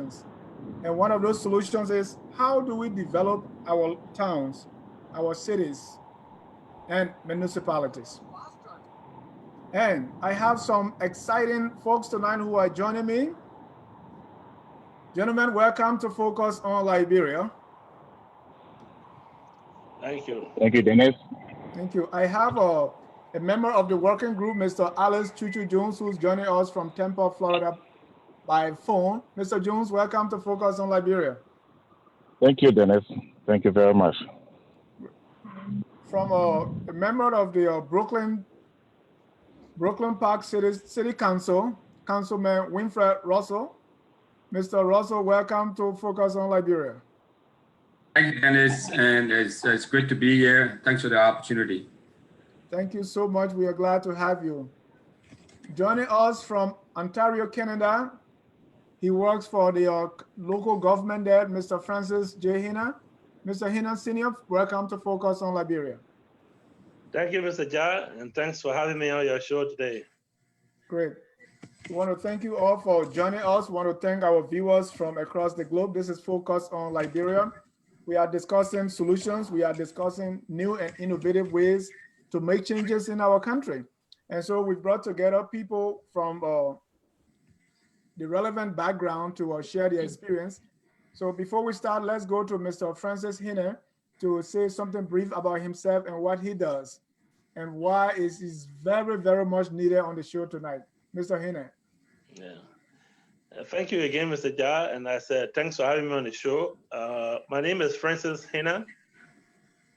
solutions. And one of those solutions is, how do we develop our towns, our cities, and municipalities? And I have some exciting folks tonight who are joining me. Gentlemen, welcome to Focus on Liberia. Thank you. Thank you, Dennis. Thank you. I have a member of the working group, Mr. Alex Chuchu Jones, who's joining us from Tampa, Florida by phone. Mr. Jones, welcome to Focus on Liberia. Thank you, Dennis. Thank you very much. From a member of the Brooklyn Park City Council, Councilman Wynfred Russell. Mr. Russell, welcome to Focus on Liberia. Thank you, Dennis, and it's great to be here. Thanks for the opportunity. Thank you so much. We are glad to have you. Joining us from Ontario, Canada, he works for the local government there, Mr. Francis J. Hinnah. Mr. Hinnah Sr., welcome to Focus on Liberia. Thank you, Mr. Ja, and thanks for having me on your show today. Great. We want to thank you all for joining us. We want to thank our viewers from across the globe. This is Focus on Liberia. We are discussing solutions. We are discussing new and innovative ways to make changes in our country. And so we brought together people from the relevant background to share their experience. So before we start, let's go to Mr. Francis Hinnah to say something brief about himself and what he does and why is very, very much needed on the show tonight. Mr. Hinnah. Yeah. Thank you again, Mr. Ja, and I said thanks for having me on the show. My name is Francis Hinnah,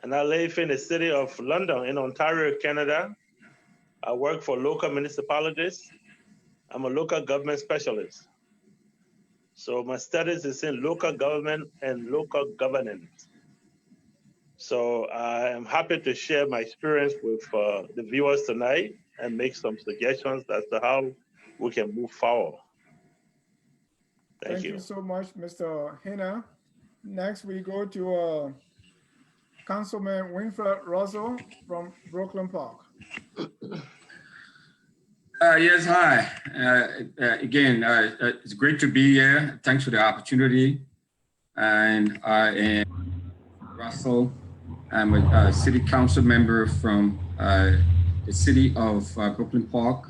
and I live in the city of London in Ontario, Canada. I work for local municipalities. I'm a local government specialist. So my studies is in local government and local governance. So I am happy to share my experience with the viewers tonight and make some suggestions as to how we can move forward. Thank you so much, Mr. Hinnah. Next, we go to Councilman Wynfred Russell from Brooklyn Park. Yes, hi. Again, it's great to be here. Thanks for the opportunity. And I am Russell. I'm a city council member from the city of Brooklyn Park,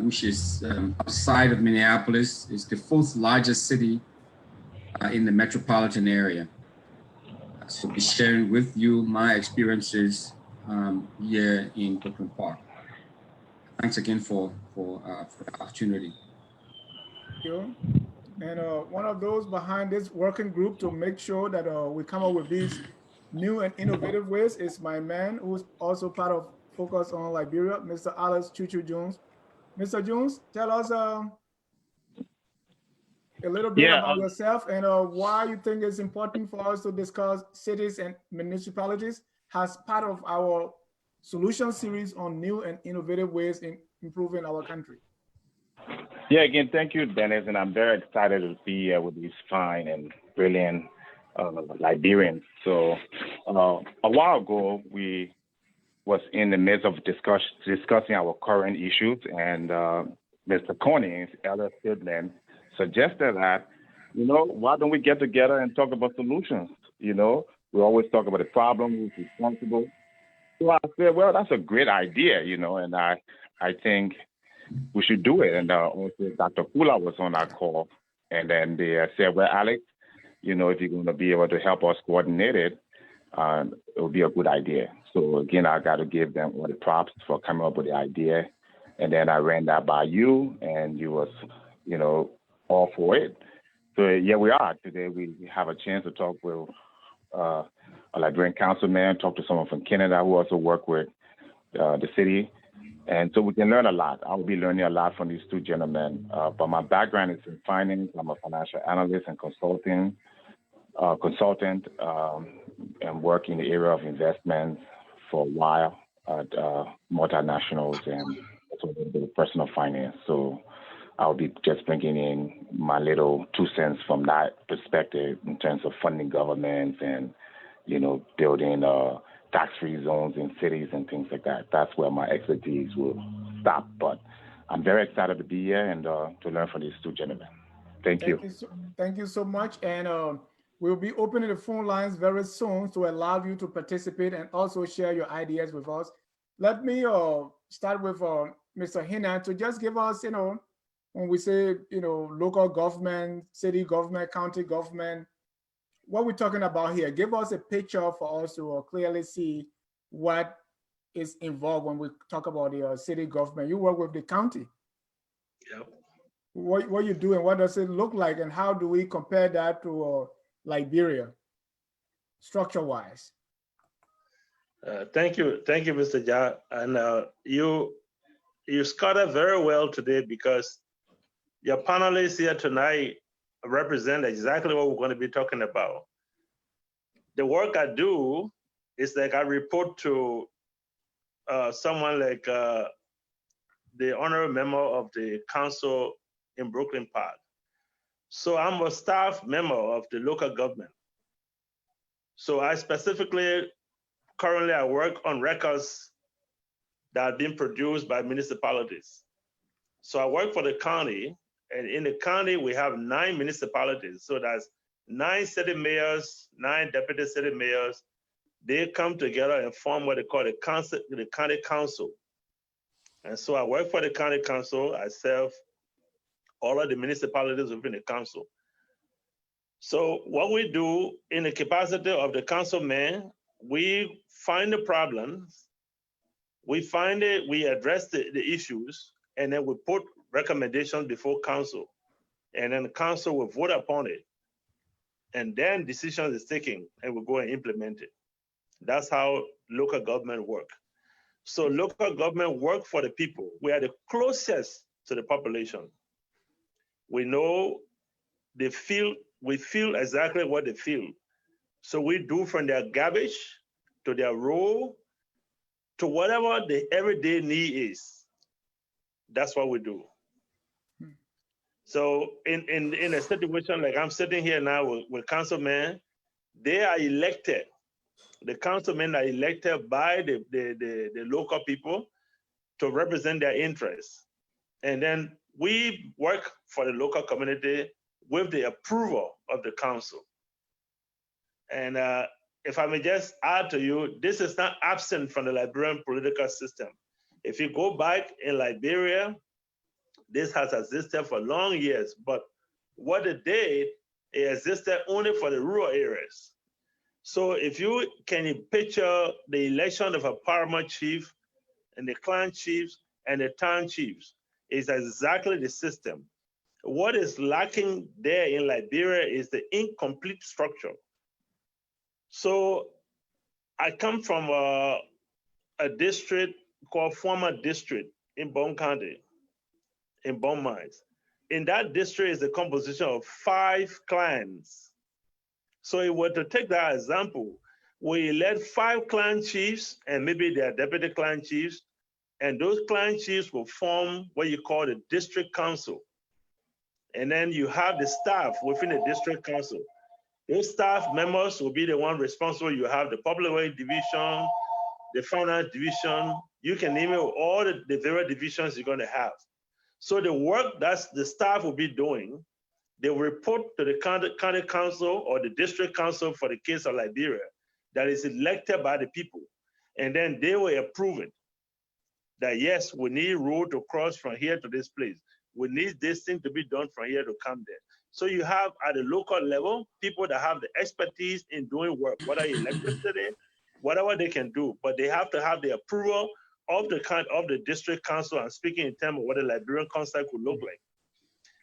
which is outside of Minneapolis. It's the fourth largest city in the metropolitan area. So I'll be sharing with you my experiences here in Brooklyn Park. Thanks again for the opportunity. Thank you. And one of those behind this working group to make sure that we come up with these new and innovative ways is my man who's also part of Focus on Liberia, Mr. Alex Chuchu Jones. Mr. Jones, tell us a little bit about yourself and why you think it's important for us to discuss cities and municipalities as part of our solution series on new and innovative ways in improving our country. Yeah, again, thank you, Dennis, and I'm very excited to be here with these fine and brilliant Liberians. So a while ago, we was in the midst of discussing our current issues, and Mr. Coney's elder sibling suggested that, why don't we get together and talk about solutions? We always talk about the problem, who's responsible. So I said, well, that's a great idea, and I think we should do it. And also Dr. Kula was on our call, and then they said, well, Alex, if you're going to be able to help us coordinate it, it would be a good idea. So again, I got to give them all the props for coming up with the idea. And then I ran that by you, and you was, all for it. So yeah, we are. Today we have a chance to talk with a Liberian councilman, talk to someone from Canada who also work with the city. And so we can learn a lot. I will be learning a lot from these two gentlemen. But my background is in finance. I'm a financial analyst and consultant, and work in the area of investments for a while at multinationals and also a little bit of personal finance. So I'll be just bringing in my little 2 cents from that perspective in terms of funding governments and, building tax-free zones in cities and things like that. That's where my expertise will stop. But I'm very excited to be here and to learn from these two gentlemen. Thank you. Thank you so much. And we'll be opening the phone lines very soon to allow you to participate and also share your ideas with us. Let me start with Mr. Hinnah to just give us, when we say, local government, city government, county government, what we're talking about here. Give us a picture for us to clearly see what is involved when we talk about the city government. You work with the county. Yep. What you do and what does it look like, and how do we compare that to Liberia, structure-wise? Thank you, Mr. Ja, and you scattered very well today, because your panelists here tonight represent exactly what we're going to be talking about. The work I do is like I report to someone like the honorary member of the council in Brooklyn Park. So I'm a staff member of the local government. So I specifically, currently I work on records that are being produced by municipalities. So I work for the county, and in the county we have 9 municipalities. So that's 9 city mayors, 9 deputy city mayors. They come together and form what they call the county council. And so I work for the county council. I serve all of the municipalities within the council. So what we do in the capacity of the councilman, we find the problems, we find it, we address the issues, and then we put recommendations before council. And then the council will vote upon it. And then decisions is taken, and we go and implement it. That's how local government work. So local government work for the people. We are the closest to the population. We know they feel, we feel exactly what they feel. So we do from their garbage to their role to whatever the everyday need is. That's what we do. So in a situation like I'm sitting here now with councilmen, they are elected. The councilmen are elected by the local people to represent their interests. And then we work for the local community with the approval of the council. And if I may just add to you, this is not absent from the Liberian political system. If you go back in Liberia, this has existed for long years, but what it did, it existed only for the rural areas. So if you can picture the election of a paramount chief and the clan chiefs and the town chiefs, is exactly the system. What is lacking there in Liberia is the incomplete structure. So I come from a district called former district in Bone County, in Bone Mines. In that district is the composition of 5 clans. So if we were to take that example, we elect 5 clan chiefs and maybe their deputy clan chiefs, and those clan chiefs will form what you call the district council. And then you have the staff within the district council. Those staff members will be the one responsible. You have the public works division, the finance division. You can name it, all the various divisions you're going to have. So the work that the staff will be doing, they will report to the county council or the district council for the case of Liberia that is elected by the people. And then they will approve it. That yes, we need road to cross from here to this place. We need this thing to be done from here to come there. So you have at the local level, people that have the expertise in doing work, whether electricity, whatever they can do, but they have to have the approval of the district council. I'm speaking in terms of what a Liberian concept could look like.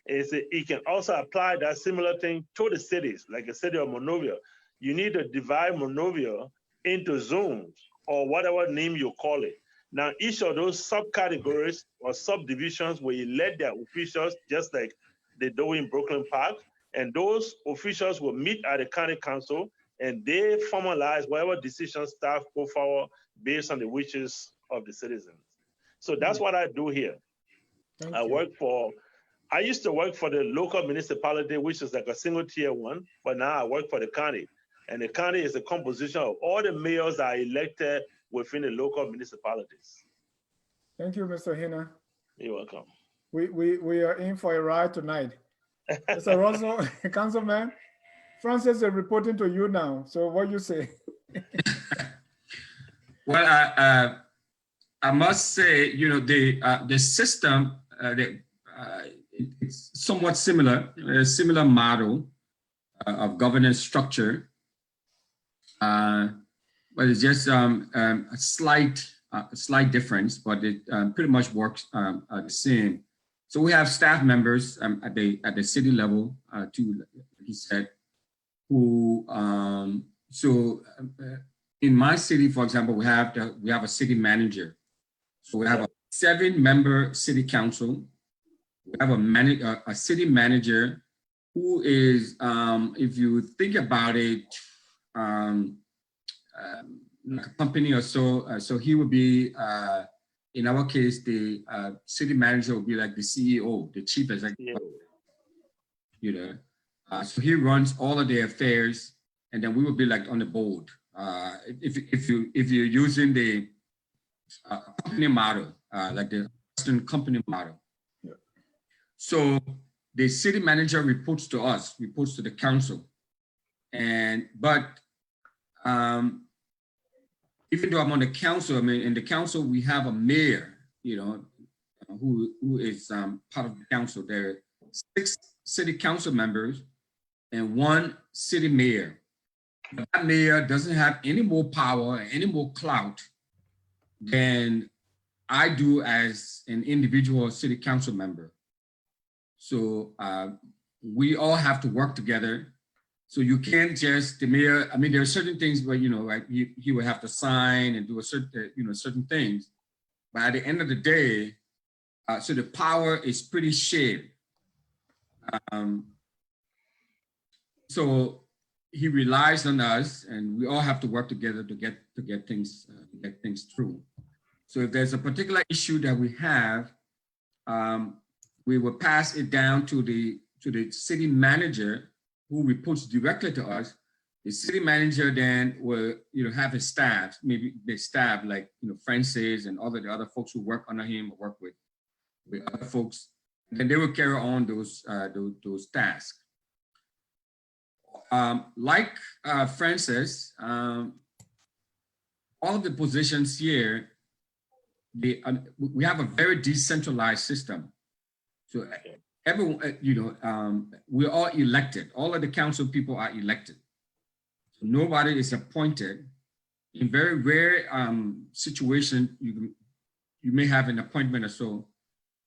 It can also apply that similar thing to the cities, like the city of Monrovia. You need to divide Monrovia into zones or whatever name you call it. Now, each of those subcategories or subdivisions will elect their officials just like they do in Brooklyn Park. And those officials will meet at the county council and they formalize whatever decisions staff go forward based on the wishes of the citizens. So that's what I do here. I used to work for the local municipality, which is like a single tier 1, but now I work for the county. And the county is a composition of all the mayors that are elected within the local municipalities. Thank you, Mr. Hinnah. You're welcome. We are in for a ride tonight. Mr. Russell, Councilman, Francis is reporting to you now. So what you say? Well, I must say, the system, it's somewhat similar, a similar model of governance structure, but it's just a slight difference, but it pretty much works the same. So we have staff members at the city level, too, like he said, who in my city, for example, we have a city manager. So we have a 7-member city council. We have a city manager who is, if you think about it, like a company or so. So he would be, in our case, the city manager would be like the CEO, the chief executive. So he runs all of the affairs, and then we would be like on the board. If you're using the company model, like the Western company model. Yeah. So the city manager reports to us, reports to the council, but even though I'm on the council, in the council we have a mayor, who is part of the council. There are 6 city council members and 1 city mayor. But that mayor doesn't have any more power, any more clout than I do as an individual city council member. So we all have to work together. So you can't just, the mayor, there are certain things where, like he would have to sign and do a certain, certain things. But at the end of the day, so the power is pretty shared. So he relies on us, and we all have to work together to get things through. So if there's a particular issue that we have, we will pass it down to the city manager, who reports directly to us. The city manager then will, have his staff, maybe the staff like, Francis and all the other folks who work under him or work with other folks, and they will carry on those tasks. Like Francis, all of the positions here, we have a very decentralized system. So everyone, we're all elected. All of the council people are elected. So nobody is appointed. In very rare situation, you may have an appointment or so,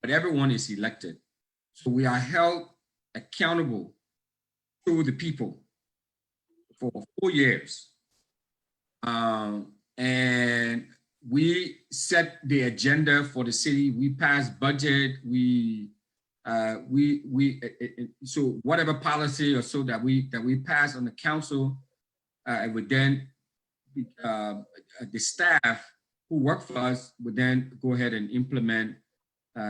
but everyone is elected. So we are held accountable to the people for 4 years. And we set the agenda for the city. We pass budget. So whatever policy or so that we pass on the council, would then the staff who work for us would then go ahead and implement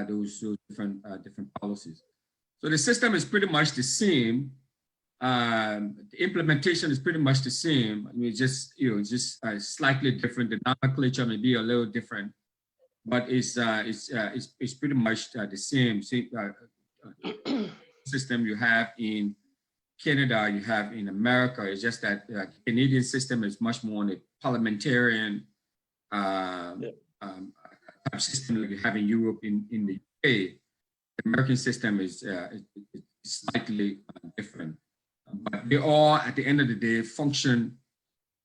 those different policies. So the system is pretty much the same. The implementation is pretty much the same. It's just slightly different. The nomenclature may be a little different, but it's pretty much the same system you have in Canada, you have in America. It's just that the Canadian system is much more on the parliamentarian type system that you have in Europe, in the UK. The American system is slightly different. But they all, at the end of the day, function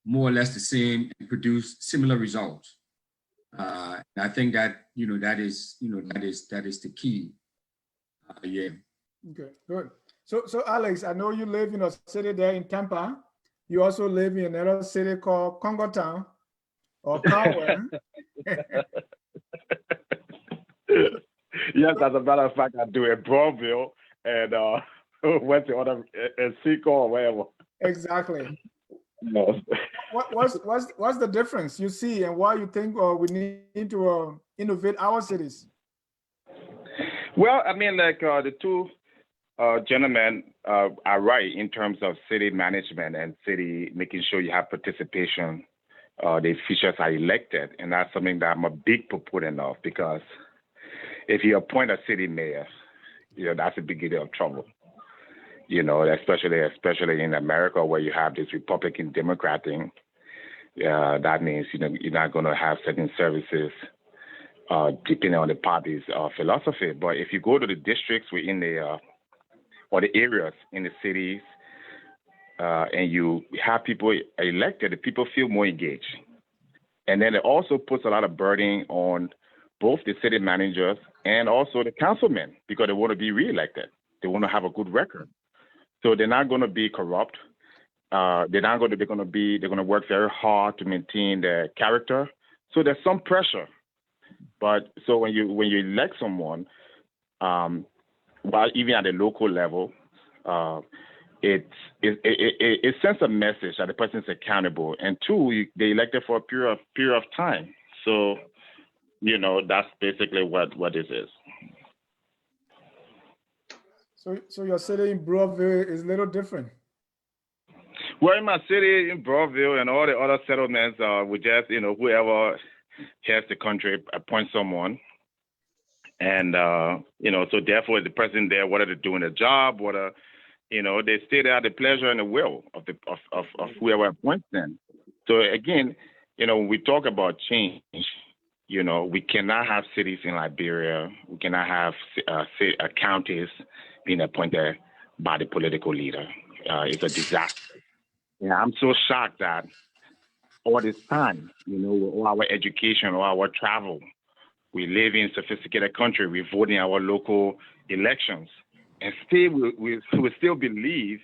more or less the same and produce similar results. And I think that that is the key. Yeah. Okay, good. So Alex, I know you live in a city there in Tampa. You also live in another city called Congo Town or Congo. Yes, as a matter of fact, I do in Broadville and went to other Seco or wherever. Exactly. No. What's the difference you see, and why you think we need to innovate our cities? Well, like the two gentlemen are right in terms of city management and city making sure you have participation. The officials are elected, and that's something that I'm a big proponent of, because if you appoint a city mayor, that's the beginning of trouble. you know, especially in America where you have this Republican Democrat thing. That means, you know, you're not going to have certain services depending on the party's philosophy. But if you go to the districts within the or the areas in the cities, and you have people elected, the people feel more engaged. And then it also puts a lot of burden on both the city managers and also the councilmen because they want to be reelected. They want to have a good record. So they're not going to be corrupt. They're going to work very hard to maintain their character. So there's some pressure. But so when you elect someone, well, even at the local level, it sends a message that the person is accountable, and two, they elected for a period of time. So, you know, that's basically what this is. So your city in Broadville is a little different. Well, in my city, in Broadville and all the other settlements, we just, you know, whoever heads the country appoints someone. And, you know, so therefore the person there, whether they're doing a job, whether, you know, they stay there at the pleasure and the will of whoever appoints them. So again, you know, when we talk about change, you know, we cannot have cities in Liberia. We cannot have counties being appointed by the political leader. It's a disaster. Yeah, I'm so shocked that all this time, you know, all our education, all our travel, we live in a sophisticated country. We vote in our local elections, and still we still believe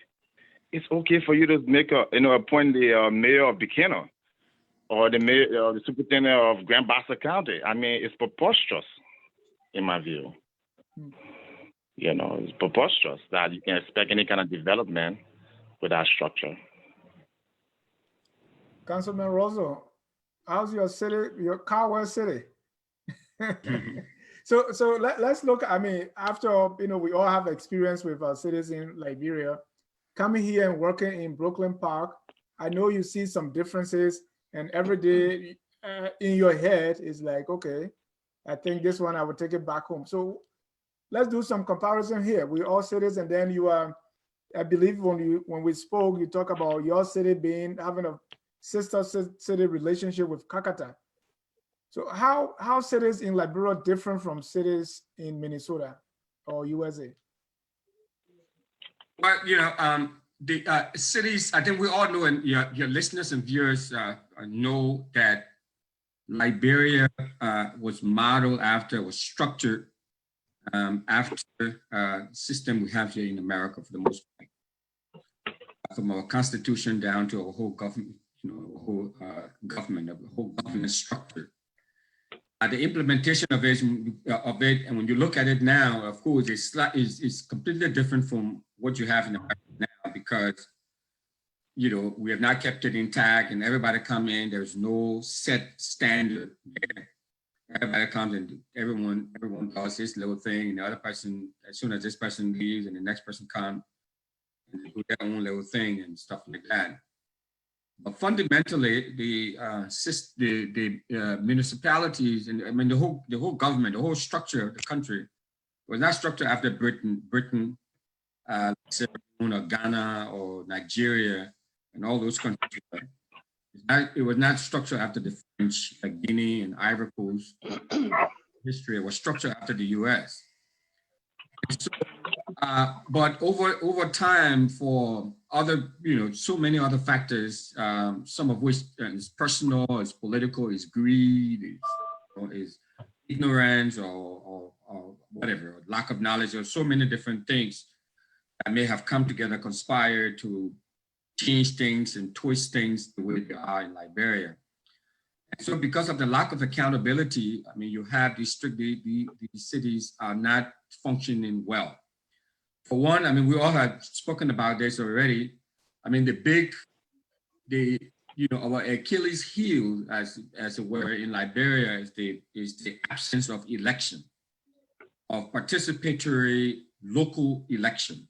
it's okay for you to make appoint the mayor of Buchanan or the mayor or the superintendent of Grand Bassa County. I mean, it's preposterous, in my view. You know, it's preposterous that you can expect any kind of development without structure. Councilman Rosso, how's your city, your Cowell city? So let's look. I mean, after, you know, we all have experience with our cities in Liberia. Coming here and working in Brooklyn Park, I know you see some differences, and every day in your head is like, okay, I think this one I would take it back home. So let's do some comparison here. We all cities, and then you are, I believe when we spoke, you talk about your city having a sister city relationship with Kakata. So how cities in Liberia different from cities in Minnesota or USA? Well, you know, the cities, I think we all know, and your listeners and viewers know that Liberia was modeled after, was structured after the system we have here in America for the most part. From our constitution down to our whole government, you know, whole government, the whole government structure. The implementation of it, and when you look at it now, of course, it's completely different from what you have in America now, because, you know, we have not kept it intact, and everybody come in. There's no set standard there. Everybody comes and everyone does this little thing, and the other person, as soon as this person leaves, and the next person comes, and they do their own little thing and stuff like that. But fundamentally, the municipalities, and I mean the whole government, the whole structure of the country was not structured after Britain, or Ghana or Nigeria and all those countries. It was not structured after the French, like Guinea and Ivory Coast history. It was structured after the U.S. So, but over time, for other, you know, so many other factors, some of which is personal, is political, is greed, is ignorance, or whatever, or lack of knowledge, or so many different things that may have come together, conspired to change things and twist things the way they are in Liberia. And so because of the lack of accountability, I mean, you have these cities are not functioning well. For one, I mean, we all had spoken about this already. I mean, our Achilles heel, as it were, in Liberia is the absence of election, of participatory local election.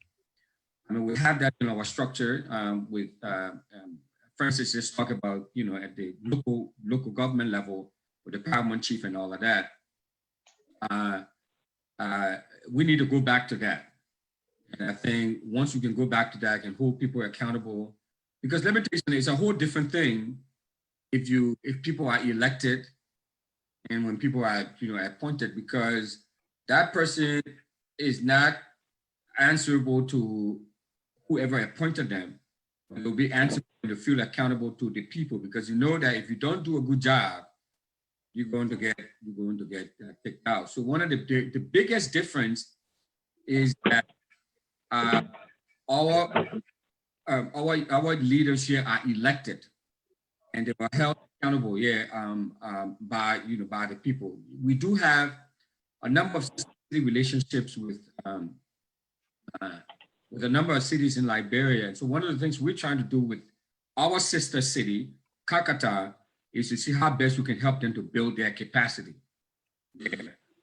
I mean, we have that in our structure with Francis just talked about, you know, at the local government level with the paramount chief and all of that. We need to go back to that. And I think once you can go back to that and hold people accountable, because limitation is a whole different thing if people are elected and when people are appointed, because that person is not answerable to whoever appointed them. They'll be answerable to feel accountable to the people, because you know that if you don't do a good job, you're going to get kicked out. So one of the biggest difference is that our leaders here are elected, and they are held accountable by the people. We do have a number of city relationships with a number of cities in Liberia. So one of the things we're trying to do with our sister city, Kakata, is to see how best we can help them to build their capacity.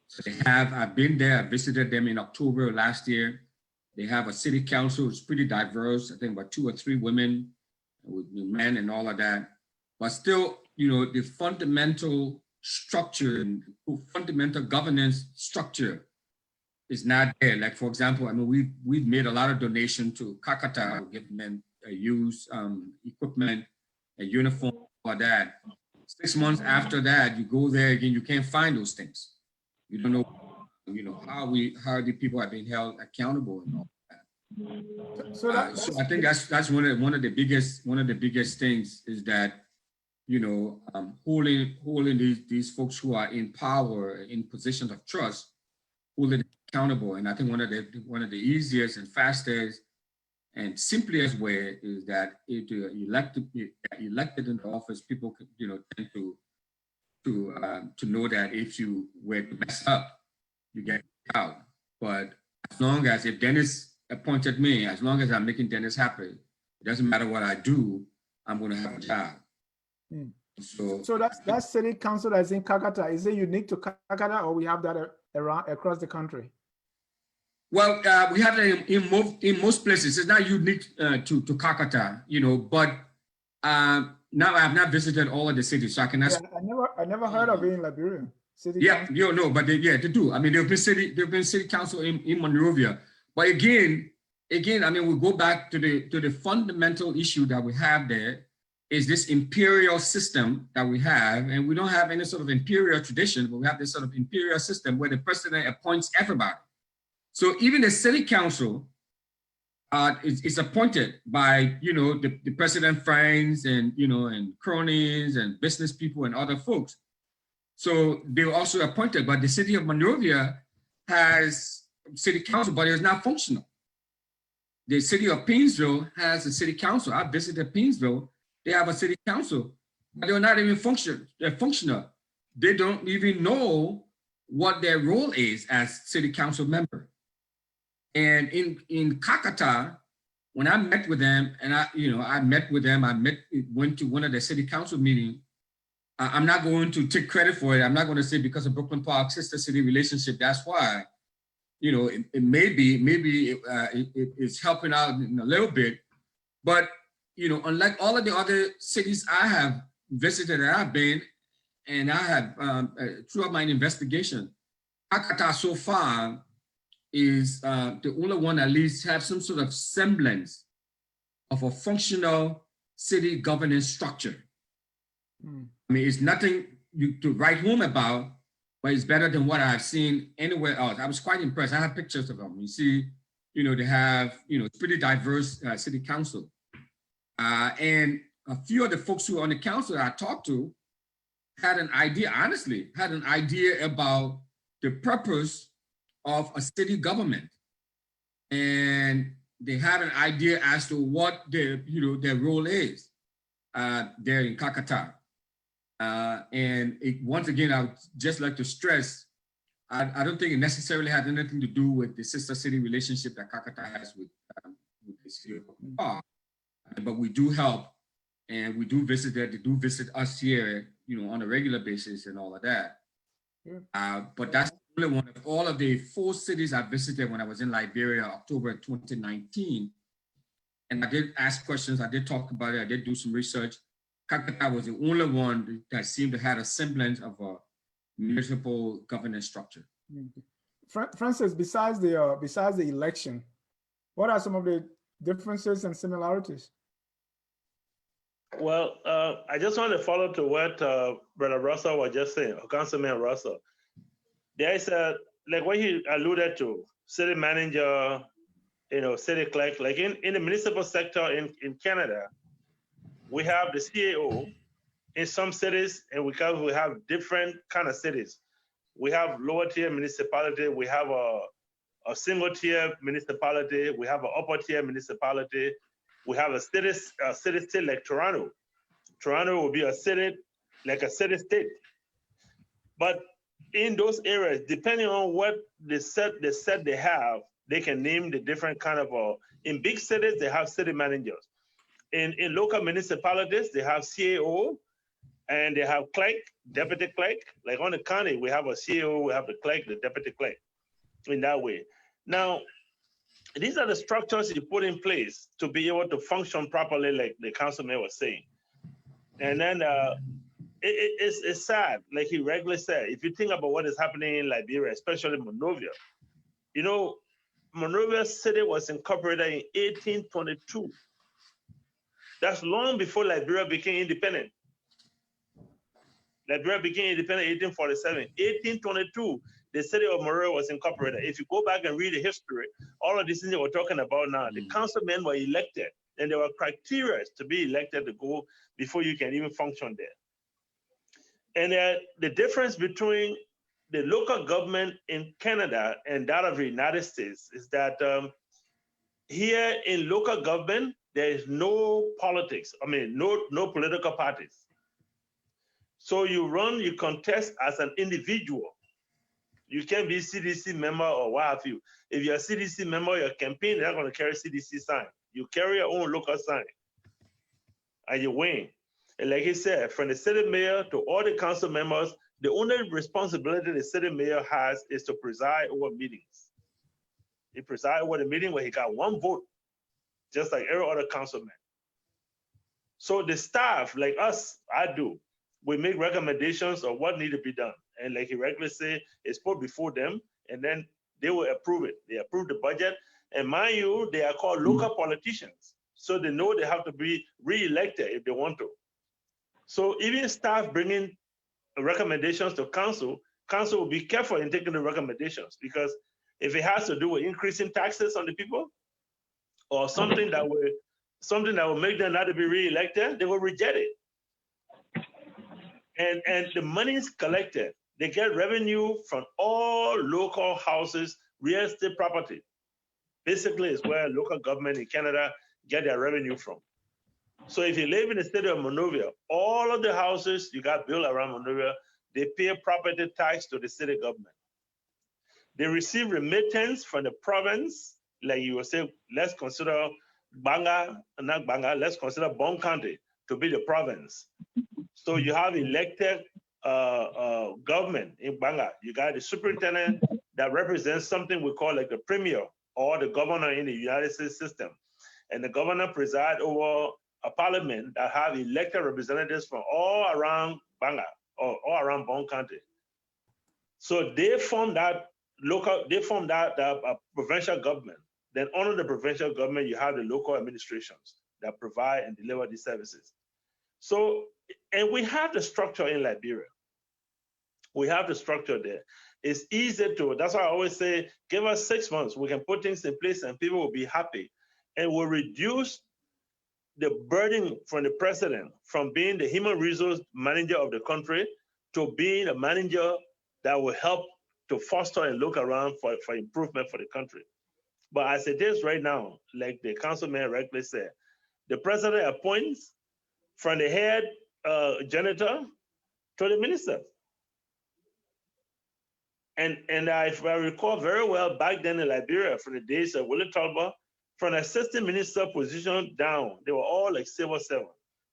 So I've been there, I visited them in October of last year. They have a city council, it's pretty diverse. I think about 2 or 3 women with men and all of that. But still, the fundamental structure and fundamental governance structure is not there. Like, for example, I mean, we've made a lot of donation to Kakata, giving them use equipment, a uniform, all that. 6 months after that, you go there again, you can't find those things. You don't know, how the people are being held accountable and all that. So I think that's one of the biggest things is that, holding these folks who are in power, in positions of trust, holding them accountable. And I think one of the easiest and fastest and simplest way is that if you're elected into office, people could, tend to know that if you were to mess up, you get out. But as long as, if Dennis appointed me, as long as I'm making Dennis happy, it doesn't matter what I do, I'm going to have a job. So that city council that's in Kakata, is it unique to Kakata, or we have that around across the country? Well, we have it in most places. It's not unique to Kakata, but now I have not visited all of the cities, so I cannot. Yeah, I never heard of it in Liberia. City council. But they do. I mean, there've been city council in Monrovia, but again, I mean, we go back to the fundamental issue that we have there is this imperial system that we have, and we don't have any sort of imperial tradition, but we have this sort of imperial system where the president appoints everybody. So even the city council is appointed by, the president friends and, and cronies and business people and other folks. So they were also appointed, but the city of Monrovia has city council, but it's not functional. The city of Painesville has a city council. I visited Painesville. They have a city council, but they're not even functional. They don't even know what their role is as city council member. And in Kakata, when I met with them, and went to one of the city council meetings. I'm not going to take credit for it. I'm not going to say because of Brooklyn Park sister city relationship, that's why, it may be it's helping out in a little bit, but unlike all of the other cities I have visited and I've been, and I have throughout my investigation, Kakata so far is the only one at least have some sort of semblance of a functional city governance structure. I mean, it's nothing to write home about, but it's better than what I've seen anywhere else. I was quite impressed. I have pictures of them. You see, they have, it's pretty diverse city council. And a few of the folks who are on the council that I talked to had an idea about the purpose of a city government. And they have an idea as to what their role is there in Kakata. Once again, I would just like to stress, I don't think it necessarily has anything to do with the sister city relationship that Kakata has with the city of Kakata. But we do help, and we do visit there. They do visit us here, on a regular basis and all of that. But that's only one of all of the 4 cities I visited when I was in Liberia, October 2019. And I did ask questions. I did talk about it. I did do some research. Kakata was the only one that seemed to have a semblance of a municipal governance structure. Francis, besides the election, What are some of the differences and similarities? Well, I just want to follow to what Brother Russell was just saying, or Councilman Russell. There is like what he alluded to, city manager, city clerk. Like in the municipal sector in Canada, we have the CAO in some cities, and we have different kind of cities. We have lower tier municipality, we have a single tier municipality, we have an upper tier municipality, we have a city state like Toronto. Toronto will be a city, like a city state. But in those areas, depending on what they said they have, they can name the different kind of, in big cities, they have city managers. In local municipalities, they have CAO, and they have clerk, deputy clerk. Like on the county, we have a CAO, we have the clerk, the deputy clerk, in that way. Now, these are the structures you put in place to be able to function properly, like the councilman was saying. And then it's sad, like he regularly said, if you think about what is happening in Liberia, especially Monrovia, Monrovia City was incorporated in 1822. That's long before Liberia became independent. Liberia became independent in 1847. 1822, the city of Monrovia was incorporated. If you go back and read the history, all of these things that we're talking about now, the councilmen were elected, and there were criteria to be elected to go before you can even function there. And the difference between the local government in Canada and that of the United States is that here in local government, there is no politics. I mean, no political parties. So you contest as an individual. You can be CDC member or what have you. If you're a CDC member, your campaign, they're not going to carry CDC sign. You carry your own local sign and you win. And like he said, from the city mayor to all the council members, the only responsibility the city mayor has is to preside over meetings. He presides over the meeting where he got one vote, just like every other councilman. So the staff, like us, I do, we make recommendations of what need to be done. And like he regularly say, it's put before them, and then they will approve it. They approve the budget. And mind you, they are called local politicians. So they know they have to be re-elected if they want to. So even staff bringing recommendations to council will be careful in taking the recommendations, because if it has to do with increasing taxes on the people or something that will make them not to be re-elected, they will reject it. And the money is collected. They get revenue from all local houses, real estate property. Basically, it's where local government in Canada get their revenue from. So if you live in the city of Monrovia, all of the houses you got built around Monrovia, they pay property tax to the city government. They receive remittance from the province, like you will say, let's consider let's consider Bon County to be the province. So you have elected government in Banga. You got the superintendent that represents something we call like the premier or the governor in the United States system. And the governor presides over a parliament that have elected representatives from all around Banga or all around Bon County. So they form that provincial government. Then under the provincial government, you have the local administrations that provide and deliver these services. So, and we have the structure in Liberia. We have the structure there. It's easy to, that's why I always say, give us 6 months, we can put things in place and people will be happy. And we'll reduce the burden from the president from being the human resource manager of the country to being a manager that will help to foster and look around for improvement for the country. But as it is right now, like the councilman rightly said, the president appoints from the head janitor to the minister. And if I recall very well, back then in Liberia, from the days of Willie Talbot, from assistant minister position down, they were all like civil servant.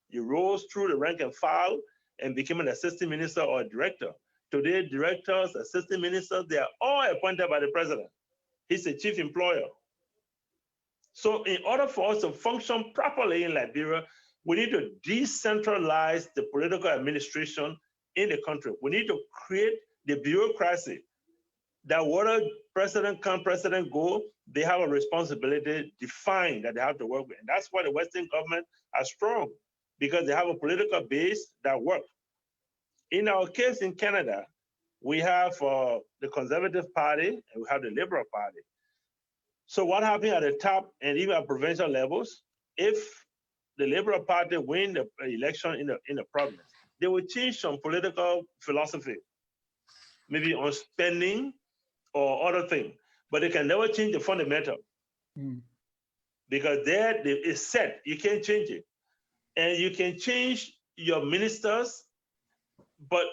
You rose through the rank and file and became an assistant minister or a director. Today, directors, assistant ministers, they are all appointed by the president. He's the chief employer. So in order for us to function properly in Liberia, we need to decentralize the political administration in the country. We need to create the bureaucracy that whether president come, president go, they have a responsibility defined that they have to work with. And that's why the Western government are strong, because they have a political base that works. In our case in Canada, we have the Conservative Party and we have the Liberal Party. So what happened at the top and even at provincial levels, if the Liberal Party win the election in the province, they will change some political philosophy, maybe on spending or other things, but they can never change the fundamental because there it's set, you can't change it. And you can change your ministers, but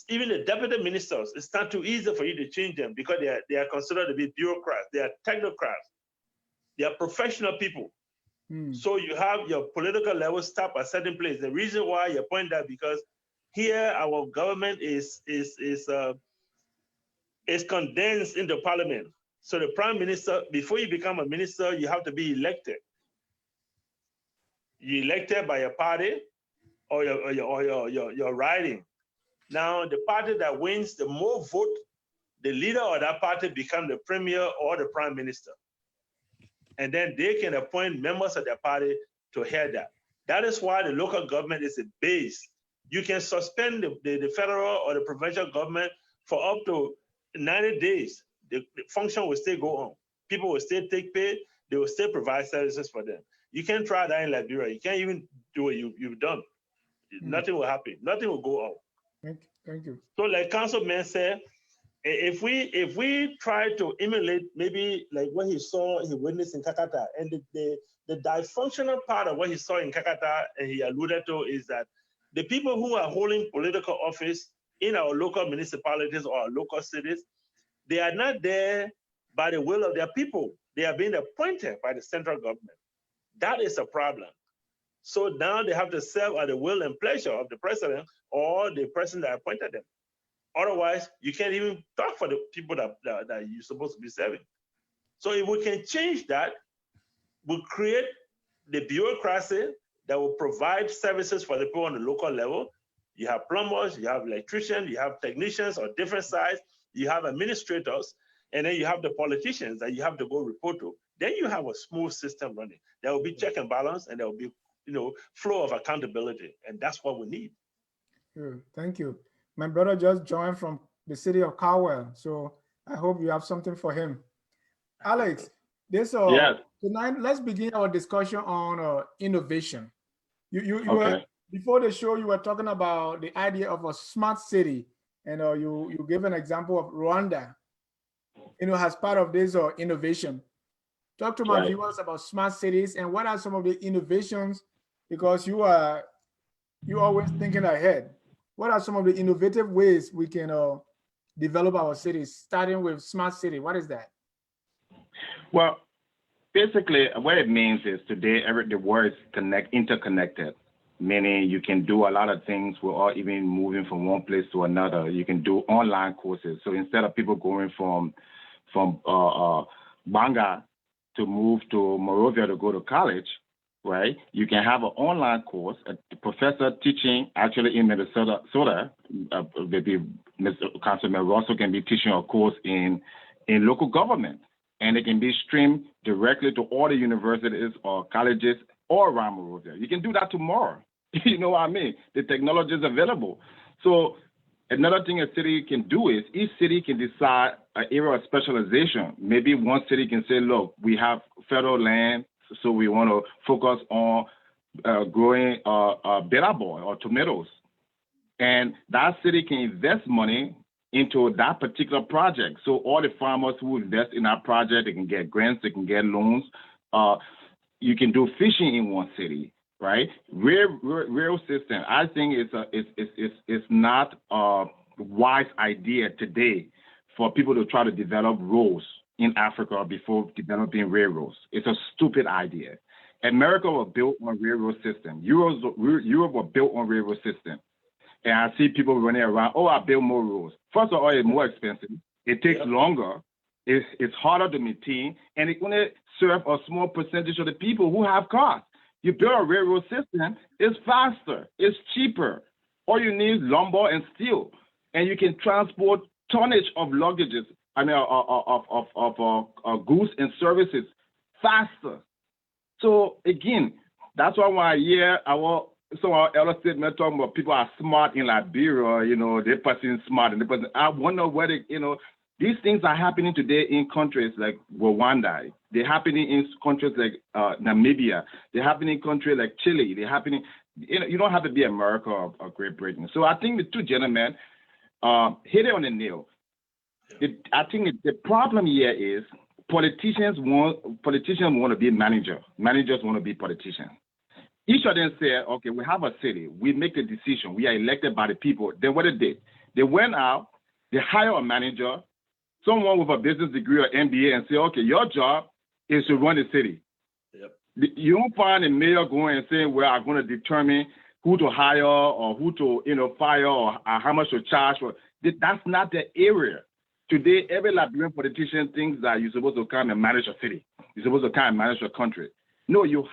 even the deputy ministers, it's not too easy for you to change them because they are considered to be bureaucrats, they are technocrats, they are professional people. So you have your political level stop at a certain place. The reason why you point that because here our government is condensed into parliament. So the prime minister, before you become a minister, you have to be elected. You're elected by your party or your riding. Now the party that wins the more vote, the leader of that party becomes the premier or the prime minister. And then they can appoint members of their party to head that. That is why the local government is a base. You can suspend the federal or the provincial government for up to 90 days. The function will still go on. People will still take pay. They will still provide services for them. You can't try that in Liberia. You can't even do what you've done. Nothing will happen. Nothing will go on. Thank you. So like Councilman said, if we try to emulate maybe like what he witnessed in Kakata, and the dysfunctional part of what he saw in Kakata and he alluded to is that the people who are holding political office in our local municipalities or our local cities, they are not there by the will of their people. They are being appointed by the central government. That is a problem. So now they have to serve at the will and pleasure of the president or the person that appointed them. Otherwise, you can't even talk for the people that you're supposed to be serving. So if we can change that, we'll create the bureaucracy that will provide services for the people on the local level. You have plumbers, you have electricians, you have technicians of different size, you have administrators, and then you have the politicians that you have to go report to. Then you have a smooth system running. There will be check and balance, and there will be, flow of accountability, and that's what we need. Sure. Thank you. My brother just joined from the city of Cowell, so I hope you have something for him. Alex, yes. Tonight, let's begin our discussion on innovation. You were, before the show, you were talking about the idea of a smart city, and you gave an example of Rwanda, as part of this innovation. Talk to my viewers about smart cities and what are some of the innovations, because you always thinking ahead. What are some of the innovative ways we can develop our cities, starting with smart city? What is that? Well, basically, what it means is today, the world is interconnected, meaning you can do a lot of things without even moving from one place to another. You can do online courses. So instead of people going from Banga to move to Monrovia to go to college, right? You can have an online course, a professor teaching actually in Minnesota, maybe Mr. Councilman Russell can be teaching a course in local government, and it can be streamed directly to all the universities or colleges all around Monrovia. You can do that tomorrow. You know what I mean? The technology is available. So another thing a city can do is each city can decide an area of specialization. Maybe one city can say, look, we have federal land, so we want to focus on growing bitter ball or tomatoes. And that city can invest money into that particular project. So all the farmers who invest in that project, they can get grants, they can get loans. You can do fishing in one city, right? Rail system. I think it's not a wise idea today for people to try to develop roads in Africa before developing railroads. It's a stupid idea. America was built on railroad system. Europe was built on railroad system. And I see people running around, I build more roads. First of all, it's more expensive. It takes longer. It's harder to maintain. And it only serves a small percentage of the people who have cars. You build a railroad system, it's faster, it's cheaper. All you need is lumber and steel. And you can transport tonnage of luggages goods and services faster. So again, that's why when I hear some of our elder statement talking about people are smart in Liberia, they're person smart and the person. I wonder whether these things are happening today in countries like Rwanda. They're happening in countries like Namibia. They're happening in countries like Chile. They're happening. You don't have to be America or Great Britain. So I think the two gentlemen hit it on the nail. I think the problem here is politicians want to be managers. Managers want to be politicians. Each of them said, okay, we have a city. We make the decision. We are elected by the people. Then what did they? They went out. They hire a manager, someone with a business degree or MBA, and say, okay, your job is to run the city. Yep. You don't find a mayor going and saying, well, I'm going to determine who to hire or who to fire or how much to charge for. That's not the area. Today, every Liberian politician thinks that you're supposed to come and manage a city. You're supposed to come and manage a country. No, you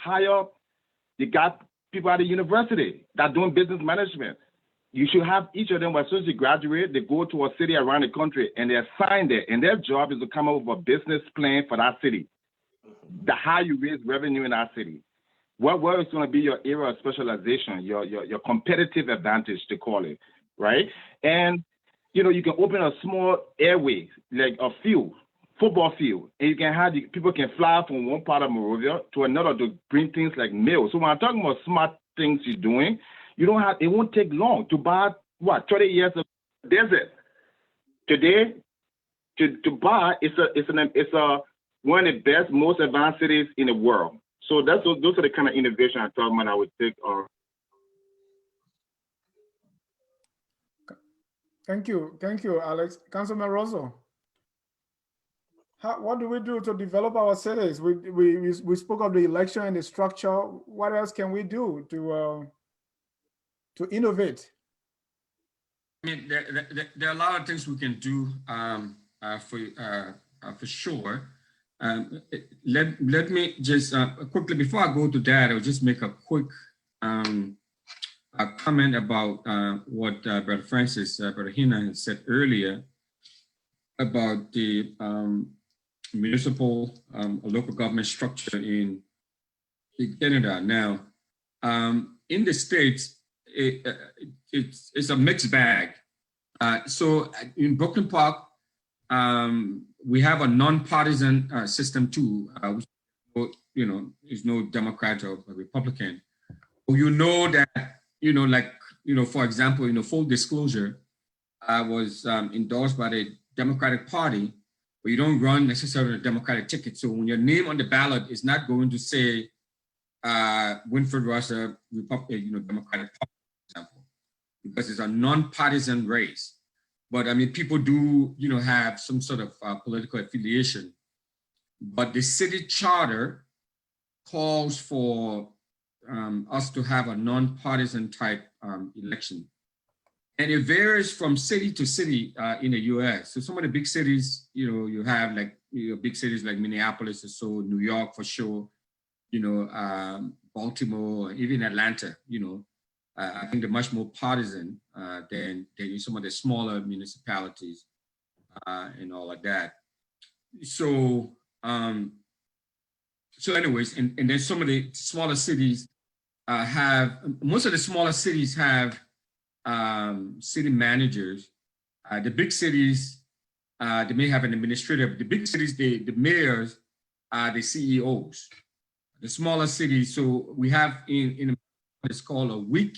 got people at the university that doing business management. You should have each of them, as soon as they graduate, they go to a city around the country and they're assigned there. And their job is to come up with a business plan for that city. How you raise revenue in that city. Where is going to be your area of specialization, your competitive advantage, to call it, right? And you can open a small airway, like a football field, and you can have people can fly from one part of Monrovia to another to bring things like mail. So when I'm talking about smart things you're doing, it won't take long to buy 30 years of desert. Today, to buy it's one of the best, most advanced cities in the world. So those are the kind of innovation I'm talking about. I would take. Thank you, Alex. Councilman Rosso, what do we do to develop our cities? We spoke of the election and the structure. What else can we do to innovate? I mean, there are a lot of things we can do for sure. Let me just quickly, before I go to that, I'll just make a quick comment about what Brother Hinnah had said earlier about the municipal local government structure in Canada. Now, in the States, it's a mixed bag. So in Brooklyn Park, we have a nonpartisan system too, which, is no Democrat or Republican. That, for example, full disclosure, I was endorsed by the Democratic Party, but you don't run necessarily a Democratic ticket. So when your name on the ballot is not going to say Wynfred Russia, Democratic Party, for example, because it's a nonpartisan race. But I mean, people do, have some sort of political affiliation. But the city charter calls for us to have a nonpartisan type election. And it varies from city to city in the US. So some of the big cities, you have big cities like Minneapolis or so, New York for sure, Baltimore, even Atlanta, I think they're much more partisan than some of the smaller municipalities and all of that. So, anyways, and then some of the smaller cities most of the smaller cities have city managers. The big cities, they may have an administrator. The big cities, the mayors are the CEOs. The smaller cities, so we have in it's called a weak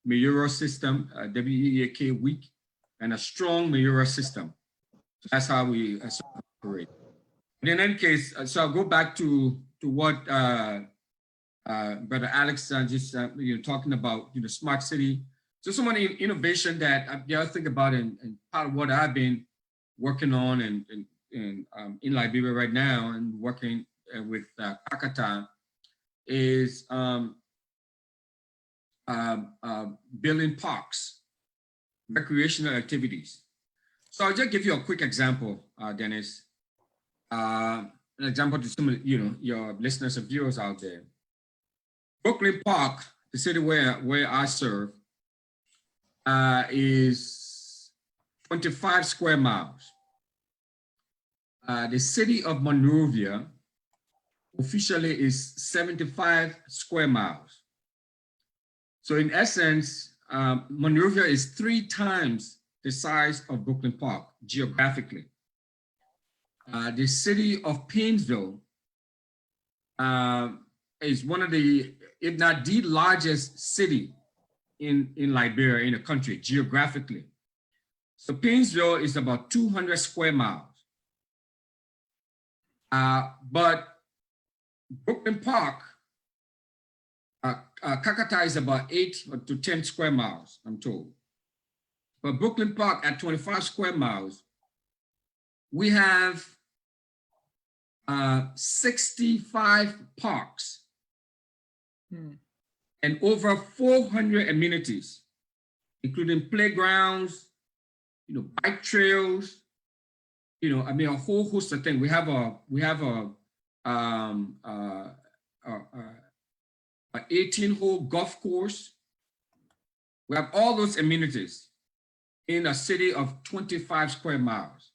mayoral system, WEAK weak, and a strong mayoral system. That's how we operate. And in any case, so I'll go back to what Brother Alex just talking about, smart city. So some of the innovation that I think about and part of what I've been working on in Liberia right now and working with Pakatan is building parks, recreational activities. So I'll just give you a quick example, Dennis. An example to some of your listeners and viewers out there. Brooklyn Park, the city where I serve, is 25 square miles. The city of Monrovia officially is 75 square miles. So in essence, Monrovia is 3 times the size of Brooklyn Park geographically. The city of Painesville is one of the, if not the largest city in Liberia, in the country, geographically. So Painesville is about 200 square miles. But Brooklyn Park, Kakata is about 8 to 10 square miles, I'm told. But Brooklyn Park at 25 square miles, we have 65 parks and over 400 amenities, including playgrounds, bike trails, I mean, a whole host of things. We have a 18-hole golf course. We have all those amenities in a city of 25 square miles.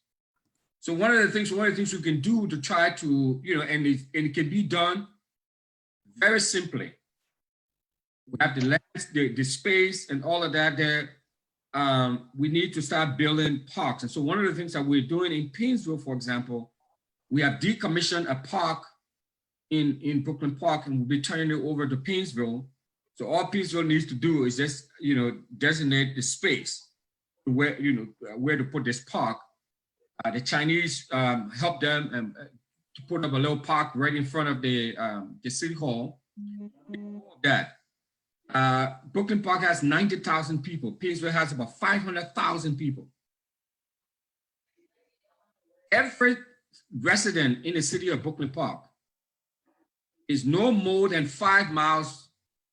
So one of the things you can do to try to, and it can be done very simply. We have the land, the space and all of that there. We need to start building parks. And so one of the things that we're doing in Painesville, for example, we have decommissioned a park in Brooklyn Park, and we'll be turning it over to Painesville. So all Painesville needs to do is just, designate the space where, where to put this park. The Chinese helped them to put up a little park right in front of the city hall. That Brooklyn Park has 90,000 people. Painesville has about 500,000 people. Every resident in the city of Brooklyn Park is no more than 5 miles,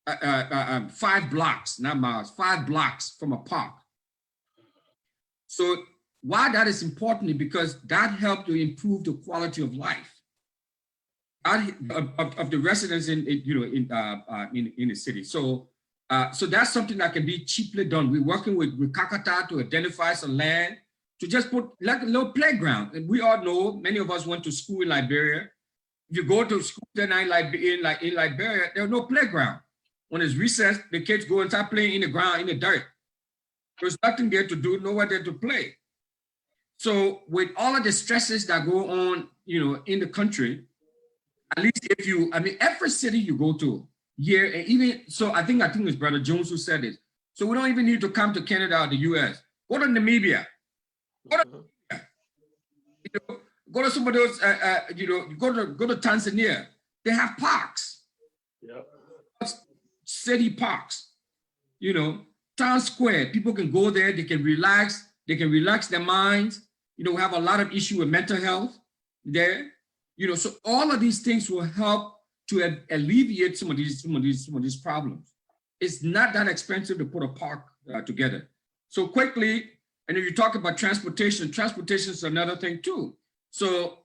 5 blocks, not miles, 5 blocks from a park. So why that is important is because that helps to improve the quality of life of the residents in the city. So so that's something that can be cheaply done. We're working with Kakata to identify some land to just put like a little playground. And we all know, many of us went to school in Liberia. If you go to school in Liberia, there's no playground. When it's recess, the kids go and start playing in the ground, in the dirt. There's nothing there to do, nowhere there to play. So with all of the stresses that go on, in the country, at least if you, every city you go to, and even, so I think it's Brother Jones who said it. So we don't even need to come to Canada or the US. Go to Namibia. Go to some of those, go to Tanzania. They have parks. Yep. City parks, town square. People can go there, they can relax their minds. We have a lot of issue with mental health there. So all of these things will help to alleviate some of these problems. It's not that expensive to put a park together. So quickly, and if you talk about transportation is another thing too. So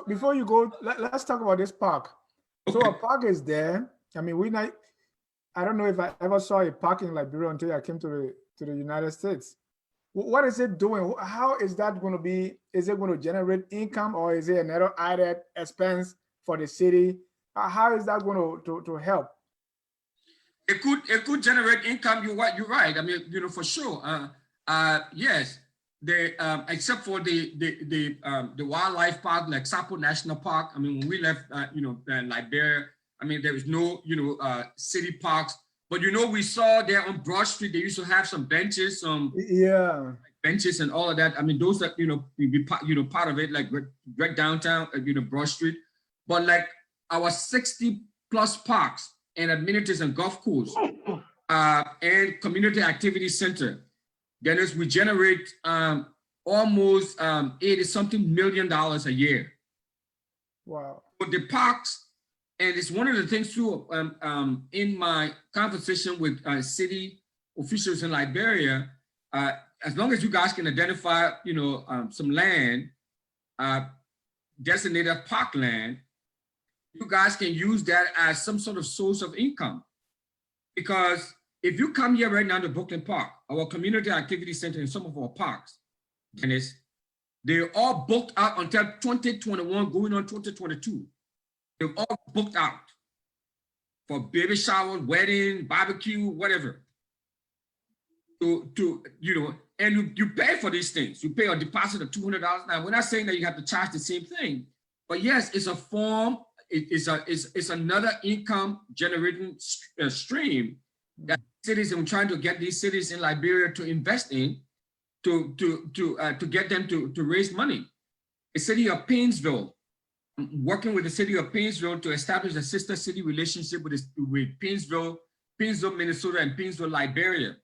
before you go, let's talk about this park. Okay. So a park is there. I don't know if I ever saw a park in Liberia until I came to the United States. What is it doing? How is that going to be? Is it going to generate income, or is it another added expense for the city? How is that going to help? It could generate income. You're right. For sure. Yes. Except for the wildlife park, like Sapo National Park. When we left, Liberia, there was no, city parks. But we saw there on Broad Street, they used to have some benches, benches and all of that. Those that be part of it, like right downtown, Broad Street. But like our 60+ parks and amenities and golf course and community activity center, Dennis, we generate almost $80-something million a year. Wow. But the parks. And it's one of the things too, in my conversation with city officials in Liberia, as long as you guys can identify, some land, designated parkland, you guys can use that as some sort of source of income. Because if you come here right now to Brooklyn Park, our community activity center in some of our parks, Dennis, They're all booked out until 2021, going on 2022. They're all booked out for baby shower, wedding, barbecue, whatever. To you know, and you pay for these things. You pay a deposit of $200. Now, we're not saying that you have to charge the same thing, but yes, it's a form. It's another income generating stream that cities, I'm trying to get these cities in Liberia to invest in, to get them to raise money. The city of Painesville, working with the city of Painesville to establish a sister city relationship with Painesville, Minnesota, and Painesville, Liberia.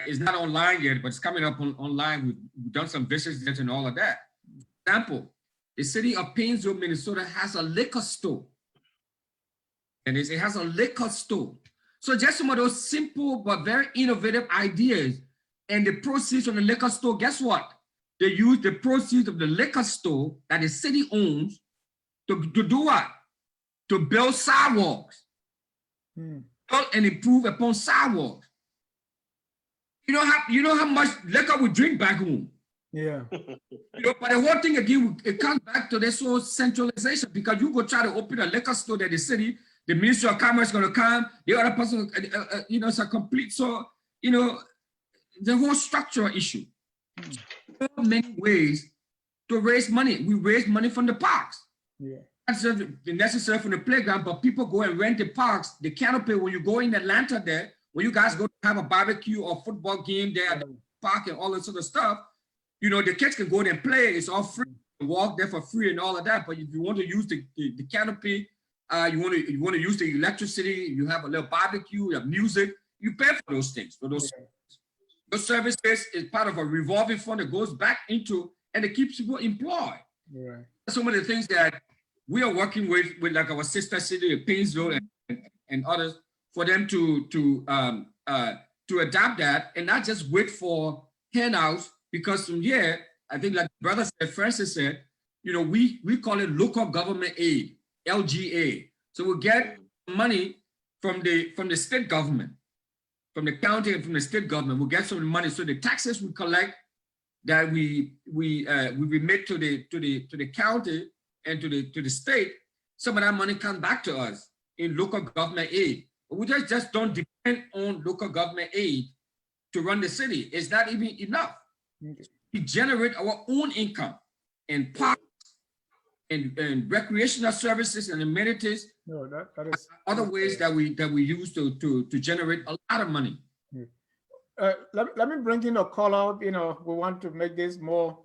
It's not online yet, but it's coming up online. We've done some visits and all of that. Example, the city of Painesville, Minnesota has a liquor store. And it has a liquor store. So just some of those simple but very innovative ideas. And the proceeds from the liquor store, guess what? They use the proceeds of the liquor store that the city owns to do what? To build sidewalks. Build and improve upon sidewalks. You know how much liquor we drink back home. Yeah. You know, but the whole thing again, it comes back to this whole centralization, because you go try to open a liquor store that the city, the Ministry of Commerce is going to come, the other person, you know, it's a complete, so, you know, the whole structural issue. So many ways to raise money. We raise money from the parks. Yeah. That's necessary from the playground, but people go and rent the parks, the canopy. When you go in Atlanta there, when you guys go to have a barbecue or football game there at the park and all that sort of stuff, you know, the kids can go there and play. It's all free. Walk there for free and all of that. But if you want to use the canopy, you want to use the electricity, you have a little barbecue, you have music, you pay for those things. For those services is part of a revolving fund that goes back into, and it keeps people employed. Right. Some of the things that we are working with like our sister city of Painesville and others, for them to adapt that and not just wait for handouts, because from here, I think like brother said, Francis said, you know, we call it local government aid, LGA. So we'll get money from the state government, from the county and from the state government. We'll get some money. So the taxes we collect that we remit to the county and to the state, some of that money comes back to us in local government aid. We just don't depend on local government aid to run the city. It's not even enough. Okay. We generate our own income in parks and recreational services and amenities. No, that is other ways that we use to generate a lot of money. Let me bring in a caller. You know, we want to make this more.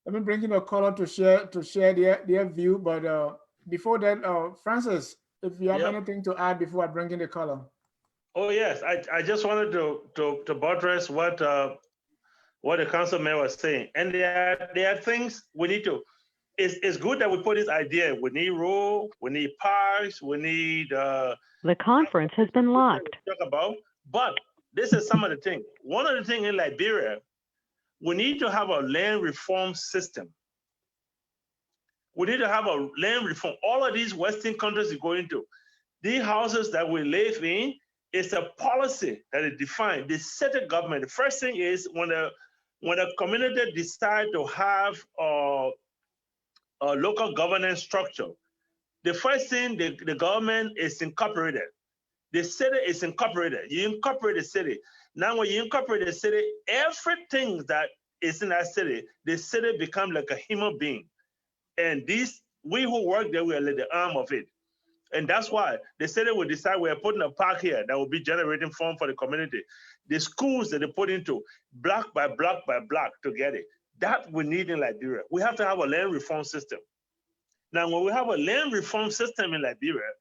Let me bring in a caller to share their view. But before that, Francis, if you have anything to add before I bring in the caller. Oh yes, I just wanted to buttress what the councilman was saying, and there are things we need to. It's good that we put this idea. We need road, we need parks, we need. The conference has been locked. Talk about, but this is some of the things. One of the things in Liberia, we need to have a land reform system. We need to have a land reform. All of these Western countries are going to. These houses that we live in, it's a policy that is defined. The city government, the first thing is when a community decides to have a local governance structure, the first thing the government is incorporated. The city is incorporated. You incorporate the city. Now when you incorporate the city, everything that is in that city, the city becomes like a human being. And we who work there, we are like the arm of it. And that's why the city will decide we're putting a park here that will be generating fund for the community. The schools that they put into block by block by block to get it. That we need in Liberia. We have to have a land reform system. Now, when we have a land reform system in Liberia,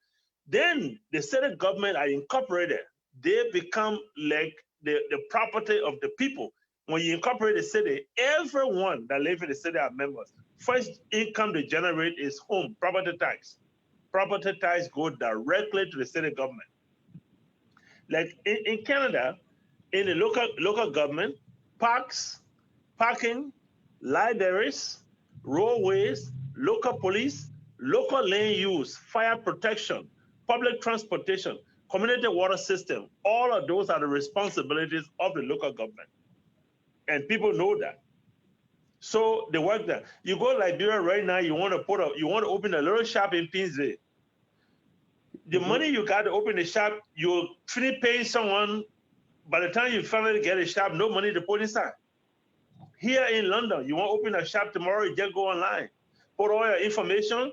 then the city government are incorporated. They become like the property of the people. When you incorporate the city, everyone that lives in the city are members. First income they generate is home, property tax. Property tax go directly to the city government. Like in Canada, in the local government, parks, parking, libraries, roadways, local police, local land use, fire protection, public transportation, community water system, all of those are the responsibilities of the local government. And people know that. So they work there. You go to Liberia right now, you want to open a little shop in Pinsville. The money you got to open the shop, you'll finish paying someone. By the time you finally get a shop, no money to put inside. Here in London, you want to open a shop tomorrow, you just go online, put all your information,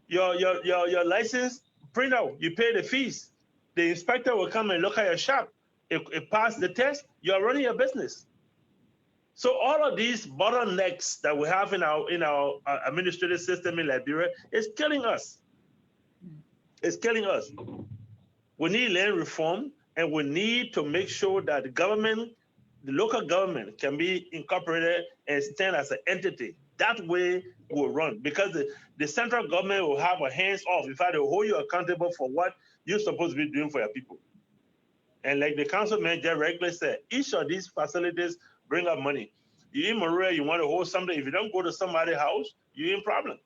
your license, print out, you pay the fees. The inspector will come and look at your shop. If it passed the test, you're running your business. So all of these bottlenecks that we have in our administrative system in Liberia is killing us. It's killing us. We need land reform, and we need to make sure that the government, the local government, can be incorporated and stand as an entity. That way we'll run, because the central government will have a hands off. In fact, they'll hold you accountable for what you're supposed to be doing for your people. And like the councilman just regularly said, each of these facilities bring up money. You in Maria, you want to hold something. If you don't go to somebody's house, you're in problem.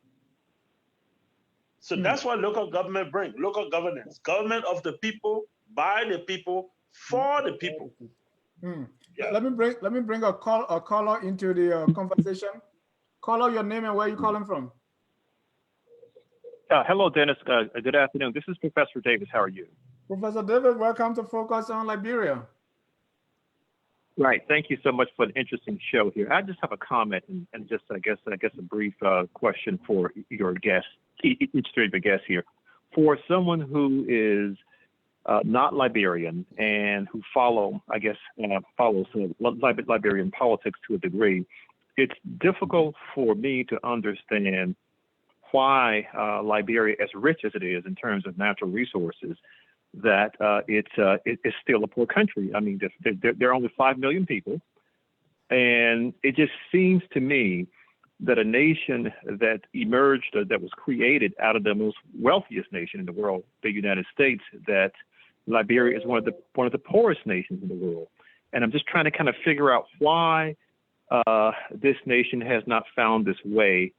So that's what local government brings, local governance, government of the people, by the people, for the people. Yeah. Let me bring a caller into the conversation. Caller, your name and where you calling from? Hello, Dennis. Good afternoon. This is Professor Davis. How are you? Professor Davis, welcome to Focus on Liberia. Right. Thank you so much for an interesting show here. I just have a comment and just, I guess a brief question for your guests, each three of your guests here. For someone who is not Liberian and who follows Liberian politics to a degree, it's difficult for me to understand why Liberia, as rich as it is in terms of natural resources, that it's still a poor country. I mean, there are only 5 million people, and it just seems to me that a nation that emerged, that was created out of the most wealthiest nation in the world, the United States, that Liberia is one of the poorest nations in the world. And I'm just trying to kind of figure out why this nation has not found this way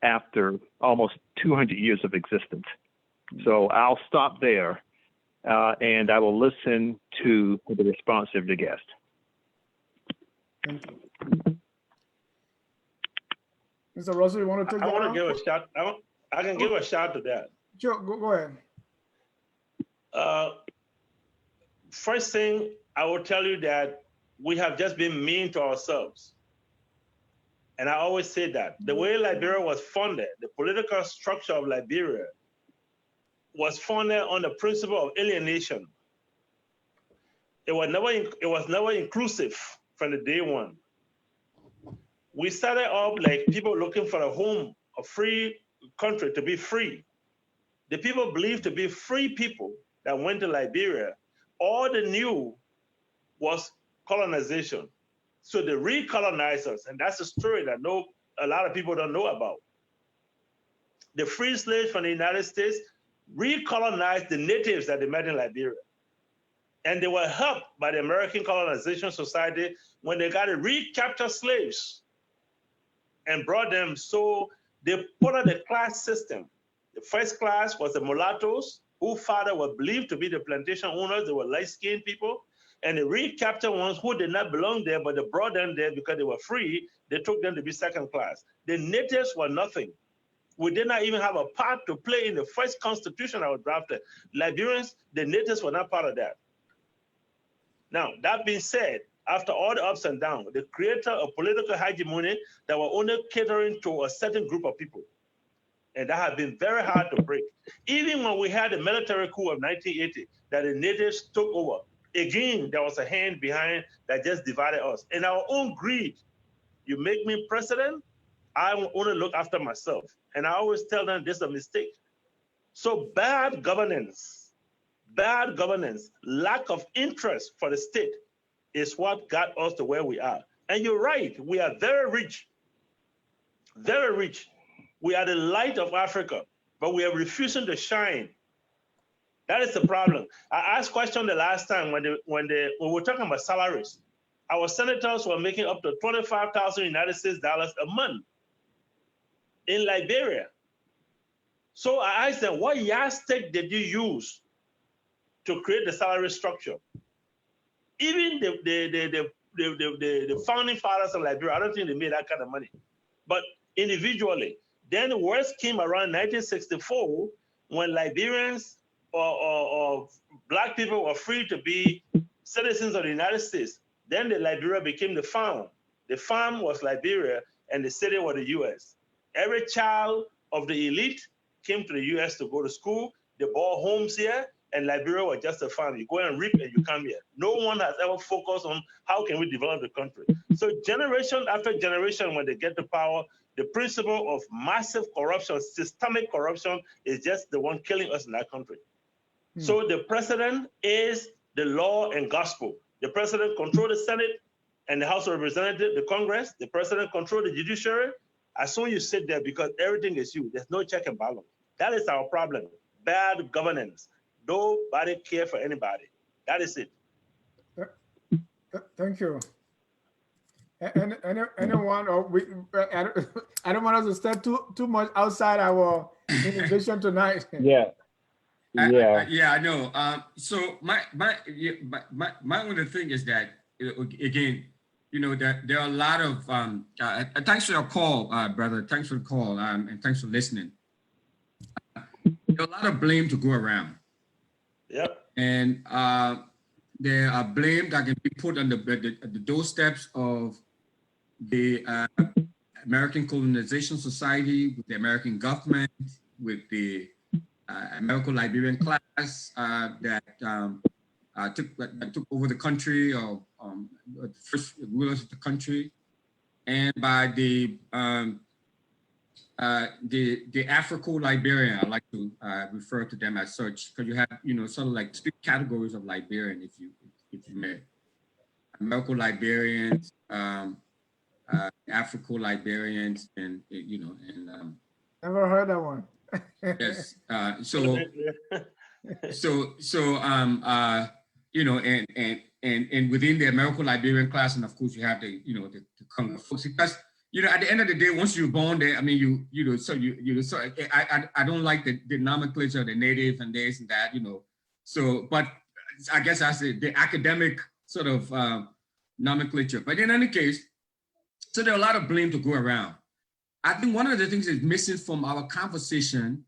after almost 200 years of existence. So I'll stop there. And I will listen to the response of the guest. Thank you. Mr. Russell, you want to take that? I want to give a shot. I can give a shot to that. Sure, go ahead. First thing, I will tell you that we have just been mean to ourselves. And I always say that. The way Liberia was funded, the political structure of Liberia, was founded on the principle of alienation. It was never inclusive from the day one. We started off like people looking for a home, a free country to be free. The people believed to be free people that went to Liberia, all they knew was colonization. So they recolonized us, and that's a story that a lot of people don't know about. The free slaves from the United States recolonized the natives that they met in Liberia. And they were helped by the American Colonization Society when they got to recapture slaves and brought them. So they put out the class system. The first class was the mulattoes, whose father were believed to be the plantation owners. They were light-skinned people. And the recaptured ones who did not belong there, but they brought them there because they were free, they took them to be second class. The natives were nothing. We did not even have a part to play in the first constitution that was drafted. Liberians, the natives were not part of that. Now, that being said, after all the ups and downs, they created a political hegemony that were only catering to a certain group of people. And that has been very hard to break. Even when we had the military coup of 1980, that the natives took over, again, there was a hand behind that just divided us. And our own greed, you make me president, I only look after myself. And I always tell them this is a mistake. So bad governance, lack of interest for the state is what got us to where we are. And you're right, we are very rich, very rich. We are the light of Africa, but we are refusing to shine. That is the problem. I asked a question the last time when we were talking about salaries. Our senators were making up to $25,000 United States dollars a month in Liberia. So I asked them, what yardstick did you use to create the salary structure? Even the the founding fathers of Liberia, I don't think they made that kind of money. But individually, then the worst came around 1964 when Liberians or Black people were free to be citizens of the United States. Then the Liberia became the farm. The farm was Liberia and the city was the US. Every child of the elite came to the US to go to school. They bought homes here, and Liberia was just a farm. You go and reap and you come here. No one has ever focused on how can we develop the country. So generation after generation, when they get to power, the principle of massive corruption, systemic corruption, is just the one killing us in that country. So the president is the law and gospel. The president controls the Senate and the House of Representatives, the Congress. The president controls the judiciary. As soon as you sit there, because everything is you, there's no check and balance. That is our problem. Bad governance. Nobody cares for anybody. That is it. Thank you. Anyone, I don't want us to step too much outside our innovation tonight. Yeah. Yeah, I know. So my only thing is that, again, you know, that there are a lot of thanks for your call, brother. Thanks for the call, and thanks for listening. There are a lot of blame to go around. Yep. And there are blame that can be put on the doorsteps of the American Colonization Society, with the American government, with the American-Liberian class that took over the country, or the first rulers of the country, and by the Afro-Liberian. I like to refer to them as such, because you have, you know, sort of like three categories of Liberian, if you may. American-Liberians, Afro-Liberians, and you know, and never heard that one. yes. You know, and within the American-Liberian class, and of course you have the, you know, the Congo folks, because, you know, at the end of the day, once you're born there, I mean, I don't like the nomenclature of the native and this and that, you know. So, but I guess that's the academic sort of nomenclature. But in any case, so there are a lot of blame to go around. I think one of the things that's missing from our conversation,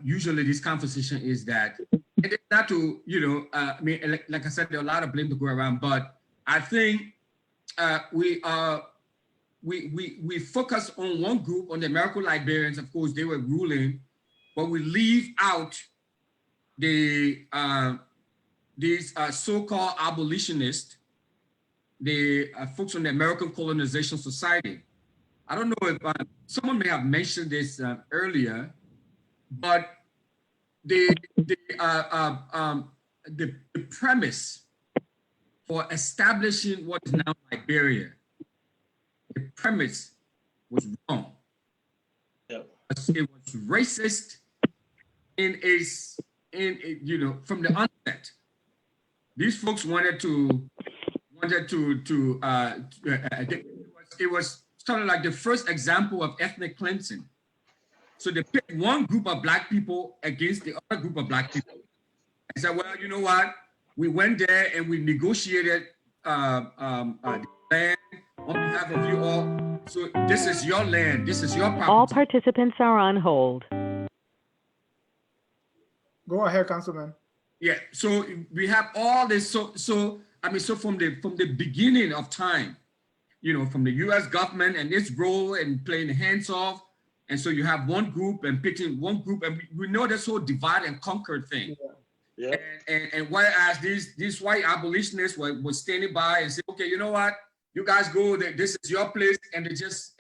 usually this conversation, is that, and it's not to, you know, I mean, like I said, there are a lot of blame to go around, but I think we focus on one group, on the American-Liberians. Of course, they were ruling, but we leave out the these so-called abolitionists, the folks from the American Colonization Society. I don't know if someone may have mentioned this earlier, but the premise for establishing what is now Liberia, the premise was wrong. Yep. It was racist you know, from the onset. These folks wanted to it was sort of like the first example of ethnic cleansing. So they picked one group of Black people against the other group of Black people. And said, well, you know what? We went there and we negotiated the land on behalf of you all. So this is your land. This is your property. All participants are on hold. Go ahead, Councilman. Yeah. So we have all this. So I mean, so from the beginning of time, you know, from the U.S. government and its role in playing hands off. And so you have one group and picking one group, and we know this whole divide and conquer thing. Yeah. And whereas these white abolitionists were standing by and say, okay, you know what, you guys go, this is your place, and they just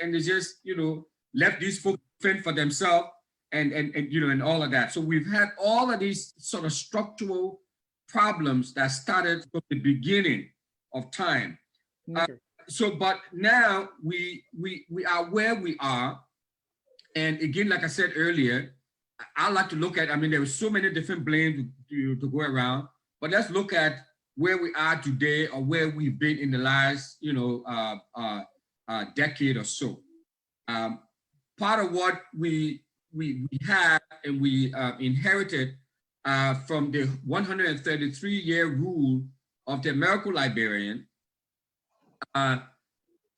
you know, left these folks fend for themselves and you know, and all of that. So we've had all of these sort of structural problems that started from the beginning of time. Okay. But now we are where we are. And again, like I said earlier, I like to look at, I mean, there were so many different blames to go around, but let's look at where we are today, or where we've been in the last, you know, decade or so. Part of what we had and we inherited from the 133-year rule of the American Liberian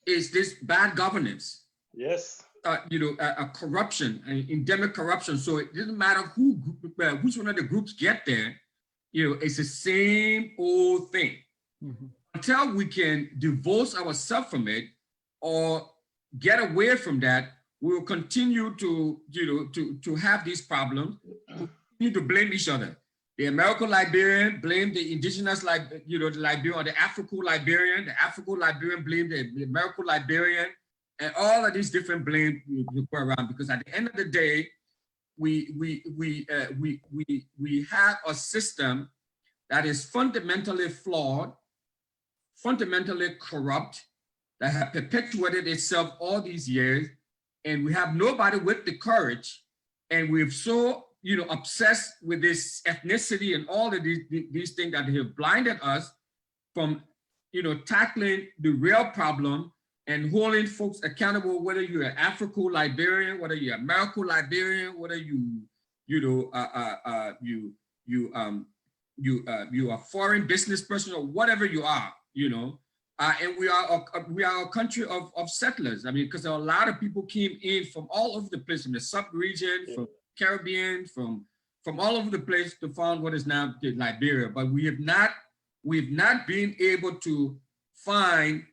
is this bad governance. Yes. A corruption, endemic corruption. So it doesn't matter which one of the groups get there, it's the same old thing. Mm-hmm. Until we can divorce ourselves from it or get away from that, we will continue to have these problems. We need to blame each other. The American Liberian blame the indigenous, the Liberian, or the African Liberian. The African Liberian blame the American Liberian, and all of these different blames we go around, because at the end of the day, we have a system that is fundamentally flawed, fundamentally corrupt, that has perpetuated itself all these years, and we have nobody with the courage, and we've so obsessed with this ethnicity and all of these things that have blinded us from tackling the real problem and holding folks accountable, whether you're an African Liberian, whether you're American Liberian, whether you're a foreign business person or whatever you are, and we are a country of settlers. I mean, because a lot of people came in from all over the place, from the sub-region, from Caribbean, from all over the place to found what is now Liberia. But we have not been able to find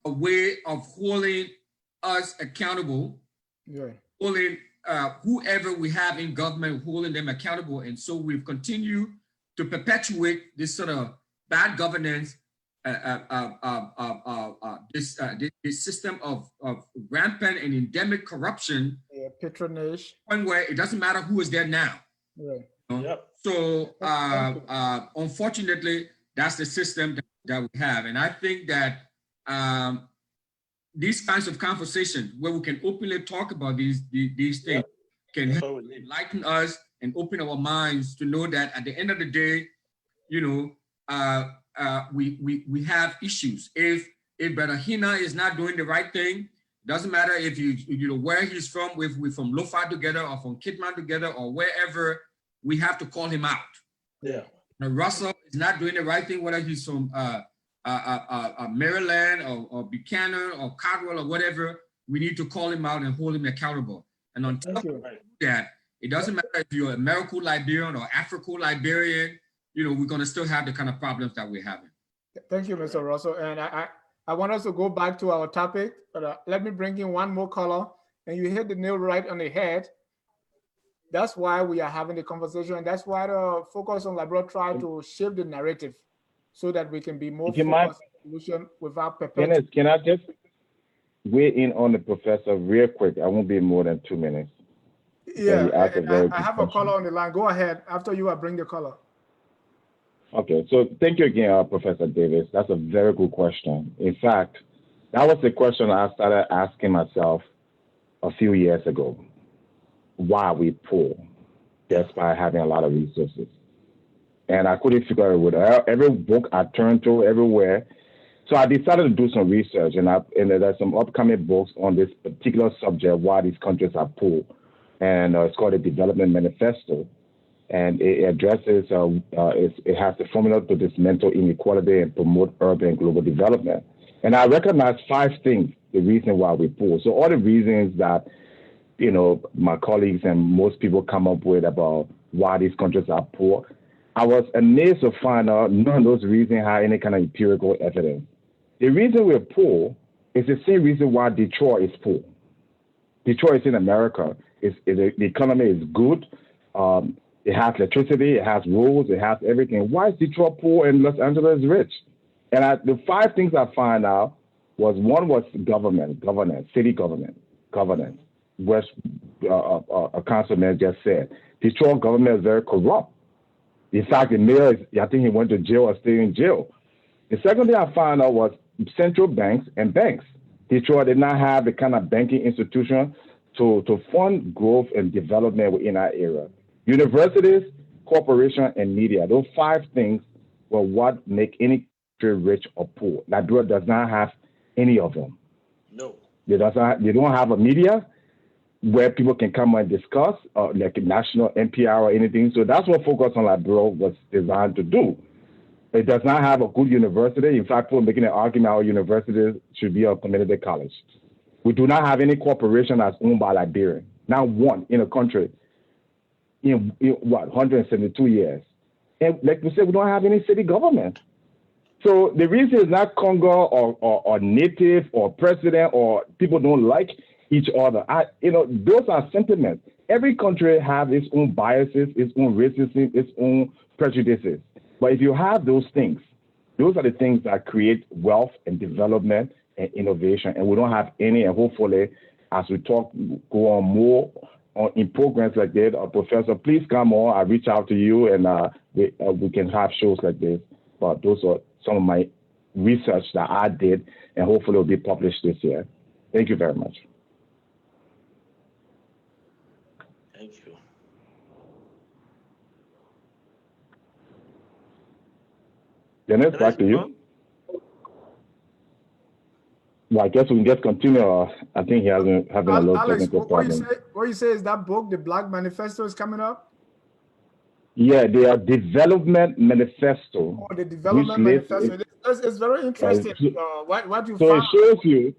a way of holding us accountable, holding whoever we have in government, holding them accountable. And so we've continued to perpetuate this sort of bad governance, this system of rampant and endemic corruption, patronage, one where it doesn't matter who is there now. Yep. So unfortunately, that's the system that we have. And I think that these kinds of conversations where we can openly talk about these things can help enlighten us and open our minds to know that at the end of the day, we have issues. If Brother Hinnah is not doing the right thing, doesn't matter if where he's from, if we're from Lofa together or from Kidman together or wherever, we have to call him out. Yeah. Now, Russell is not doing the right thing, whether he's from Maryland or Buchanan or Caldwell or whatever. We need to call him out and hold him accountable. And until that, it doesn't matter if you're American Liberian or African Liberian, we're going to still have the kind of problems that we're having. Thank you, Mr. Russell. And I want us to go back to our topic, but let me bring in one more caller. And you hit the nail right on the head. That's why we are having the conversation. And that's why the Focus on Liberia try to shape the narrative so that we can be more focused on solution without perpetuating. Can I just weigh in on the professor real quick? I won't be more than 2 minutes. Yeah, I have a caller on the line. Go ahead. After you, I bring the caller. Okay, so thank you again, Professor Davis. That's a very good question. In fact, that was the question I started asking myself a few years ago. Why are we poor despite having a lot of resources? And I couldn't figure it out. Every book I turned to, everywhere. So I decided to do some research, and there's some upcoming books on this particular subject, why these countries are poor. And it's called a Development Manifesto. And it addresses, it has the formula to dismantle inequality and promote urban and global development. And I recognize 5 things, the reason why we're poor. So all the reasons that, my colleagues and most people come up with about why these countries are poor, I was amazed to find out none of those reasons have any kind of empirical evidence. The reason we're poor is the same reason why Detroit is poor. Detroit is in America. The economy is good. It has electricity, it has roads, it has everything. Why is Detroit poor and Los Angeles rich? And the 5 things I find out was, one was governance, city governance, which a councilman just said. Detroit government is very corrupt. In fact, the mayor, I think he went to jail or stayed in jail. The second thing I found out was central banks and banks. Detroit did not have the kind of banking institution to fund growth and development within our area. Universities, corporation, and media, those 5 things were what make any country rich or poor. Liberia does not have any of them. No. They don't have a media where people can come and discuss, like a national NPR or anything. So that's what Focus on Liberia was designed to do. It does not have a good university. In fact, we're making an argument our universities should be a community college. We do not have any corporation that's owned by Liberia. Not one in a country in what, 172 years. And like we said, we don't have any city government. So the reason is not Congo or native or president or people don't like each other. Those are sentiments. Every country has its own biases, its own racism, its own prejudices. But if you have those things, those are the things that create wealth and development and innovation. And we don't have any. And hopefully, as we go on more in programs like that, Professor, please come on. I reach out to you, and we can have shows like this. But those are some of my research that I did, and hopefully it will be published this year. Thank you very much. Thank you. Dennis, back to you. Well, I guess we can just continue. I think he hasn't having a little Alex, technical problem. What you say is that book, The Black Manifesto, is coming up? Yeah, they are development manifesto. Oh, the development manifesto. It's very interesting. What you so found.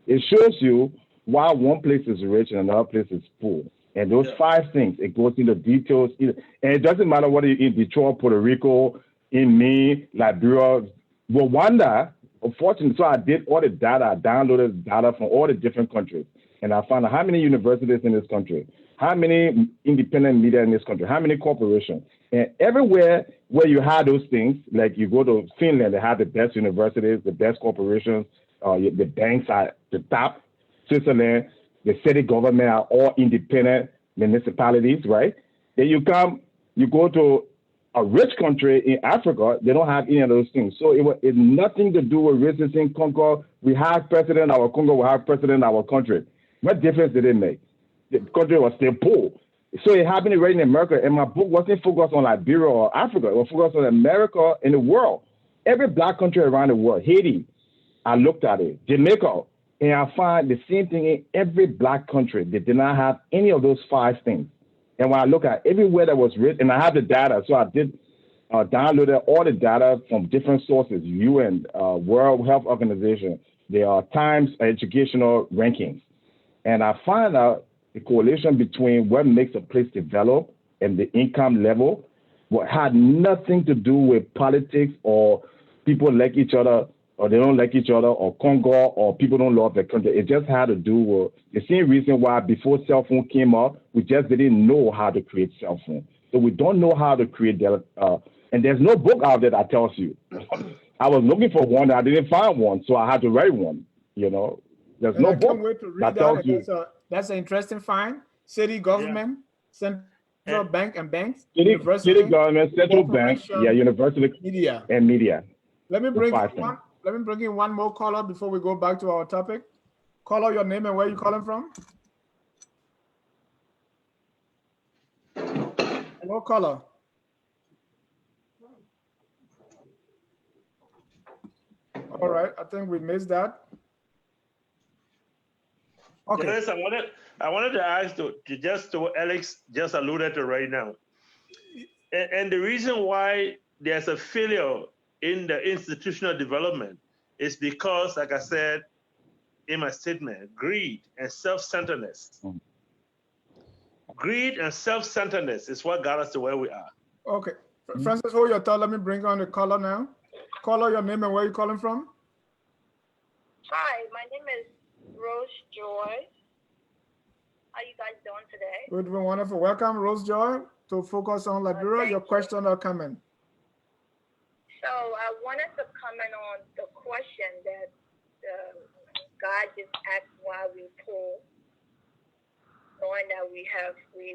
it shows you why one place is rich and another place is poor. And those 5 things, it goes into details. And it doesn't matter whether you're in Detroit, Puerto Rico, in Liberia, Rwanda. Unfortunately, so I did all the data. I downloaded data from all the different countries. And I found out how many universities in this country, how many independent media in this country, how many corporations. And everywhere where you have those things, like you go to Finland, they have the best universities, the best corporations, the banks are the top. Switzerland, the city government are all independent municipalities, right? Then you go to a rich country in Africa, they don't have any of those things. So it's nothing to do with racism in Congo. We have president in our Congo, we have president in our country. What difference did it make? The country was still poor. So it happened right in America, and my book wasn't focused on Liberia or Africa. It was focused on America and the world. Every black country around the world, Haiti, I looked at it, Jamaica, and I find the same thing in every black country. They did not have any of those 5 things. And when I look at everywhere that was written, and I have the data, so I did downloaded all the data from different sources, UN, World Health Organization, there are Times educational rankings. And I find out the correlation between what makes a place develop and the income level had nothing to do with politics or people like each other or they don't like each other or Congo or people don't love their country. It just had to do with the same reason why before cell phone came up, we just didn't know how to create cell phone. So we don't know how to create that. And there's no book out there that tells you. I was looking for one, I didn't find one, so I had to write one. There's no book. I can't wait to read that. That's an interesting find. City government, central bank and banks, university, city government, central bank, university, media, and media. Let me bring in one more caller before we go back to our topic. Caller, your name and where you calling from? Hello, caller. All right, I think we missed that. Okay. Yes, I wanted to ask to Alex just alluded to right now, and the reason why there's a failure in the institutional development is because, like I said in my statement, greed and self-centeredness. Greed and self-centeredness is what got us to where we are. Okay, Francis, hold your thought. Let me bring on the caller now. Caller, your name and where you calling from? Hi, my name is Rose Joy. How you guys doing today? We're doing wonderful. Welcome, Rose Joy, to Focus on Liberia. Your question or comment? So I wanted to comment on the question that God just asked why we poor, knowing that we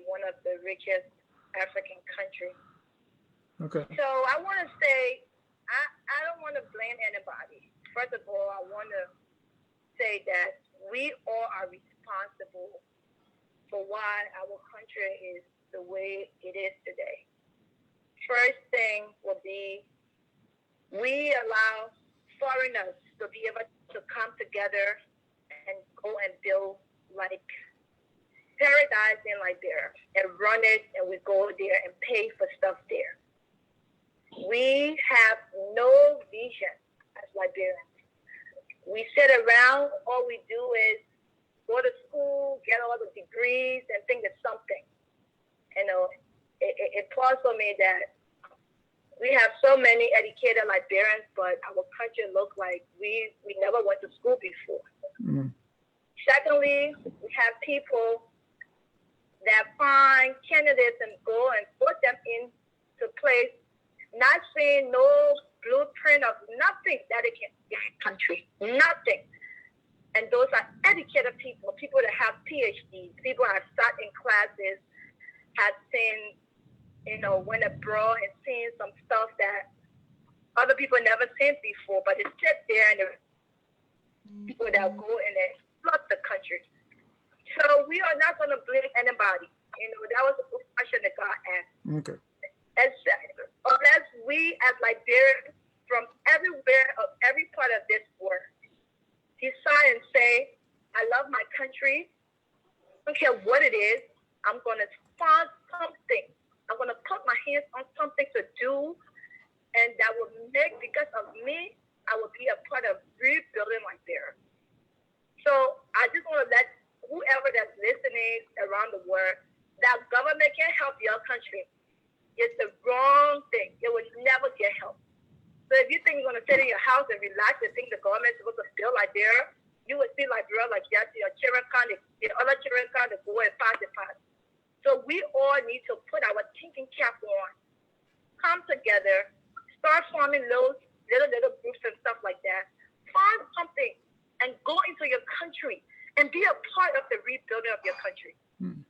one of the richest African countries. Okay. So I want to say, I don't want to blame anybody. First of all, I want to say that we all are responsible for why our country is the way it is today. First thing will be we allow foreigners to be able to come together and go and build like paradise in Liberia and run it, and we go there and pay for stuff there. We have no vision as Liberians. We sit around, all we do is go to school, get all the degrees, and think it's something. You know, it pawns for me that we have so many educated Liberians, but our country look like we never went to school before. Mm. Secondly, we have people that find candidates and go and put them into place, not seeing no blueprint of nothing that it can get country, nothing. And those are educated people, people that have PhDs, people that have sat in classes, have seen, you know, went abroad and seen some stuff that other people never seen before, but it's sit there and the people that go and they flood the country. So we are not going to blame anybody. You know, that was a good question that God asked. Okay. Unless we as Liberians from everywhere, of every part of this world, decide and say, I love my country. I don't care what it is. I'm going to find something. I'm going to put my hands on something to do, and that will make, because of me, I will be a part of rebuilding Liberia. So I just want to let whoever that's listening around the world, that government can help your country. It's the wrong thing. It will never get help. So if you think you're going to sit in your house and relax and think the government is supposed to build Liberia, you will see Liberia like that. Your children can't, the other children can't go and pass it past. So we all need to put our thinking cap on, come together, start forming little groups and stuff like that. Find something and go into your country and be a part of the rebuilding of your country. Mm.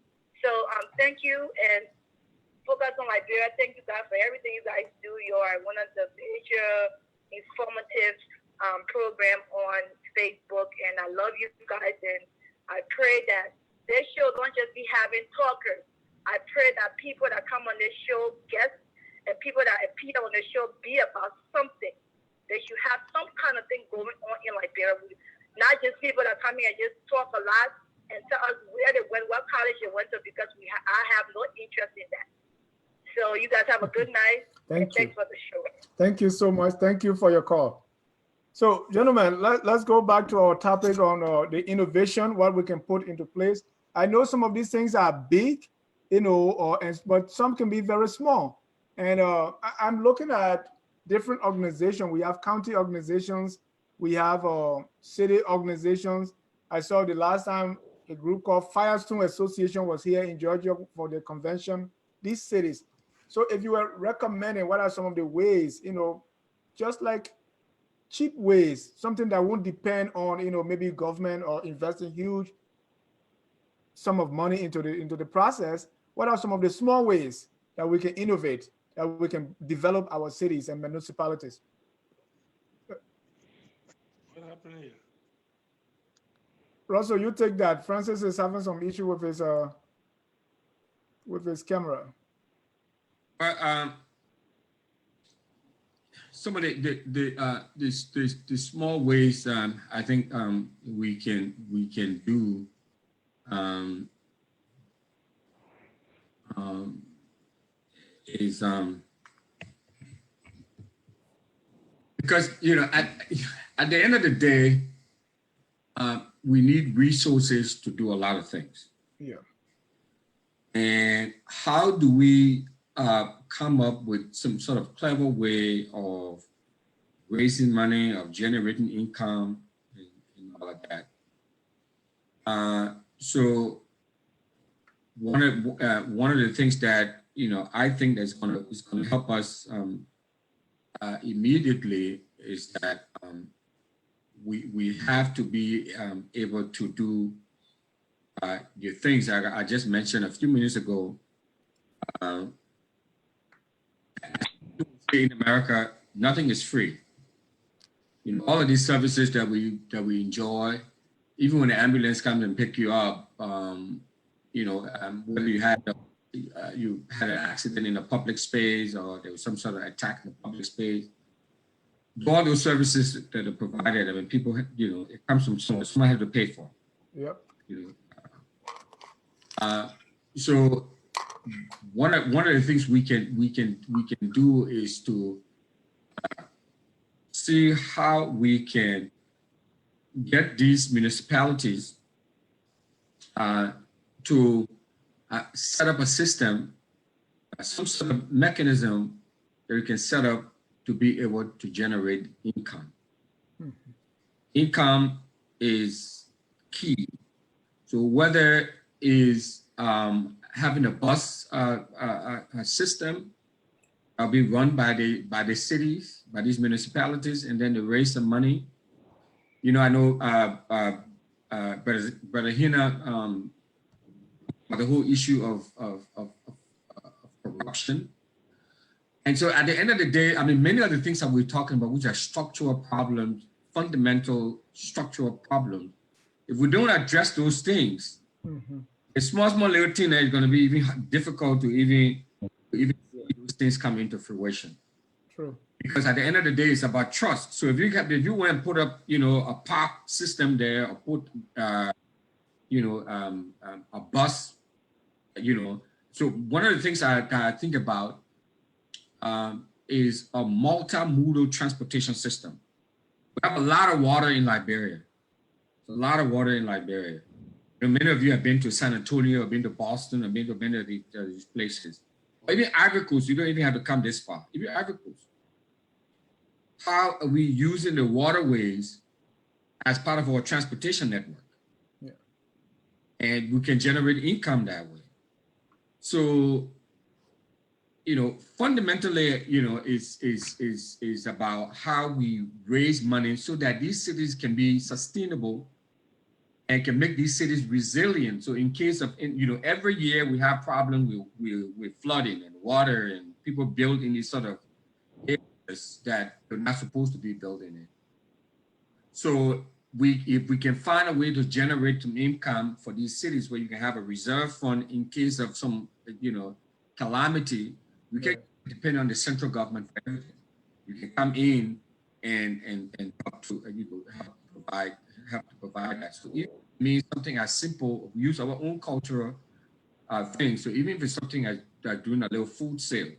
So thank you, and focus on Liberia. Thank you guys for everything you guys do. You are one of the major informative program on Facebook, and I love you guys, and I pray that this show don't just be having talkers. I pray that people that come on this show, guests, and people that appear on this show be about something. That you have some kind of thing going on in Liberia. Not just people that come here and just talk a lot and tell us where they went, what college they went to, because I have no interest in that. So you guys have a good night. Thank you. Thanks for the show. Thank you so much. Thank you for your call. So, gentlemen, let's go back to our topic on the innovation, what we can put into place. I know some of these things are big, you know, but some can be very small. And I'm looking at different organizations. We have county organizations. We have city organizations. I saw the last time a group called Firestone Association was here in Georgia for the convention, these cities. So if you were recommending what are some of the ways, you know, just like cheap ways, something that won't depend on, you know, maybe government or investing huge sum of money into the process, what are some of the small ways that we can innovate, that we can develop our cities and municipalities? What happened here? Russell, you take that. Francis is having some issue with his camera. Some of the small ways I think we can do is because, you know, at the end of the day, we need resources to do a lot of things. Yeah. And how do we come up with some sort of clever way of raising money, of generating income, and all of that? So one of the things that, you know, I think is going to help us immediately is that we have to be able to do the things I just mentioned a few minutes ago. In America, nothing is free. You know, all of these services that we enjoy, even when the ambulance comes and pick you up, you know, whether you had an accident in a public space or there was some sort of attack in the public space, all those services that are provided, I mean, people, you know, it comes from someone. Someone has to pay for. Yep. You know, so one of the things we can do is to see how we can get these municipalities to set up a system, some sort of mechanism that we can set up to be able to generate income. Mm-hmm. Income is key. So whether is having a bus system be run by the cities, by these municipalities, and then they raise some money. You know, I know Brother Hinnah, the whole issue of corruption. And so at the end of the day, I mean, many of the things that we're talking about, which are structural problems, fundamental structural problems, if we don't address those things, mm-hmm. a small little thing is going to be even difficult to even see those things come into fruition. True. Because at the end of the day, it's about trust. So if you want to put up, you know, a park system there, or put, you know, a bus, you know. So one of the things I think about is a multimodal transportation system. We have a lot of water in Liberia. There's a lot of water in Liberia. You know, many of you have been to San Antonio, or been to Boston, or been to these places. Or even Ivory Coast, you don't even have to come this far. Even Ivory Coast. How are we using the waterways as part of our transportation network? Yeah. And we can generate income that way. So, you know, fundamentally, you know, is about how we raise money so that these cities can be sustainable and can make these cities resilient. So in case of, you know, every year we have problems with flooding and water, and people build in these sort of areas that they're not supposed to be building in. So if we can find a way to generate some income for these cities where you can have a reserve fund in case of some, you know, calamity, we can depend on the central government for everything. You can come in and help to help to provide that. So it means something as simple, we use our own cultural things. So even if it's something as doing a little food sale,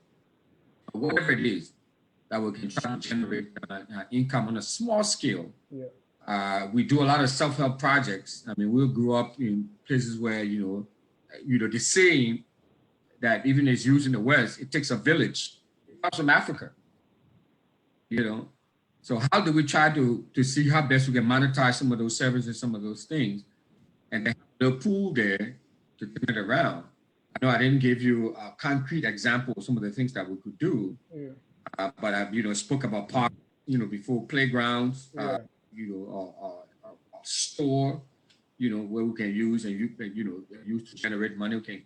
or whatever it is, that we can try to generate income on a small scale. Yeah. We do a lot of self-help projects. I mean, we grew up in places where, you know, the saying that even is used in the West, it takes a village. It comes from Africa, you know. So how do we try to see how best we can monetize some of those services, some of those things, and then have a pool there to turn it around? I know I didn't give you a concrete example of some of the things that we could do, yeah. But I, you know, spoke about park, you know, before, playgrounds, yeah. You know, a store, you know, where we can use and use to generate money. We can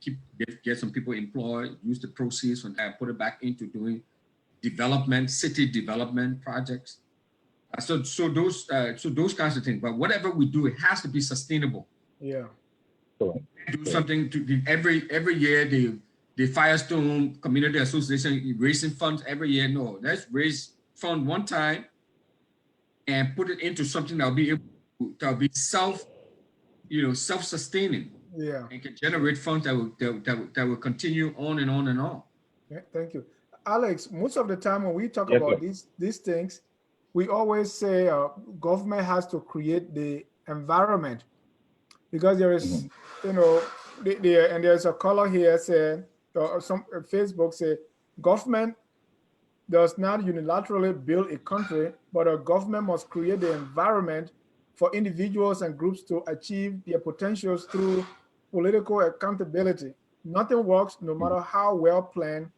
get some people employed, use the proceeds from that, put it back into doing development, city development projects. So those kinds of things. But whatever we do, it has to be sustainable. Yeah. Do something to every year. The Firestone Community Association raising funds every year. No, let's raise fund one time and put it into something that will be able to be self-sustaining. Yeah. And can generate funds that will continue on and on and on. Yeah, thank you, Alex. Most of the time when we talk about these things, we always say government has to create the environment, because there is, you know, and there's a color here say, or some Facebook say, government does not unilaterally build a country, but a government must create the environment for individuals and groups to achieve their potentials through political accountability. Nothing works, no matter how well planned,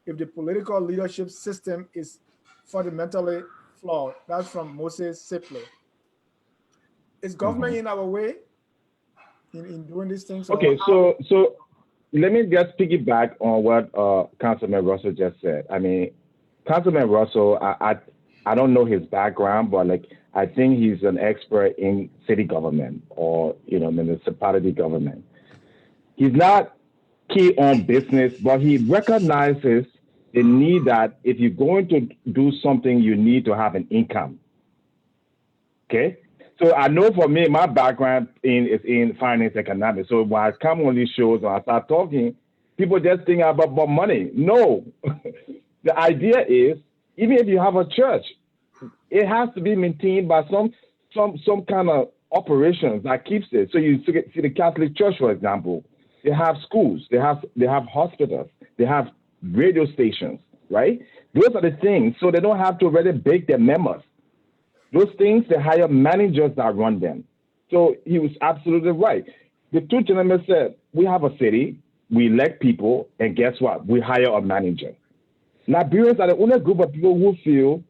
if the political leadership system is fundamentally flawed. That's from Moses Sipley. Is government in our way in doing these things? Okay, so let me just piggyback on what Councilman Russell just said. I mean, Councilman Russell, I don't know his background, but like, I think he's an expert in city government or, you know, municipality government. He's not key on business, but he recognizes the need that if you're going to do something, you need to have an income. Okay? So I know for me, my background is in finance economics. So when I come on these shows or I start talking, people just think about money. No. The idea is, even if you have a church, it has to be maintained by some kind of operations that keeps it. So you see the Catholic Church, for example, they have schools, they have hospitals, they have radio stations, right? Those are the things. So they don't have to really bake their members. Those things, they hire managers that run them. So he was absolutely right. The two gentlemen said, we have a city, we elect people, and guess what? We hire a manager. Liberians are the only group of people who feel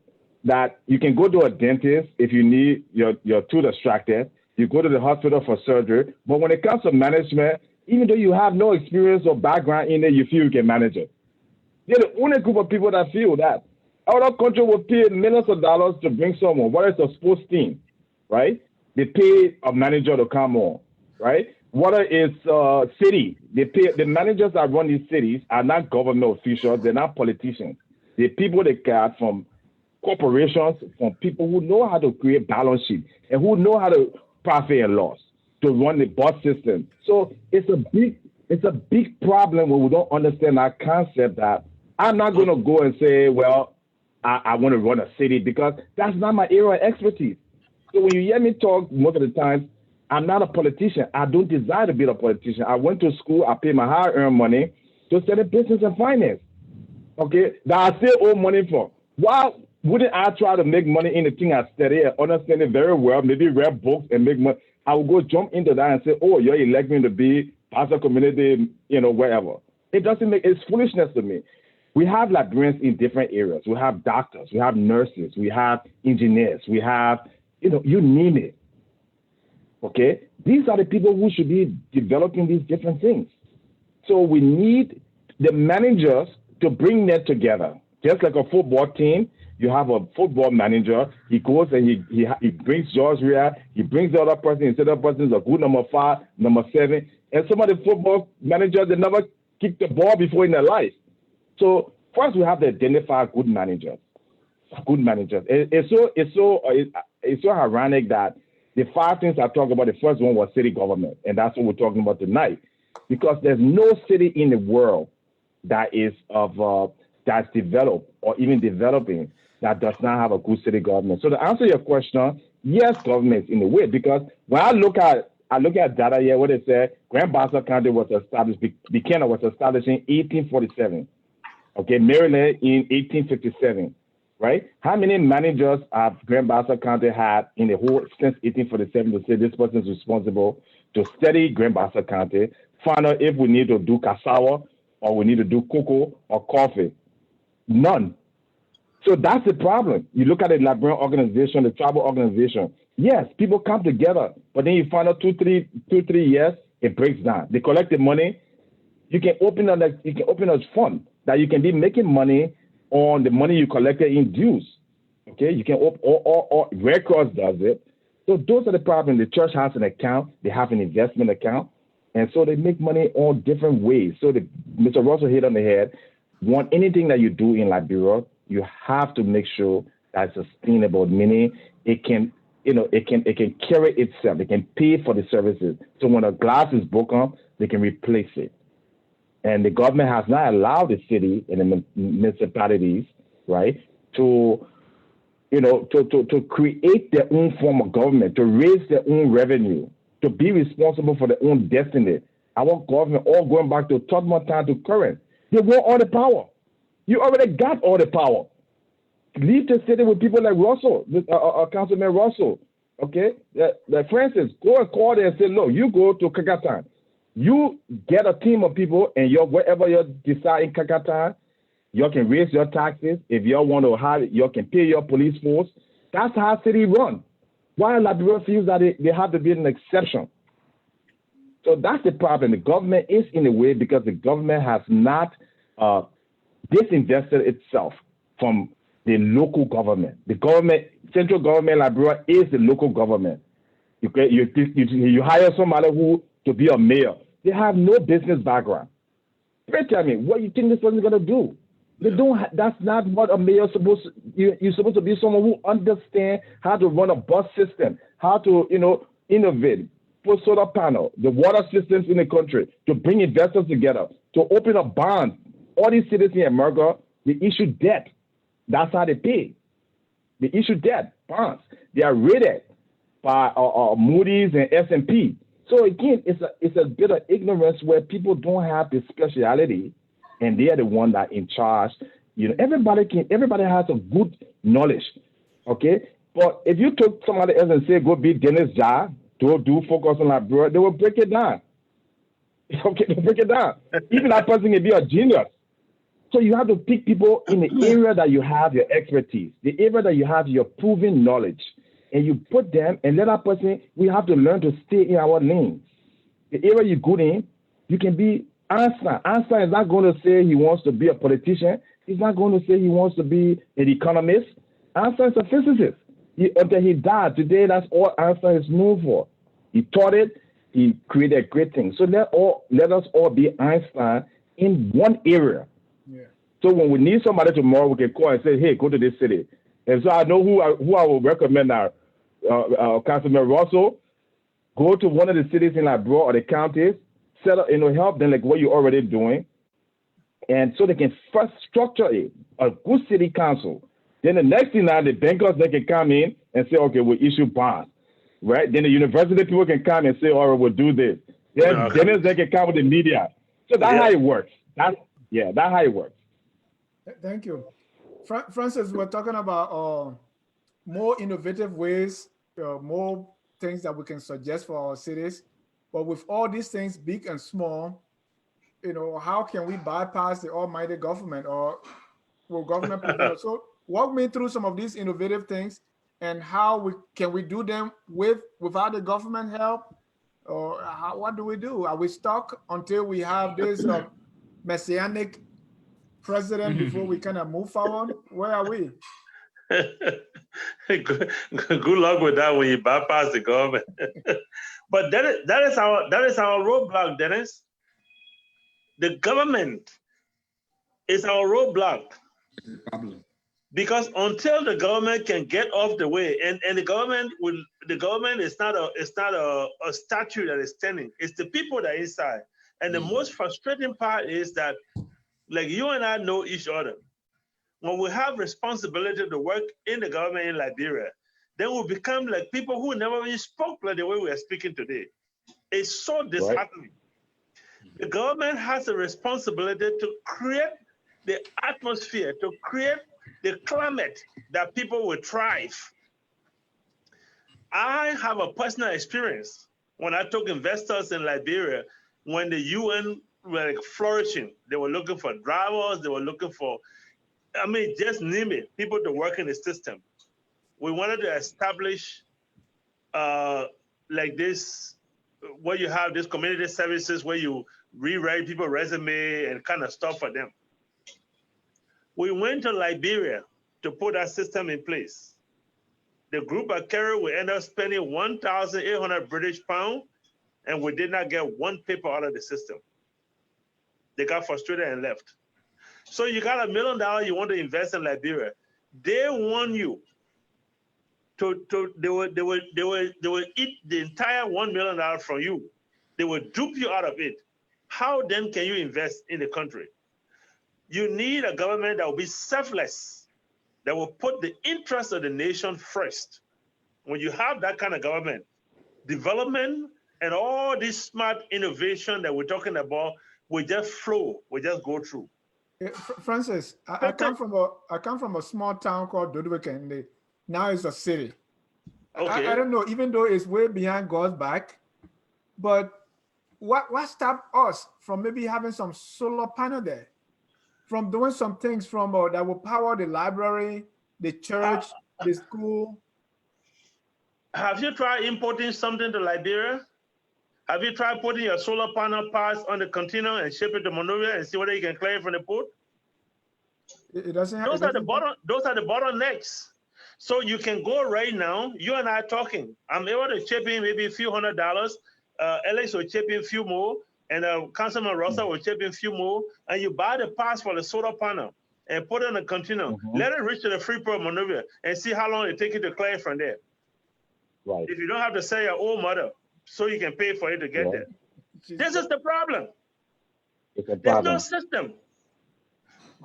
that you can go to a dentist if you need your tooth extracted, you go to the hospital for surgery, but when it comes to management, even though you have no experience or background in it, you feel you can manage it. They're the only group of people that feel that. Other countries will pay millions of dollars to bring someone, whether it's a sports team, right? They pay a manager to come on, right? Whether it's city, they pay the managers that run these cities are not government officials, they're not politicians. They're people they got from corporations, from people who know how to create balance sheets and who know how to profit and loss to run the bus system. So it's a big problem when we don't understand that concept that I'm not going to go and say, well, I want to run a city because that's not my area of expertise. So when you hear me talk most of the time, I'm not a politician. I don't desire to be a politician. I went to school. I paid my hard-earned money to study business and finance. Okay, that I still owe money for. Why wouldn't I try to make money in the thing I study and understand it very well? Maybe read books and make money. I will go jump into that and say, oh, you're electing me to be pastor community, wherever. It doesn't make, it's foolishness to me. We have Liberians in different areas. We have doctors, we have nurses, we have engineers, we have, you name it. Okay? These are the people who should be developing these different things. So we need the managers to bring that together. Just like a football team, you have a football manager. He goes and he brings George Ria. He brings the other person. Instead of person is a good number 5, number 7. And some of the football managers, they never kicked the ball before in their life. So first, we have to identify good managers. Good managers. It's so ironic that the 5 things I talked about, the first one was city government, and that's what we're talking about tonight. Because there's no city in the world that is that's developed or even developing that does not have a good city government. So to answer your question, yes, government in a way, because when I look at data here, what it said, Grand Bassa County was established, Buchanan was established in 1847. Okay, Maryland in 1857, right? How many managers have Grand Bassa County had in the whole since 1847 to say this person is responsible to study Grand Bassa County, find out if we need to do cassava or we need to do cocoa or coffee? None. So that's the problem. You look at the Liberian organization, the tribal organization. Yes, people come together, but then you find out 2-3 years, it breaks down. They collect the money. You can open a fund that you can be making money on the money you collected in dues. Okay, you can or Red Cross does it. So those are the problems. The church has an account. They have an investment account, and so they make money all different ways. So Mr. Russell hit on the head. Anything that you do in Liberia, you have to make sure that's sustainable, meaning it can carry itself. It can pay for the services. So when a glass is broken, they can replace it. And the government has not allowed the city and the municipalities, right, to create their own form of government, to raise their own revenue, to be responsible for their own destiny. Our government all going back to Tubman time to current. They want all the power. You already got all the power. Leave the city with people like Russell, Councilman Russell, okay? Like Francis, go and call them and say, look, you go to Kakatan. You get a team of people and wherever you decide in Kakatan, you can raise your taxes. If you want to hire, you can pay your police force. That's how city run. Why Liberia feels that they have to be an exception. So that's the problem. The government is in a way because the government has not disinvested itself from the local government. The government, central government, Liberia is the local government. You hire somebody to be a mayor. They have no business background. Tell me, what do you think this person's going to do? They don't. That's not what a mayor is supposed to. You're supposed to be someone who understands how to run a bus system, how to innovate, put solar panel, the water systems in the country, to bring investors together, to open up bonds. All these cities in America, they issue debt. That's how they pay. They issue debt, bonds. They are rated by Moody's and S&P. So again, it's a bit of ignorance where people don't have the speciality, and they are the one that in charge. You know, everybody has a good knowledge, okay? But if you took somebody else and say, go be Dennis Ja, do focus on Liberia, they will break it down. Okay, they break it down. Even that person can be a genius. So you have to pick people in the area that you have your expertise, the area that you have your proven knowledge, and you put them and let that person, we have to learn to stay in our lane. The area you're good in, you can be Einstein. Einstein is not going to say he wants to be a politician. He's not going to say he wants to be an economist. Einstein is a physicist. Until he died, today that's all Einstein is known for. He taught it, he created great things. So let us all be Einstein in one area. Yeah. So when we need somebody tomorrow, we can call and say, hey, go to this city. And so I know who I will recommend now. Councilman Russell, go to one of the cities in Liberia or the counties, set up, help them like what you're already doing. And so they can first structure a good city council. Then the next thing now, the bankers, they can come in and say, okay, we'll issue bonds, right? Then the university people can come and say, all right, we'll do this. Then they can come with the media. So that's how it works. That's how it works. Thank you. Francis, we're talking about more innovative ways, more things that we can suggest for our cities. But with all these things, big and small, how can we bypass the almighty government, or will government prevail? So walk me through some of these innovative things and how can we do them without the government help, or what do we do? Are we stuck until we have this messianic president before we kind of move forward? Where are we? Good luck with that when you bypass the government. But that is our roadblock, Dennis. The government is our roadblock. Because until the government can get off the way, and the government is not a statue that is standing. It's the people that are inside. And the most frustrating part is that, like, you and I know each other. When we have responsibility to work in the government in Liberia, then we become like people who never even spoke like the way we are speaking today. It's so disheartening. Right. The government has a responsibility to create the atmosphere, to create the climate that people will thrive. I have a personal experience when I took investors in Liberia, when the UN were flourishing. They were looking for drivers, they were looking for, just name it, people to work in the system. We wanted to establish like this, where you have these community services where you rewrite people's resume and kind of stuff for them. We went to Liberia to put that system in place. The group at Kerry, we ended up spending 1,800 British pounds, and we did not get one paper out of the system. They got frustrated and left. So you got $1 million you want to invest in Liberia. They want you they will eat the entire $1 million from you. They will dupe you out of it. How then can you invest in the country? You need a government that will be selfless, that will put the interests of the nation first. When you have that kind of government, development and all this smart innovation that we're talking about will just flow, will just go through. Francis, I come from a small town called Dodweke. Now it's a city. Okay. I don't know, even though it's way behind God's back, but what stopped us from maybe having some solar panel there, from doing some things that will power the library, the church, the school? Have you tried importing something to Liberia? Have you tried putting your solar panel parts on the container and ship it to Monrovia and see whether you can clear it from the port? It doesn't have, those are the bottlenecks. So you can go right now, you and I are talking. I'm able to chip in maybe a few $100. Alex will chip in a few more, and Councilman Russell will chip in a few more, and you buy the parts for the solar panel and put it in a container. Let it reach to the Freeport Monrovia and see how long it takes you to clear from there. Right. If you don't have to sell your old mother so you can pay for it to get there. This is the problem. There's no system.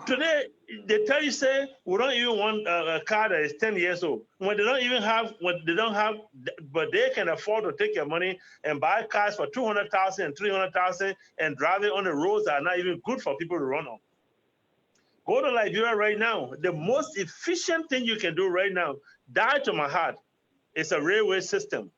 Today, they tell you, say, we don't even want a car that is 10 years old. When they don't even have, but they can afford to take your money and buy cars for 200,000 and 300,000 and drive it on the roads that are not even good for people to run on. Go to Liberia right now. The most efficient thing you can do right now, die to my heart, is a railway system.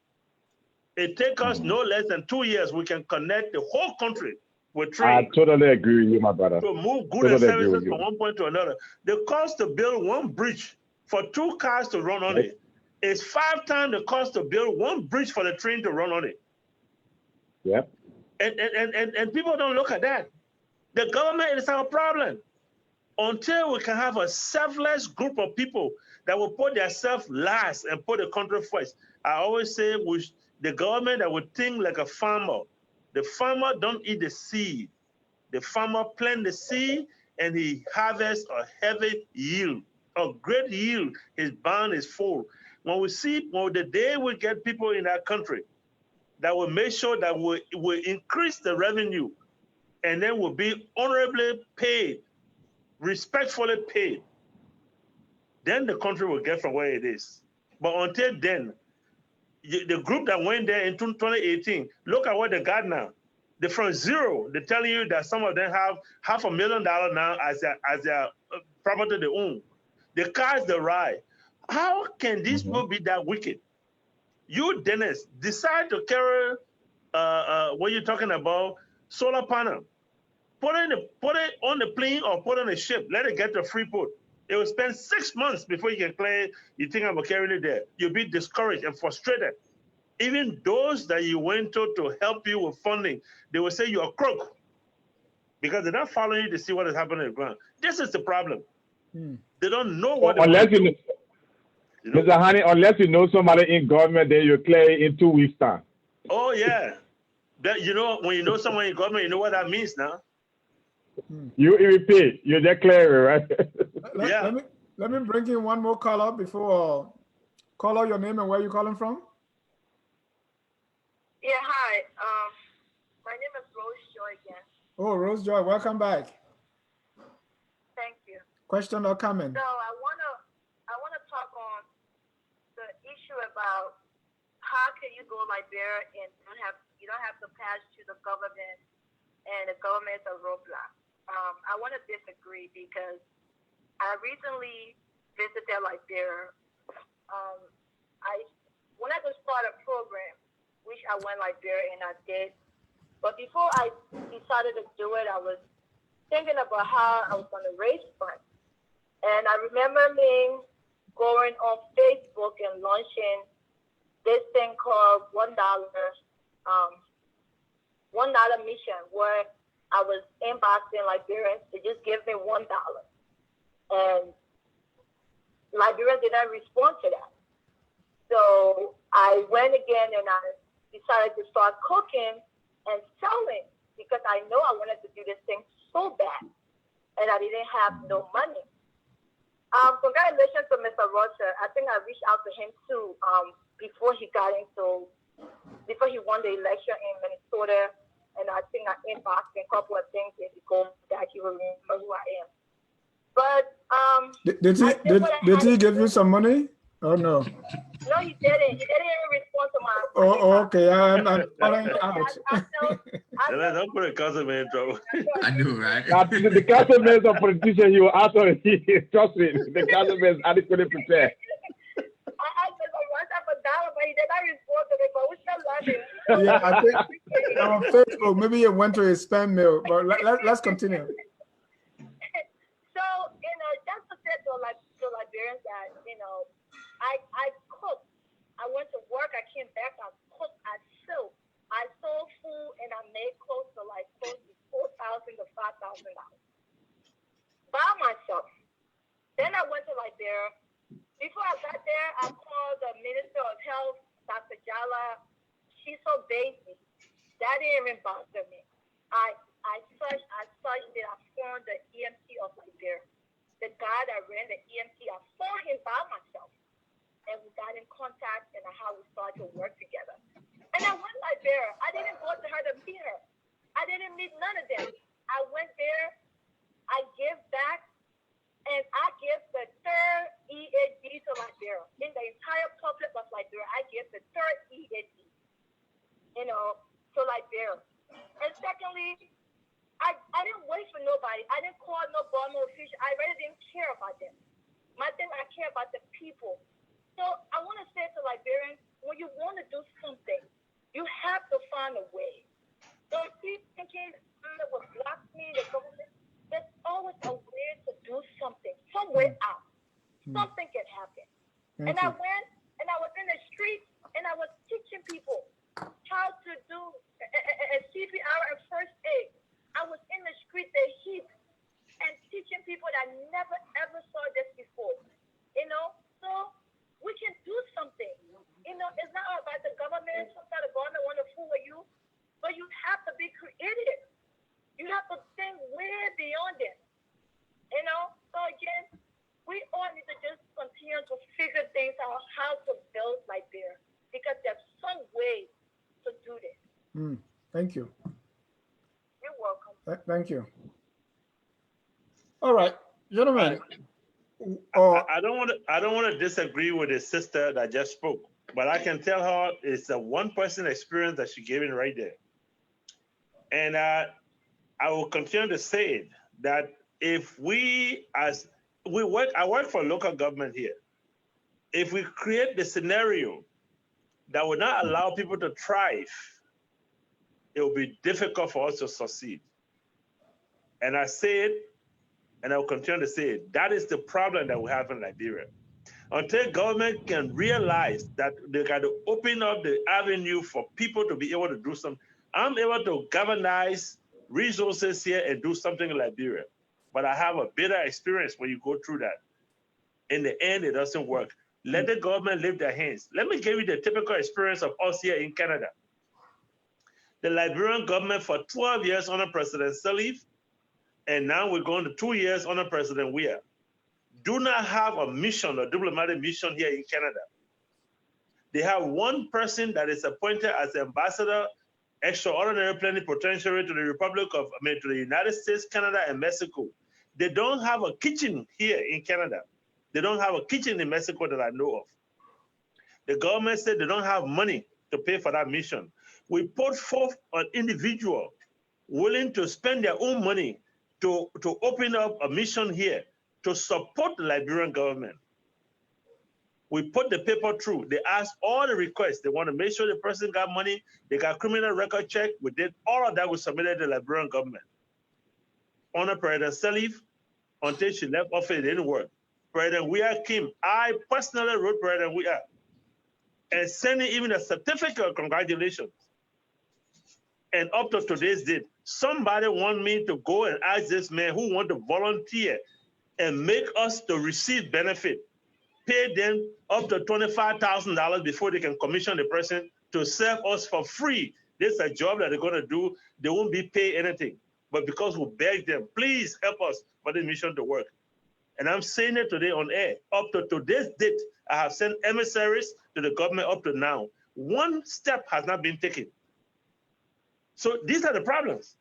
It takes us no less than 2 years. We can connect the whole country with trains. I totally agree with you, my brother. To move goods and services from one point to another. The cost to build one bridge for 2 cars to run on it is 5 times the cost to build one bridge for the train to run on it. Yep. And people don't look at that. The government is our problem. Until we can have a selfless group of people that will put themselves last and put the country first. I always say the government that would think like a farmer. The farmer don't eat the seed. The farmer plant the seed and he harvests a heavy yield, a great yield. His barn is full. When the day we get people in our country that will make sure that we increase the revenue and then will be honorably paid, respectfully paid, then the country will get from where it is. But until then, the group that went there in 2018, look at what they got now. They're from zero. They're telling you that some of them have $500,000 now as their property they own. The cars they ride. How can these people be that wicked? You, Dennis, decide to carry what you're talking about, solar panel. Put it on the plane or put it on a ship. Let it get to Freeport. It will spend 6 months before you can claim you think about carrying it there. You'll be discouraged and frustrated. Even those that you went to help you with funding, they will say you're a crook because they're not following you to see what is happening on the ground. This is the problem. They don't know what they want to do. Mr. Honey, unless you know somebody in government, then you clear in 2 weeks' time. Oh, yeah. That, when you know someone in government, you know what that means now. You repeat, you declare, right? Let me bring in one more caller before call out your name and where you calling from. Yeah, hi. My name is Rose Joy again. Oh, Rose Joy, welcome back. Thank you. Question or comment? So I wanna talk on the issue about how can you go Liberia and you don't have to pass to the government, and the government is a roadblock. I want to disagree because I recently visited Liberia. I wanted to start a program, which I went Liberia and I did. But before I decided to do it, I was thinking about how I was going to raise funds. And I remember me going on Facebook and launching this thing called $1 mission, where I was inboxing Liberians to just give me $1. And Liberians did not respond to that. So I went again and I decided to start cooking and selling because I know I wanted to do this thing so bad and I didn't have no money. Congratulations to Mr. Roger. I think I reached out to him too before he won the election in Minnesota. And I think I inboxed a couple of things and he goes back, he will remember who I am. But did he give you some money? Oh no. No, he didn't. He didn't even respond to my. Oh, okay. I'm calling out. Don't put a councilman in trouble. I knew, right? The councilman is a politician. You ask him. Trust me. The councilman is adequately prepared. I asked him for $1, but he did not respond to me. But we still love him. Yeah, I think on Facebook maybe it went to his spam mail. But let's continue. So just to say to Liberians that I cooked. I went to work. I came back. I cooked. I sold. I sold food, and I made close to $4,000 to $5,000 by myself. Then I went to Liberia. Before I got there, I called the Minister of Health, Dr. Jala. She's so busy. That didn't even bother me. I searched it. I found the EMT of Liberia. The guy that ran the EMT, I found him by myself. And we got in contact and how we started to work together. And I went Liberia. I didn't go to her to meet her. I didn't meet none of them. I went there. I gave back nobody. I didn't call no government official. I really didn't care about them. My thing, I care about the people. So I want to say to Liberians, when you want to do something, you have to find a way. Don't keep thinking it will block me, the government. There's always a way to do something, somewhere out. Something can happen. And I went and I was in the street and I was teaching people how to do a CPR and first aid. I was in the street, the heat, and teaching people that never ever saw this before. You know, so we can do something. You know, it's not about the government. Sometimes the government want to fool you, but you have to be creative. You have to think way beyond it. You know, so again, we all need to just continue to figure things out how to build Liberia because there's some way to do this. Thank you. You're welcome. Thank you. All right, gentlemen. I don't want to disagree with the sister that just spoke, but I can tell her it's a one-person experience that she gave in right there. And I will continue to say it, that if I work for local government here. If we create the scenario that will not allow people to thrive, it will be difficult for us to succeed. And I say it, and I will continue to say it. That is the problem that we have in Liberia. Until government can realize that they got to open up the avenue for people to be able to do something. I'm able to galvanize resources here and do something in Liberia. But I have a bitter experience when you go through that. In the end, it doesn't work. Let the government lift their hands. Let me give you the typical experience of us here in Canada. The Liberian government for 12 years under President Sirleaf, and now we're going to 2 years under President Weah, do not have a mission, a diplomatic mission here in Canada. They have one person that is appointed as ambassador, extraordinary plenipotentiary to the to the United States, Canada, and Mexico. They don't have a kitchen here in Canada. They don't have a kitchen in Mexico that I know of. The government said they don't have money to pay for that mission. We put forth an individual willing to spend their own money to open up a mission here to support the Liberian government. We put the paper through. They asked all the requests. They want to make sure the person got money. They got criminal record check. We did all of that. We submitted to the Liberian government. Under President Sirleaf, until she left office, it didn't work. President Weah came. I personally wrote President Weah and sent him even a certificate of congratulations. And up to today's date, somebody want me to go and ask this man who want to volunteer and make us to receive benefit, pay them up to $25,000 before they can commission the person to serve us for free. This is a job that they're going to do. They won't be paid anything. But because we beg them, please help us for the mission to work. And I'm saying it today on air. Up to today's date, I have sent emissaries to the government up to now. One step has not been taken. So these are the problems.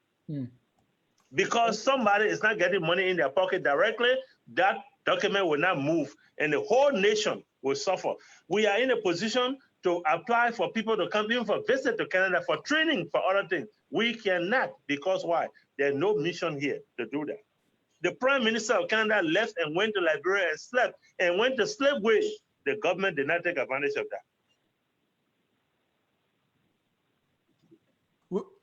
Because somebody is not getting money in their pocket directly, that document will not move and the whole nation will suffer. We are in a position to apply for people to come in for visit to Canada for training for other things. We cannot, because why? There's no mission here to do that. The Prime Minister of Canada left and went to Liberia and slept and went to slavery. The government did not take advantage of that.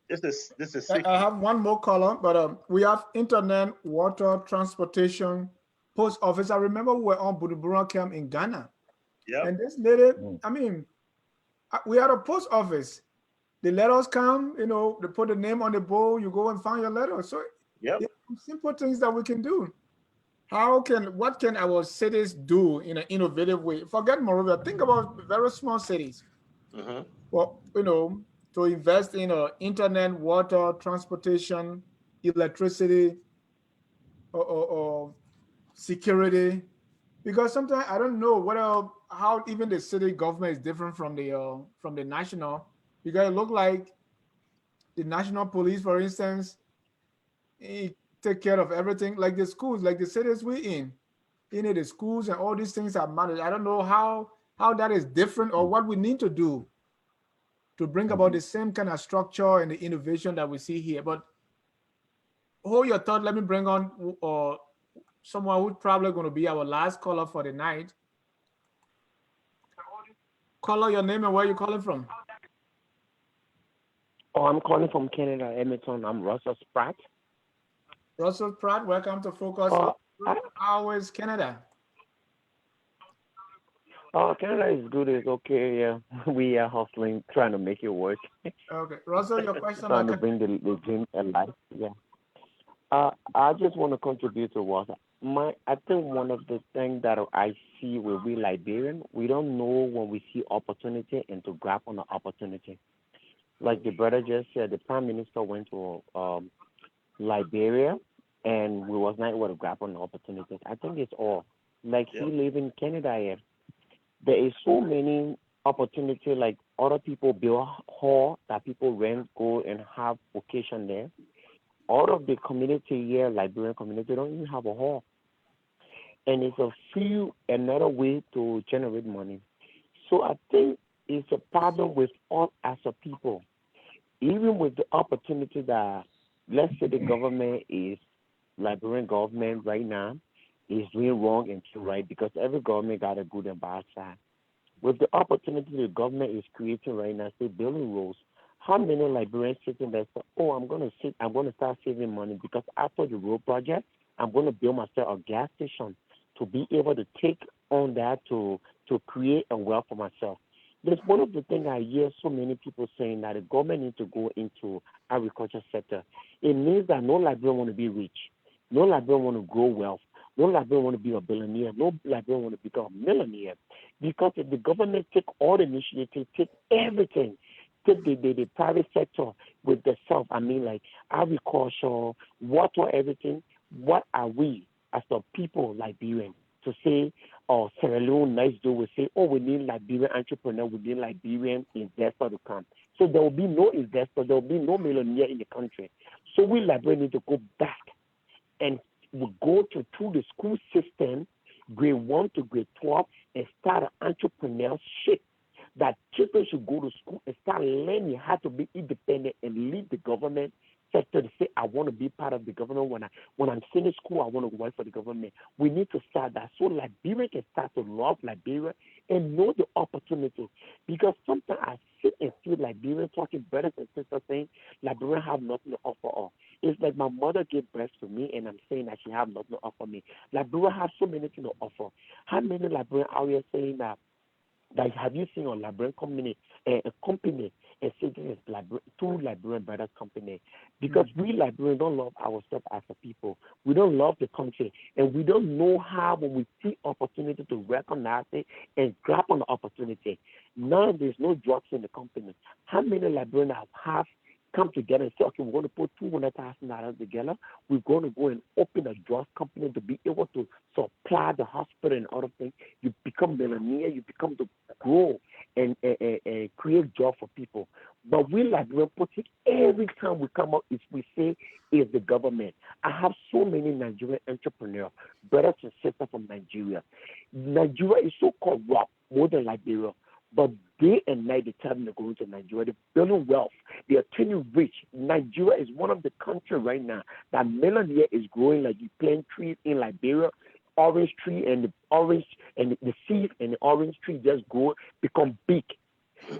This is sick. I have one more column, but we have internet, water, transportation, post office. I remember we were on Budubura camp in Ghana. Yeah. And this lady, I mean, we had a post office. The letters come, you know, they put the name on the bowl, you go and find your letter. So simple things that we can do. What can our cities do in an innovative way? Forget Monrovia, think about very small cities. Well, you know, to invest in internet, water, transportation, electricity, or security. Because sometimes I don't know how even the city government is different from the national. Because it look like the national police, for instance, take care of everything, like the schools, like the cities we in. You know, the schools and all these things are managed. I don't know how that is different or what we need to do to bring about the same kind of structure and the innovation that we see here. But hold your thought. Let me bring on someone who's probably going to be our last caller for the night. Caller, your name and where you calling from? Oh, I'm calling from Canada, Edmonton. I'm Russell Spratt. Russell Pratt, welcome to Focus. How is Canada? Canada is good. It's okay. Yeah, we are hustling, trying to make it work. Okay, Russell, your question. Trying to bring the dream alive. Yeah. I just want to contribute to what I think one of the things that I see with we Liberian, we don't know when we see opportunity and to grab on the opportunity. Like the brother just said, the prime minister went to Liberia and we was not able to grab on the opportunities. I think it's all like he live in Canada here. There is so many opportunity like other people build hall that people rent, go and have vacation there. All of the community here, Liberian community, don't even have a hall. And it's another way to generate money. So I think it's a problem with us as a people. Even with the opportunity that, let's say the government is, Liberian government right now, is doing wrong and true right, because every government got a good and bad side. With the opportunity the government is creating right now, say building roads, how many Liberians sitting there say, oh, I'm going to start saving money because after the road project, I'm going to build myself a gas station to be able to take on that to create a wealth for myself. There's one of the things I hear so many people saying that the government needs to go into agriculture sector. It means that no Liberian want to be rich. No Liberian want to grow wealth. No Liberian want to be a billionaire. No Liberian want to become a millionaire. Because if the government take all the initiative, take everything, take the private sector with the self, I mean like agriculture, water, everything, what are we as the people Liberian to say, oh, Sierra Leone, nice do, we say, oh, we need Liberian entrepreneur, we need Liberian investor to come. So there will be no investor, there will be no millionaire in the country. So we Liberian need to go back and we go through the school system, grade 1 to grade 12, and start an entrepreneurship that children should go to school and start learning how to be independent and lead the government sector to say, I want to be part of the government. When I'm finished school, I want to work for the government. We need to start that so Liberia can start to love Liberia and know the opportunity. Because sometimes I sit and feel Liberia talking brothers and sisters saying Liberia have nothing to offer us. It's like my mother gave birth to me and I'm saying that she have nothing to offer me. Liberia have so many things to offer. How many Liberians are here saying that have you seen a Liberian company, a company, and say this is two Liberian brothers company? Because we Liberians don't love ourselves as a people. We don't love the country, and we don't know how when we see opportunity to recognize it and grab on the opportunity. Now there's no drugs in the company. How many Liberians have come together and say, okay, we're going to put $200,000 together. We're going to go and open a drugs company to be able to supply the hospital and other things. You become millionaire, you become to grow and create jobs for people. But we Liberians put it every time we come out, is we say is the government. I have so many Nigerian entrepreneurs, brothers and sisters from Nigeria. Nigeria is so corrupt, more than Liberia. But day and night, they tell them they're going to Nigeria. They're building wealth. They are turning rich. Nigeria is one of the countries right now that millionaire is growing like you plant trees in Liberia. Orange tree and the orange and the seed and the orange tree just grow, become big.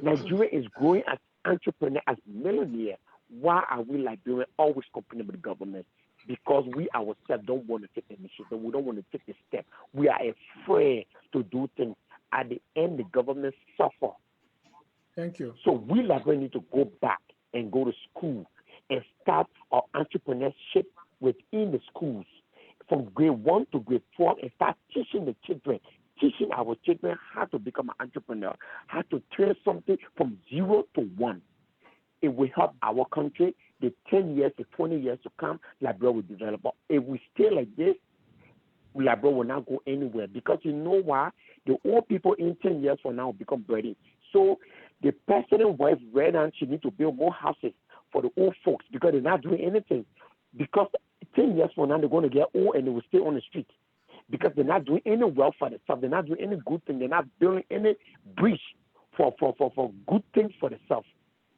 Nigeria is growing as entrepreneur, as millionaire. Why are we Liberians always complaining with the government? Because we ourselves don't want to take the initiative. We don't want to take the step. We are afraid to do things. At the end, the government suffer. Thank you. So we Liberians need to go back and go to school and start our entrepreneurship within the schools from grade 1 to grade 12 and start teaching the children, teaching our children how to become an entrepreneur, how to turn something from 0 to 1. It will help our country. The 10 years, the 20 years to come, Liberia will develop. But if we stay like this, Liberia will not go anywhere, because you know why? The old people in 10 years from now will become ready. So the president's wife right now, she needs to build more houses for the old folks because they're not doing anything. Because 10 years from now, they're going to get old and they will stay on the street because they're not doing any wealth for themselves. They're not doing any good thing. They're not building any bridge for good things for themselves.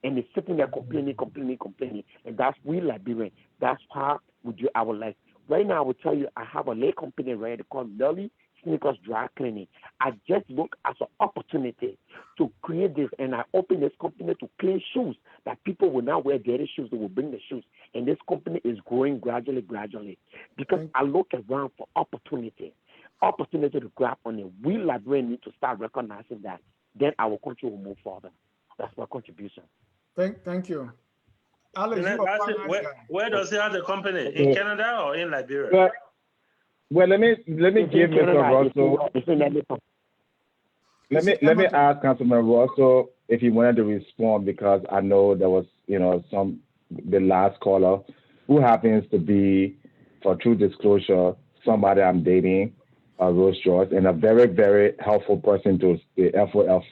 And they're sitting there complaining. And that's we Liberians. That's how we do our life. Right now, I will tell you, I have a lay company right called Lily Sneakers Dry Cleaning. I just look as an opportunity to create this, and I open this company to clean shoes that people will now wear dirty shoes. They will bring the shoes, and this company is growing gradually, because I look around for opportunity to grab on it. We Liberians need to start recognizing that. Then our country will move further. That's my contribution. Thank you. Alex, you are finance guy. Where does he have the company? In Canada or in Liberia? Well, let me give Mr. Russell. Let me ask Councilman Russell if he wanted to respond, because I know there was, the last caller who happens to be, for true disclosure, somebody I'm dating, Rose George, and a very, very helpful person to the FOL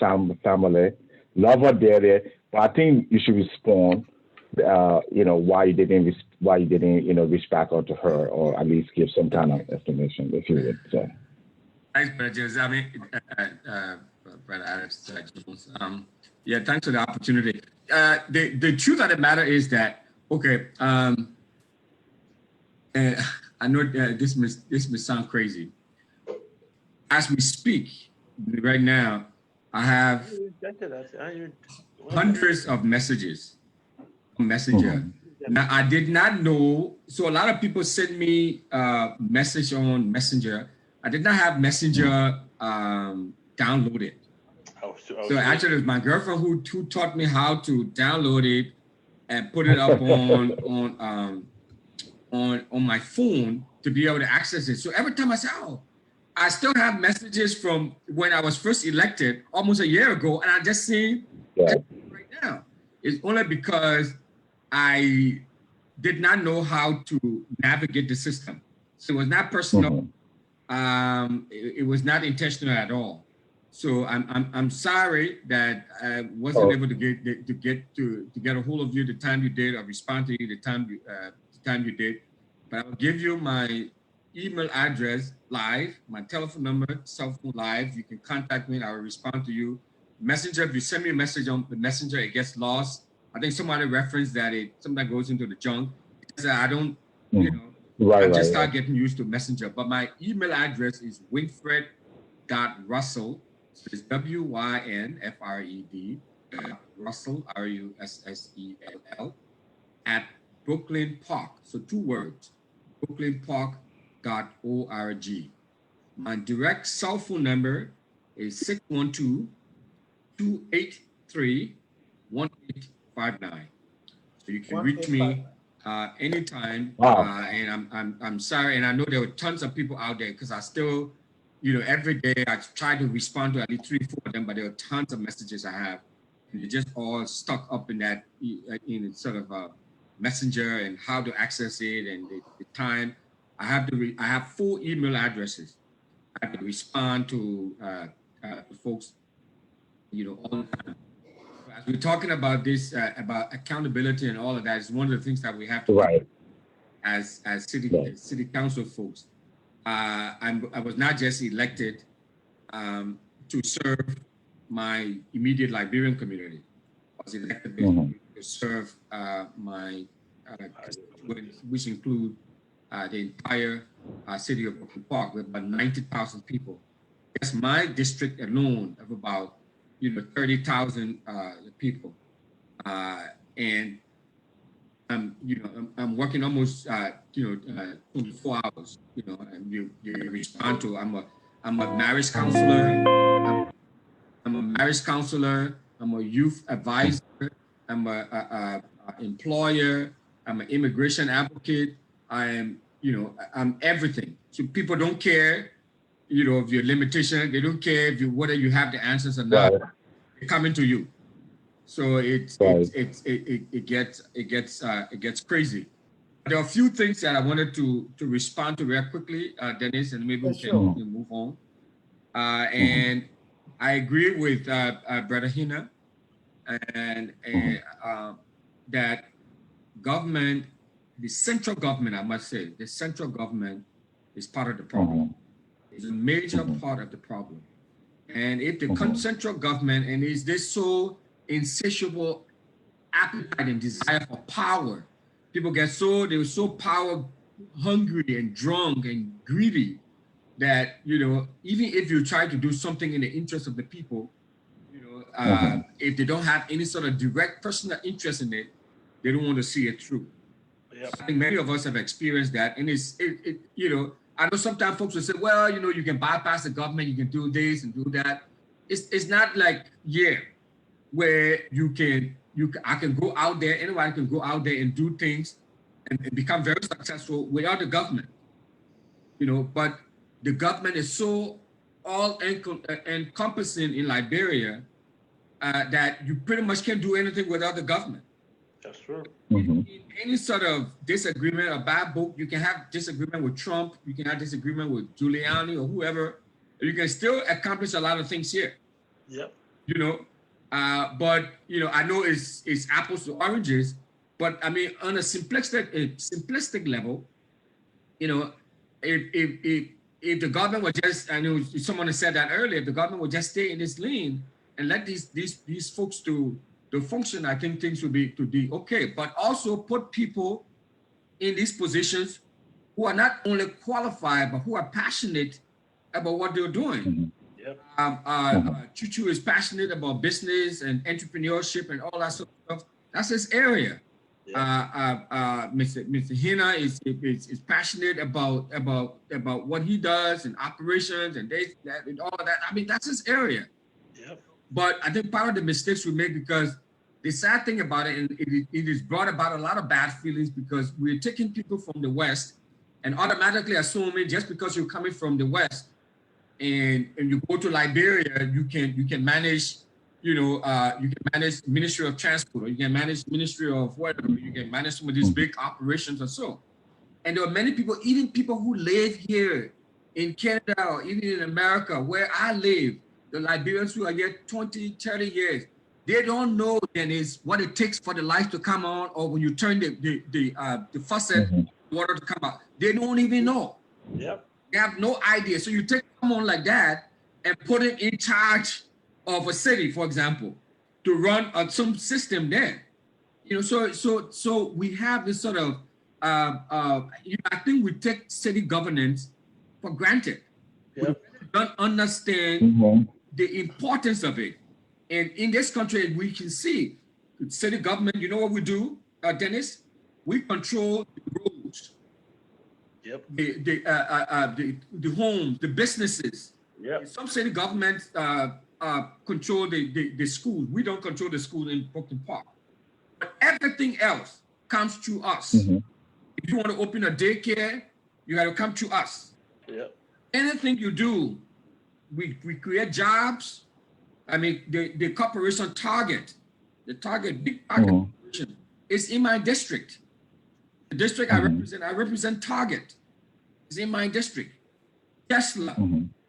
family. Love her dearly, but I think you should respond. Why you didn't reach back out to her, or at least give some kind of explanation, if you would. So. Thanks, Brother James. Brother Alex Jones. Thanks for the opportunity. The truth of the matter is that, okay, I know this may sound crazy. As we speak right now, I have hundreds of messages on Messenger. Now, I did not know, so a lot of people send me a message on Messenger. I did not have Messenger downloaded. So actually, it was my girlfriend who taught me how to download it and put it up on my phone to be able to access it. So every time I say, I still have messages from when I was first elected almost a year ago, and I just see right now. It's only because I did not know how to navigate the system. So it was not personal. It was not intentional at all. So I'm sorry that I wasn't able to get a hold of you the time you did, or respond to you the time you did. But I'll give you my email address live, my telephone number, cell phone live. You can contact me and I will respond to you. Messenger, if you send me a message on the Messenger, it gets lost. I think somebody referenced that it sometimes goes into the junk. I don't, I just start getting used to Messenger. But my email address is winfred.russell. So it's WYNFRED, Russell, RUSSELL, at Brooklyn Park. So 2 words, brooklynpark.org. My direct cell phone number is 612-283-1859. So you can reach me anytime. And I'm sorry, and I know there were tons of people out there, because I still, every day I try to respond to at least 3 or 4 of them, but there are tons of messages I have, and they're just all stuck up in that, in sort of a Messenger and how to access it and the time. I have 4 email addresses. I have to respond to folks, all the time. As we're talking about this, about accountability and all of that, is one of the things that we have to do as city council folks. I was not just elected to serve my immediate Liberian community. I was elected to serve my constituents, which include the entire city of Brooklyn Park, with about 90,000 people. That's my district alone of about 30,000 people, and I'm working almost 24 hours. And you respond to. I'm a marriage counselor. I'm a marriage counselor. I'm a youth advisor. I'm a employer. I'm an immigration advocate. I am I'm everything. So people don't care of your limitation. They don't care whether you have the answers or not. They're coming to you. So it gets crazy. There are a few things that I wanted to respond to very quickly, Dennis, and maybe we can move on. And I agree with Brother Hinnah, and that government, the central government, I must say, the central government is part of the problem. It's a major part of the problem. And if the central government, and is this so insatiable appetite and desire for power, People they were so power hungry and drunk and greedy that, you know, even if you try to do something in the interest of the people, you know, if they don't have any sort of direct personal interest in it, they don't want to see it through. Yep. I think many of us have experienced that. And you know, I know sometimes folks will say, well, you know, you can bypass the government, you can do this and do that. It's not like, where I can go out there, anyone can go out there and do things and become very successful without the government, you know, but the government is so all encompassing in Liberia that you pretty much can't do anything without the government. That's true. In any sort of disagreement, a bad book, you can have disagreement with Trump, you can have disagreement with Giuliani or whoever, you can still accomplish a lot of things here. Yep. You know, but you know, I know it's apples to oranges, but I mean, on a simplistic level, you know, if the government would just, I know someone has said that earlier, if the government would just stay in this lane and let these folks to function, I think things would be okay. But also put people in these positions who are not only qualified, but who are passionate about what they're doing. Yep. Chuchu is passionate about business and entrepreneurship and all that sort of stuff. That's his area. Yep. Mr. Hinnah is passionate about what he does and operations and that and all of that. I mean, that's his area. Yep. But I think part of the mistakes we make, because the sad thing about it, and it has brought about a lot of bad feelings, because we're taking people from the West and automatically assuming just because you're coming from the West and you go to Liberia, you can manage, you know, you can manage Ministry of Transport, or you can manage Ministry of whatever, you can manage some of these big operations or so. And there are many people, even people who live here in Canada or even in America, where I live, the Liberians who are here 20, 30 years, they don't know then is what it takes for the light to come on, or when you turn the faucet, water to come out. They don't even know. Yep. They have no idea. So you take someone like that and put him in charge of a city, for example, to run some system there. You know, so we have this sort of, you know, I think we take city governance for granted. Yep. We don't understand the importance of it. And in this country, we can see the city government, you know what we do, Dennis? We control the roads, yep, the homes, the businesses. Yep. Some city governments control the schools. We don't control the school in Brooklyn Park. But everything else comes to us. If you want to open a daycare, you got to come to us. Yep. Anything you do, we create jobs. I mean, the corporation Target, big Target corporation, is in my district. The district I represent Target, is in my district. Tesla.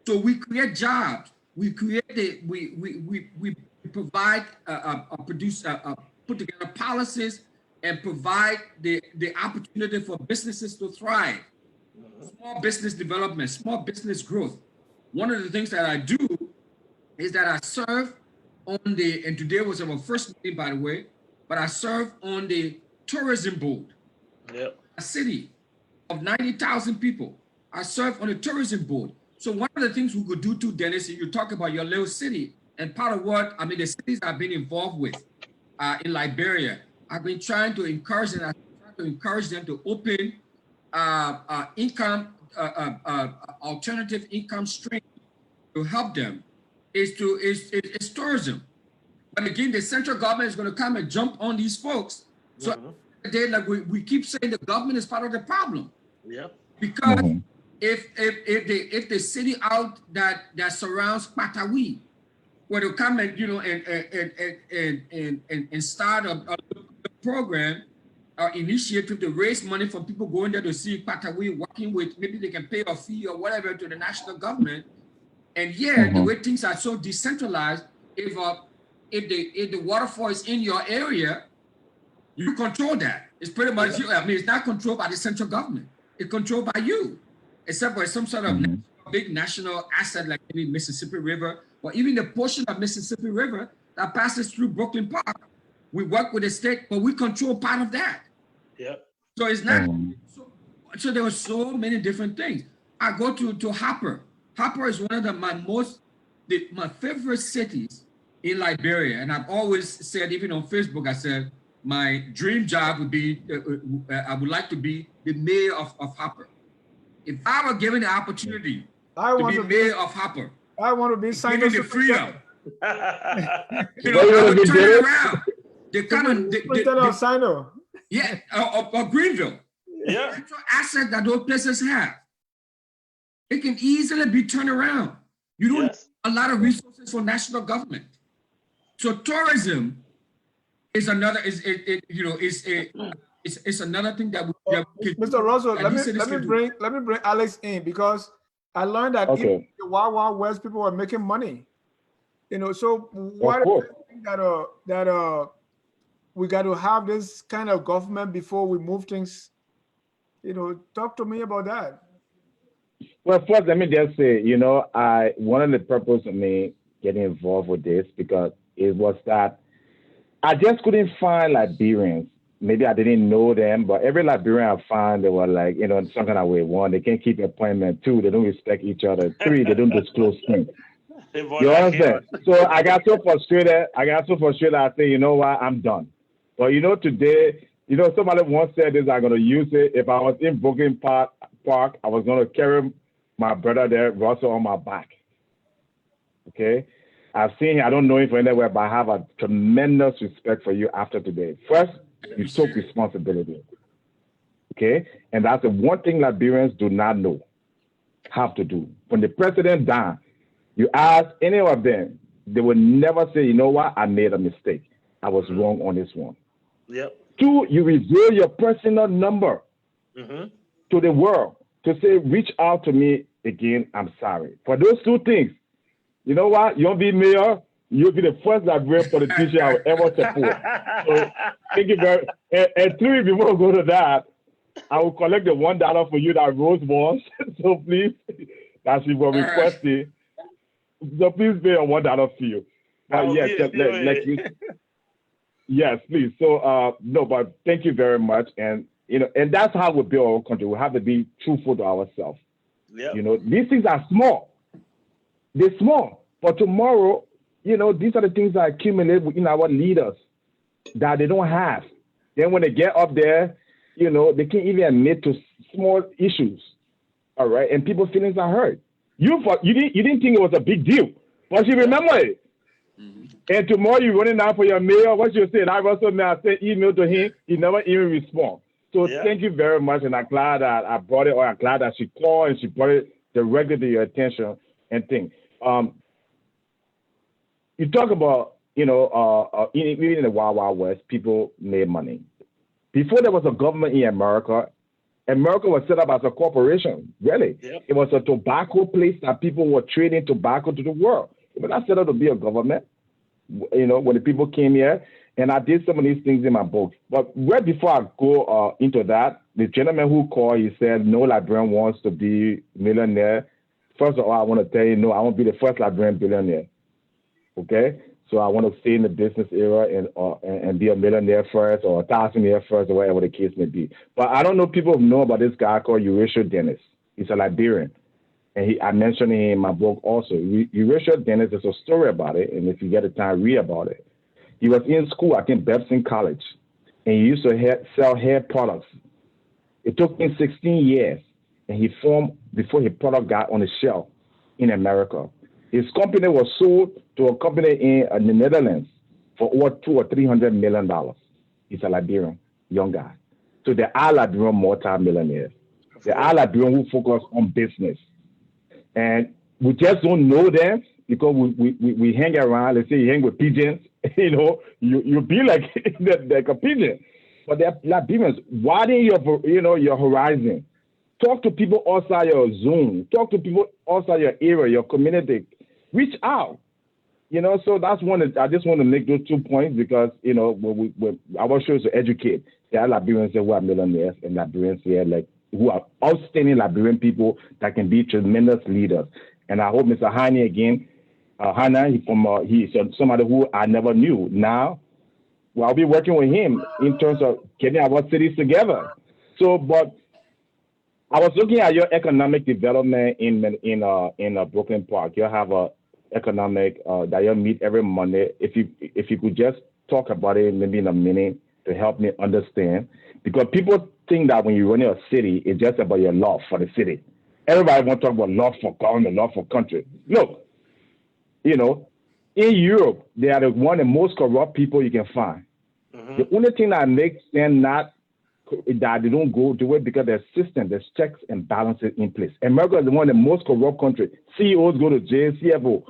So we create jobs. We create we provide put together policies and provide the opportunity for businesses to thrive. Small business development, small business growth. One of the things that I do is that I serve on and today was our first meeting, by the way, but I serve on the tourism board. Yep. A city of 90,000 people. I serve on the tourism board. So one of the things we could do too, Dennis, you talk about your little city, and part of what, I mean, the cities I've been involved with in Liberia, I've been trying to encourage them, to open alternative income stream to help them. Is tourism. But again, the central government is going to come and jump on these folks. So like we keep saying the government is part of the problem. Yeah. Because if the city out that surrounds Patawi were to come and, you know, and start a program or initiative to raise money from people going there to see Patawi, working with, maybe they can pay a fee or whatever to the national government. And the way things are so decentralized, if the waterfall is in your area, you control that. It's pretty much you. I mean, it's not controlled by the central government. It's controlled by you, except for some sort of big national asset like maybe Mississippi River, or even the portion of Mississippi River that passes through Brooklyn Park. We work with the state, but we control part of that. Yep. So it's not, so there were so many different things. I go to Hopper. Hopper is one of my favorite cities in Liberia. And I've always said, even on Facebook, I said, my dream job would be, I would like to be the mayor of Hopper. If I were given the opportunity to be mayor of Hopper, I want to be signed given the freedom, I would turn it around. Or Greenville. Yeah. The asset that those places have, it can easily be turned around. You don't need a lot of resources for national government. So tourism is another it's another thing that we Mr. Russell, let me bring Alex in, because I learned that even the Wild Wild West people are making money. So why do you think that we got to have this kind of government before we move things? Talk to me about that. Well, first, let me just say, one of the purpose of me getting involved with this, because it was that I just couldn't find Liberians. Maybe I didn't know them, but every Liberian I found, they were like, some kind of way. One, they can't keep appointment. Two, they don't respect each other. Three, they don't disclose things. You understand? So I got so frustrated. I say, you know what, I'm done. But today, somebody once said this, I'm going to use it. If I was in Brooklyn Park, I was going to carry my brother there, Russell, on my back. Okay? I've seen him. I don't know him from anywhere, but I have a tremendous respect for you after today. First, you took responsibility. Okay? And that's the one thing Liberians do not know how to do. When the president died, you ask any of them, they will never say, you know what, I made a mistake. I was wrong on this one. Yep. Two, you reveal your personal number to the world to say, reach out to me again, I'm sorry. For those two things, you know what? You'll be mayor, you'll be the first Liberian politician I will ever support. So thank you very much. And three, before we go to that, I will collect the $1 for you that Rose wants. So please, that she will request it. So please pay a $1 for you. Yes, please. So no, but thank you very much. And and that's how we build our country. We have to be truthful to ourselves. Yep. These things are small. They're small. But tomorrow, these are the things that accumulate within our leaders that they don't have. Then when they get up there, they can't even admit to small issues. All right. And people's feelings are hurt. You didn't think it was a big deal, but you remember it. And tomorrow you're running out for your mayor. What you say? I also sent email to him. He never even respond. So thank you very much. And I'm glad that I brought it, or I'm glad that she called and she brought it directly to your attention and things. You talk about, even in the Wild Wild West, people made money. Before there was a government in America was set up as a corporation, really. Yep. It was a tobacco place that people were trading tobacco to the world. It was not set up to be a government, when the people came here. And I did some of these things in my book. But right before I go into that, the gentleman who called, he said, no Liberian wants to be millionaire. First of all, I want to tell you, no, I want to be the first Liberian billionaire. Okay? So I want to stay in the business era and be a millionaire first, or a thousandaire first, or whatever the case may be. But I don't know, people know about this guy called Horatio Dennis. He's a Liberian. And I mentioned him in my book also. Horatio Dennis, there's a story about it, and if you get the time, read about it. He was in school, I think Babson College, and he used to sell hair products. It took him 16 years, and he formed before his product got on the shelf in America. His company was sold to a company in the Netherlands for over $200 or $300 million. He's a Liberian, young guy. So there are Liberian multi-millionaires. There are Liberians who focus on business. And we just don't know them because we hang around. Let's say you hang with pigeons, you be like a pigeon. But they're Liberians. Widen your horizon. Talk to people outside your zone. Talk to people outside your area, your community. Reach out. So that's one. I just want to make those 2 points because when our show is to educate. There are Liberians who are millionaires and Liberians here who are outstanding Liberian people that can be tremendous leaders. And I hope Mr. Hinnah again, he's somebody who I never knew. Now, I'll be working with him in terms of getting our cities together. So, but I was looking at your economic development in Brooklyn Park. You have a economic that you meet every Monday. If you could just talk about it maybe in a minute to help me understand, because people think that when you run a city, it's just about your love for the city. Everybody want to talk about love for government, love for country. Look, in Europe, they are one of the most corrupt people you can find. The only thing that makes them that they don't go do it because there's system, there's checks and balances in place. America is one of the most corrupt countries. CEOs go to jail, CFO.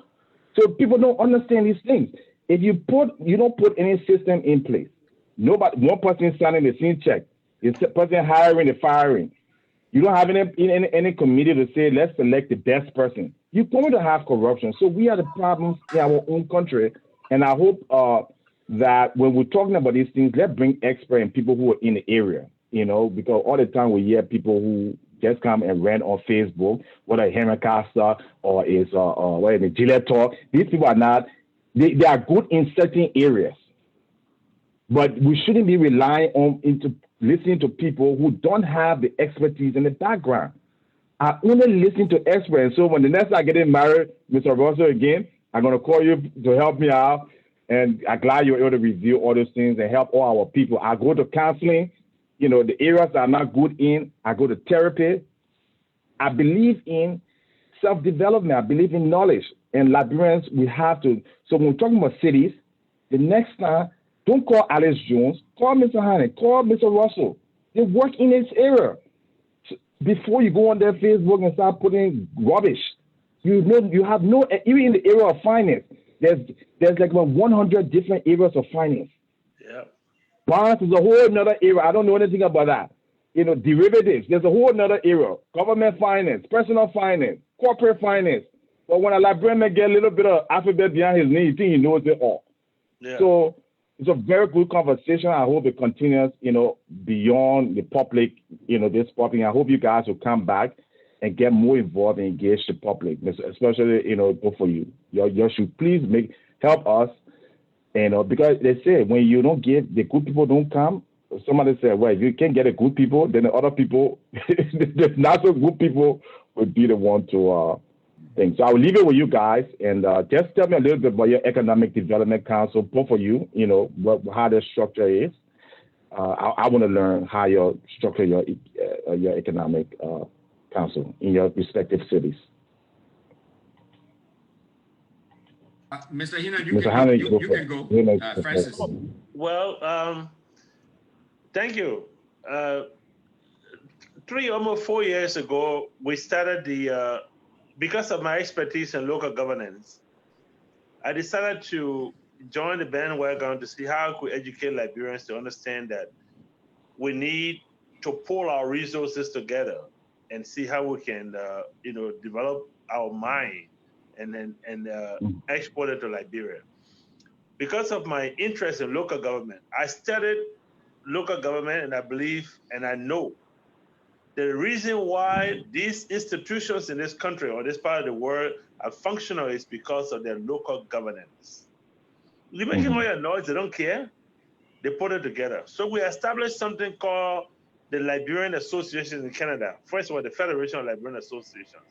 So people don't understand these things. If you don't put any system in place, one person signing the same check, the person hiring the firing. You don't have any committee to say let's select the best person. You're going to have corruption. So we have the problems in our own country, and I hope that when we're talking about these things, let's bring experts and people who are in the area, because all the time we hear people who just come and rant on Facebook, whether Hinnah Costa or is the Gillette Talk. These people are not, they are good in certain areas, but we shouldn't be relying on into listening to people who don't have the expertise in the background. I only listen to experts. So when the next time I get married, Mr. Russell, again, I'm going to call you to help me out. And I'm glad you're able to review all those things and help all our people. I go to counseling, the areas that I'm not good in, I go to therapy. I believe in self-development. I believe in knowledge. And Liberians, we have to. So when we're talking about cities, the next time, don't call Alex Jones, call Mr. Hinnah, call Mr. Russell. They work in this area. So before you go on their Facebook and start putting rubbish, you have no, even in the area of finance, there's like about 100 different areas of finance. Yeah. Bonds is a whole nother area. I don't know anything about that. Derivatives, there's a whole nother area. Government finance, personal finance, corporate finance. But when a Liberian may get a little bit of alphabet behind his name, you think he knows it all. Yeah. So it's a very good conversation. I hope it continues, beyond the public, this public. I hope you guys will come back and get more involved and engage the public, especially, both for you. You should please help us, because they say when you don't give, the good people don't come. Somebody said, well, if you can't get the good people, then the other people, the not so good people would be the one to think. So I'll leave it with you guys, and just tell me a little bit about your Economic Development Council, both for you, how the structure is. I want to learn how you structure your economic council in your respective cities. Mr. Hinnah, you can go. Francis. Well, thank you. almost 4 years ago, we started because of my expertise in local governance, I decided to join the bandwagon to see how I could educate Liberians to understand that we need to pull our resources together and see how we can, develop our mind and export it to Liberia. Because of my interest in local government, I studied local government, and I believe and I know the reason why these institutions in this country or this part of the world are functional is because of their local governance. You're making all your noise, they don't care. They put it together. So we established something called the Liberian Association in Canada. First of all, the Federation of Liberian Associations.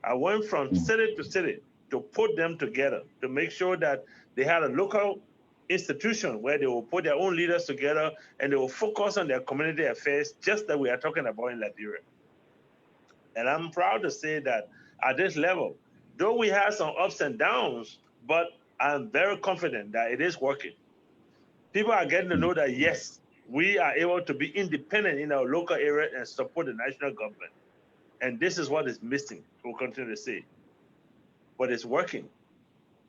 I went from city to city to put them together to make sure that they had a local institution where they will put their own leaders together and they will focus on their community affairs, just that we are talking about in Liberia. And I'm proud to say that at this level, though we have some ups and downs, but I'm very confident that it is working. People are getting to know that, yes, we are able to be independent in our local area and support the national government. And this is what is missing, we'll continue to say. But it's working.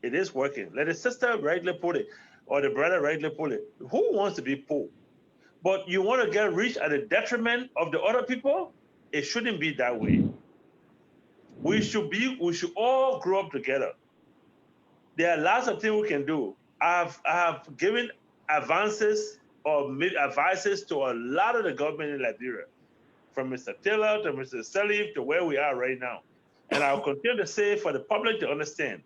It is working. Let the sister rightly put it, or the brother rightly put it. Who wants to be poor? But you want to get rich at the detriment of the other people? It shouldn't be that way. We should all grow up together. There are lots of things we can do. I have given advances or advices to a lot of the government in Liberia, from Mr. Taylor to Mr. Salif to where we are right now. And I'll continue to say for the public to understand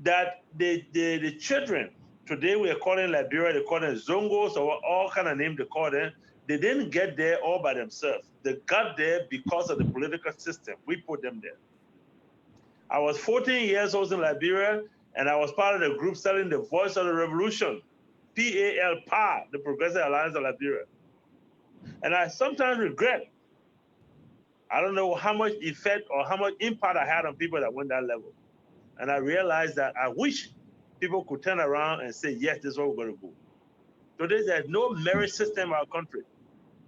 that the children, today we are calling Liberia, they call them Zongos or all kind of names they call them, They didn't get there all by themselves. They got there because of the political system. We put them there. I was 14 years old in Liberia, and I was part of the group selling the Voice of the Revolution, PAL, the Progressive Alliance of Liberia. And I sometimes regret, I don't know how much effect or how much impact I had on people that went that level. And I realized that I wish people could turn around and say, yes, this is where we're going to go. Today, there's no merit system in our country.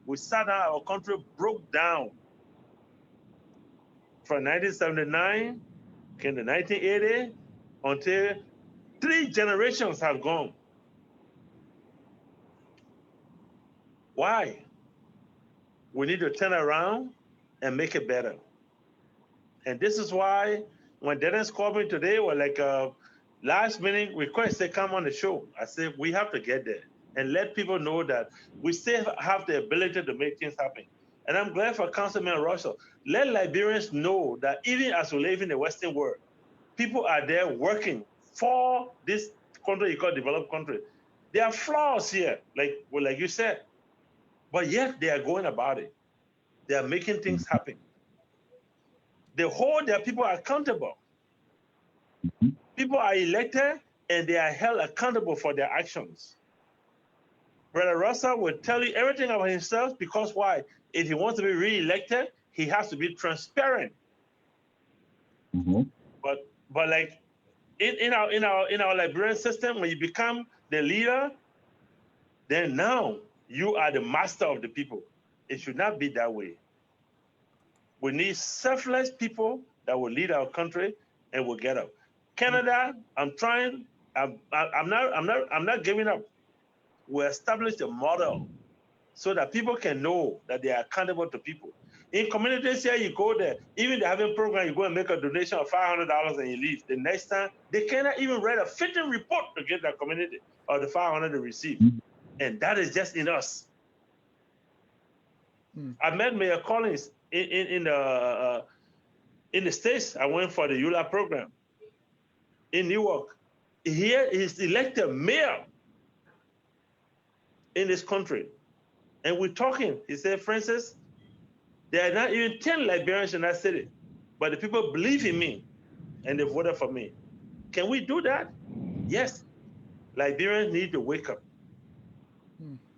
We sat down, our country broke down. From 1979 came to 1980 until 3 generations have gone. Why? We need to turn around and make it better. And this is why when Dennis called me today, we're like last minute request to come on the show. I said, we have to get there and let people know that we still have the ability to make things happen. And I'm glad for Councilman Russell. Let Liberians know that even as we live in the Western world, people are there working for this country you call developed country. There are flaws here, like you said, but yet they are going about it. They are making things happen. They hold their people accountable. People are elected and they are held accountable for their actions. Brother Russell will tell you everything about himself because why? If he wants to be re-elected, he has to be transparent. But like in our Liberian system, when you become the leader, then now you are the master of the people. It should not be that way. We need selfless people that will lead our country and will get up. Canada, I'm trying. I'm not giving up. We established a model so that people can know that they are accountable to people. In communities here, you go there, even they having program, you go and make a donation of $500 and you leave. The next time, they cannot even write a fitting report to get that community or the $500 they receive. And that is just in us. I met Mayor Collins in the States. I went for the EULA program in Newark. Here he's elected mayor in this country. And we're talking. He said, Francis, there are not even 10 Liberians in that city, but the people believe in me and they voted for me. Can we do that? Yes. Liberians need to wake up.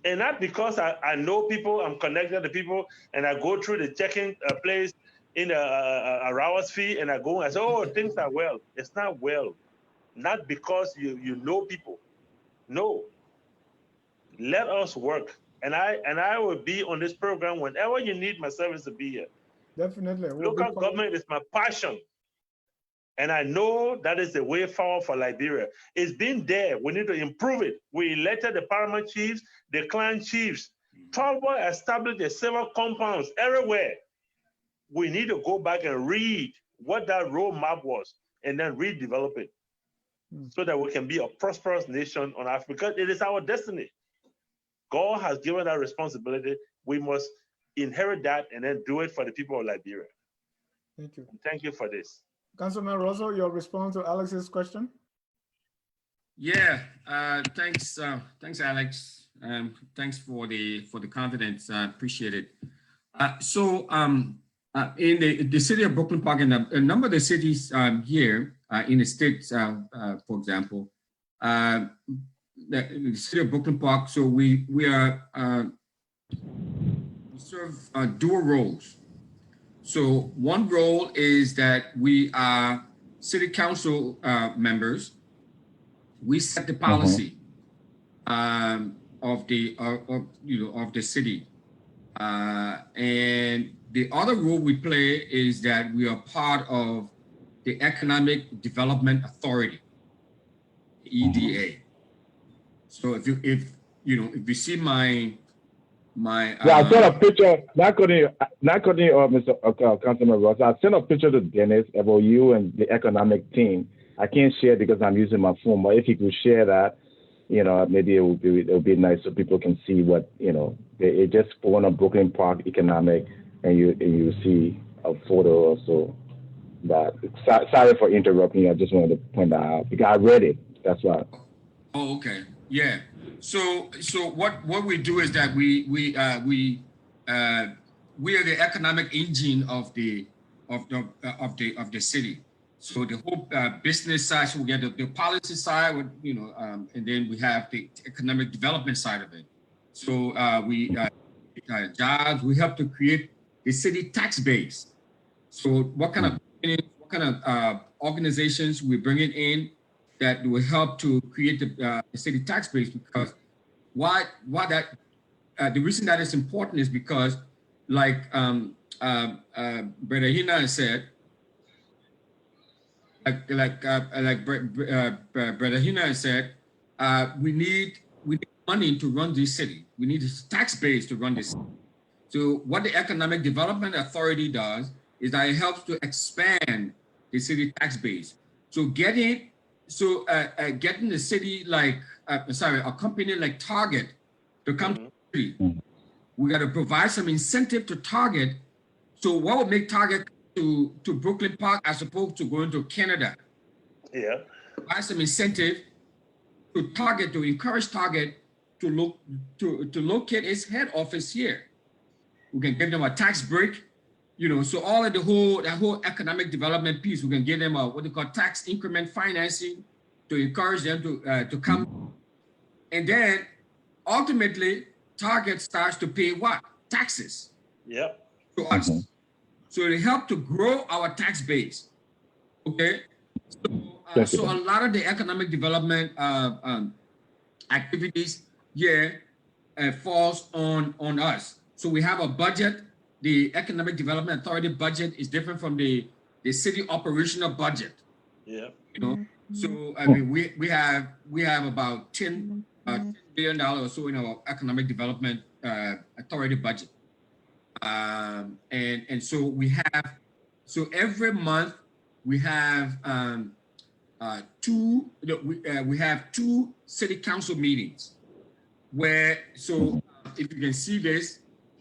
And not because I know people, I'm connected to people, and I go through the checking place in Arawa's fee, and I go and I say, oh, things are well. It's not well. Not because you know people. No. Let us work. And I will be on this program whenever you need my service to be here. Definitely. Local government is my passion. And I know that is the way forward for Liberia. It's been there. We need to improve it. We elected the paramount chiefs, the clan chiefs. Talbot established the civil compounds everywhere. We need to go back and read what that roadmap was and then redevelop it so that we can be a prosperous nation on Africa. Because it is our destiny. God has given that responsibility. We must inherit that and then do it for the people of Liberia. Thank you. Thank you for this. Councilman Russell, your response to Alex's question? Yeah, thanks, Alex. Thanks for the confidence. I appreciate it. In the city of Brooklyn Park and a number of the cities here in the states, for example, the city of Brooklyn Park. So we serve dual roles. So one role is that we are city council members. We set the policy of the city, and the other role we play is that we are part of the Economic Development Authority, EDA. So if you see my yeah, I sent a picture. Not cutting you, Mr. Councilman Ross. I sent a picture to Dennis about you and the economic team. I can't share because I'm using my phone, but if you could share that, maybe it would be nice so people can see what It just go on a Brooklyn Park economic, and you see a photo or so. But sorry for interrupting you. I just wanted to point that out because I read it. That's why. Oh, okay. Yeah. So what we do is that we are the economic engine of the city. So the whole business side, so we get the policy side, and then we have the economic development side of it. So jobs, we help to create the city tax base. So what kind of organizations we bringing in that will help to create the city tax base? Because the reason that is important is because, like Brother Hinnah said, Brother Hinnah said, we need money to run this city. We need a tax base to run this city. So what the Economic Development Authority does is that it helps to expand the city tax base. So getting the city like a company like Target to come to the city, we got to provide some incentive to Target. So what would make Target to Brooklyn Park as opposed to going to Canada? Yeah. Provide some incentive to Target, to encourage Target to locate its head office here. We can give them a tax break, so all of that whole economic development piece, we can give them what they call tax increment financing to encourage them to come. And then ultimately, Target starts to pay what? Taxes. Yep. To us. So they help to grow our tax base. Okay. So a lot of the economic development activities falls on us. So we have a budget. The Economic Development Authority budget is different from the city operational budget. Yeah. So I mean we have about $10 billion or so in our Economic Development Authority budget. And so we have every month we have two city council meetings where if you can see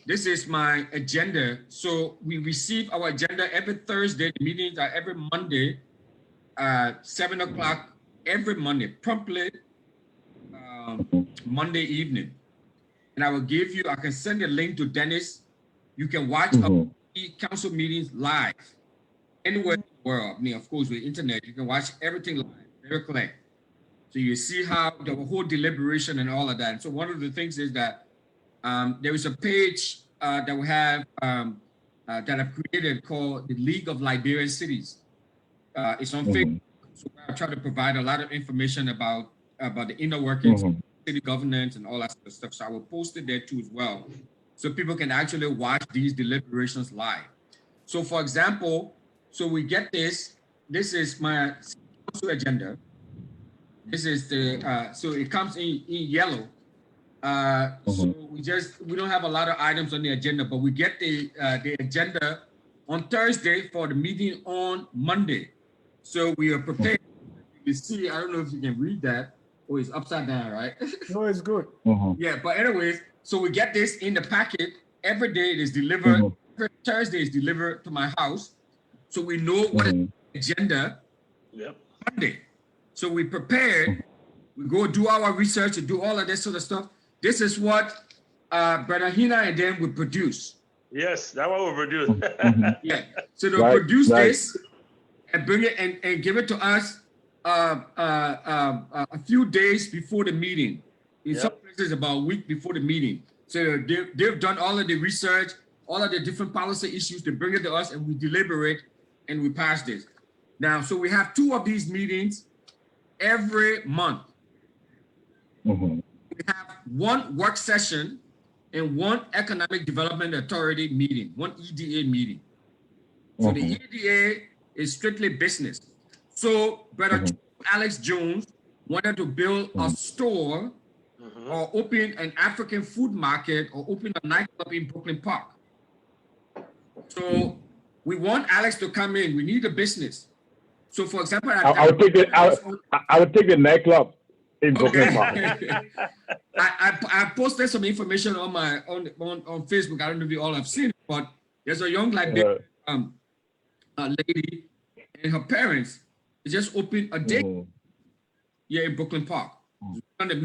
this is my agenda. So we receive our agenda every Thursday. The meetings are every Monday, 7 o'clock every Monday, promptly Monday evening. And I can send a link to Dennis. You can watch our council meetings live anywhere in the world. I mean, of course, with the internet, you can watch everything live, very clear. So you see how the whole deliberation and all of that. And so one of the things is that there is a page that we have that I've created called the League of Liberian Cities. It's on Facebook. So I try to provide a lot of information about the inner workings of city governance and all that sort of stuff. So I will post it there too as well, so people can actually watch these deliberations live. So for example, so we get this. This is my council agenda. This is so it comes in yellow. So we don't have a lot of items on the agenda, but we get the agenda on Thursday for the meeting on Monday. So we are prepared. You see, I don't know if you can read that. Oh, it's upside down, right? No, it's good. Yeah, but anyways, so we get this in the packet. Every day it is delivered. Every Thursday is delivered to my house. So we know what is the agenda Monday. So we prepared. We go do our research and do all of this sort of stuff. This is what Brother Hinnah and them will produce. Yes, that's what we produce. Yeah. So they'll produce this and bring it and give it to us a few days before the meeting. In some places, about a week before the meeting. So they've done all of the research, all of the different policy issues. They bring it to us and we deliberate and we pass this. Now, so we have 2 of these meetings every month. We have 1 work session and 1 Economic Development Authority meeting, 1 EDA meeting. So the EDA is strictly business. So Brother Alex Jones wanted to build a store or open an African food market or open a nightclub in Brooklyn Park. So we want Alex to come in. We need a business. So for example, I would take the nightclub in Brooklyn Park. I posted some information on my on Facebook. I don't know if you all have seen it, but there's a young Liberian lady and her parents just opened a day here in Brooklyn Park. The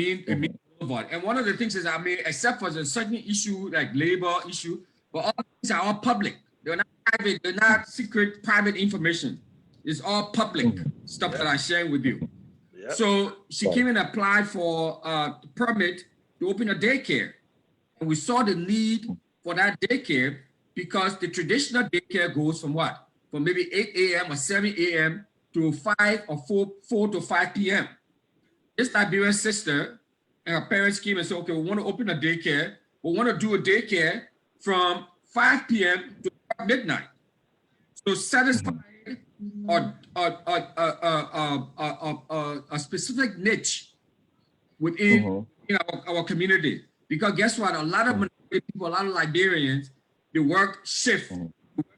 Boulevard. And one of the things is, I mean, except for the certain issue like labor issue, but all things are all public. They're not private. They're not secret private information. It's all public stuff that I share with you. Yep. So she came and applied for a permit to open a daycare. And we saw the need for that daycare because the traditional daycare goes from what? From maybe 8 a.m. or 7 a.m. to 5 or 4 to 5 p.m. This Liberian sister and her parents came and said, okay, we want to open a daycare. We want to do a daycare from 5 p.m. to midnight. So satisfy a specific niche within our community. Because guess what? A lot of people, a lot of Liberians, they work shift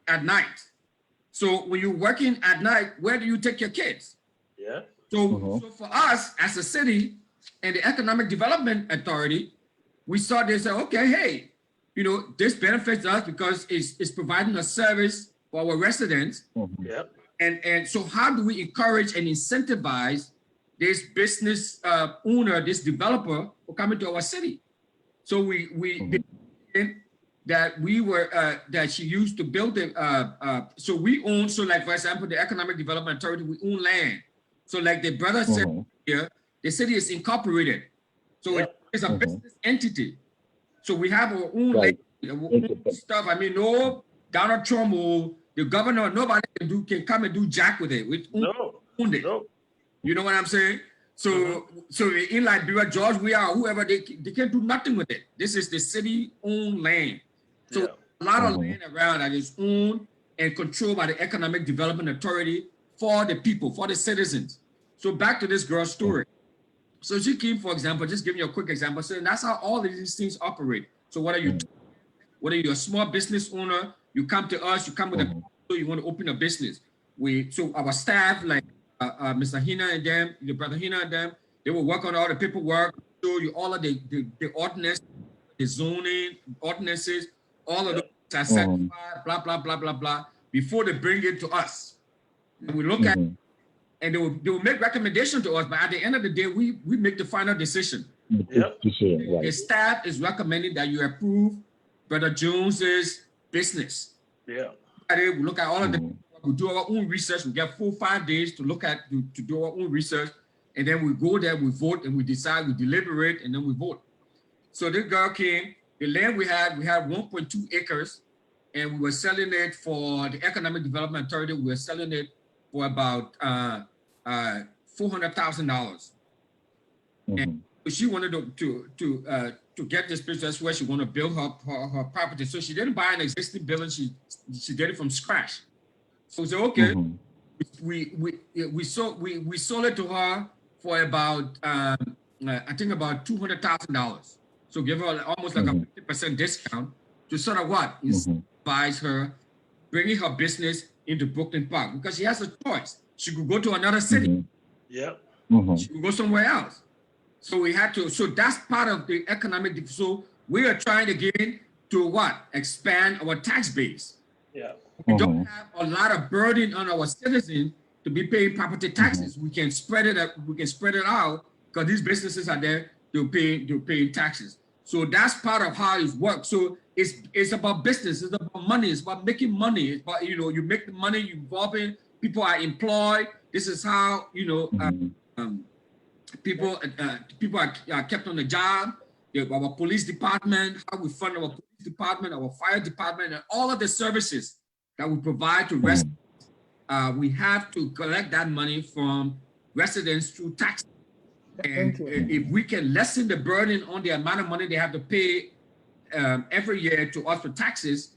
at night. So when you're working at night, where do you take your kids? Yeah. So for us as a city and the Economic Development Authority, we saw this, okay, hey, you know, this benefits us because it's providing a service for our residents. Yep. And so how do we encourage and incentivize this business owner, this developer for coming to our city? So we that we were that she used to build it. So we own, so like for example, the Economic Development Authority, we own land. So like the brother said here, the city is incorporated. So it's a business entity. So we have our own land, our own stuff. I mean, no Donald Trump or the governor, nobody can come and do jack with it. We own it. No. You know what I'm saying? So so in Liberia, George, we are whoever, they can't do nothing with it. This is the city-owned land. So a lot of land around that is owned and controlled by the Economic Development Authority for the people, for the citizens. So back to this girl's story. So she came, for example, just giving you a quick example, saying that's how all of these things operate. So whether you're a small business owner, you come to us, you come with a you want to open a business. So our staff, like Mr. Hinnah and them, the brother Hinnah and them, they will work on all the paperwork, show you all of the ordinance, the zoning ordinances, all of those are certified, blah, blah, blah, blah, blah, before they bring it to us. And we look at it, and they will make recommendations to us, but at the end of the day, we make the final decision. The staff is recommending that you approve Brother Jones's business. Yeah. We look at all of the, we do our own research. We get 4 or 5 days to look at, to do our own research. And then we go there, we vote, and we decide, we deliberate, and then we vote. So this girl came, the land we had 1.2 acres, and we were selling it for the Economic Development Authority. We were selling it for about $400,000. And she wanted to get this place. That's where she wanted to build her property. So she didn't buy an existing building. She did it from scratch. So we said, okay, we sold it to her for about I think about $200,000. So give her almost like a 50% discount to sort of what? Incentivize her bringing her business into Brooklyn Park, because she has a choice. She could go to another city. Yeah. She could go somewhere else. So we had to, so that's part of the economic, so we are trying to get to what? Expand our tax base. Yeah. We don't have a lot of burden on our citizens to be paying property taxes. We can spread it up, out, because these businesses are there to pay taxes. So that's part of how it works. So it's about business, it's about money, it's about making money. It's about, you know, you make the money, you involve in, people are employed. This is how, you know, people are kept on the job. Our police department, how we fund our police department, our fire department, and all of the services that we provide to residents. We have to collect that money from residents through taxes. And if we can lessen the burden on the amount of money they have to pay every year to us for taxes,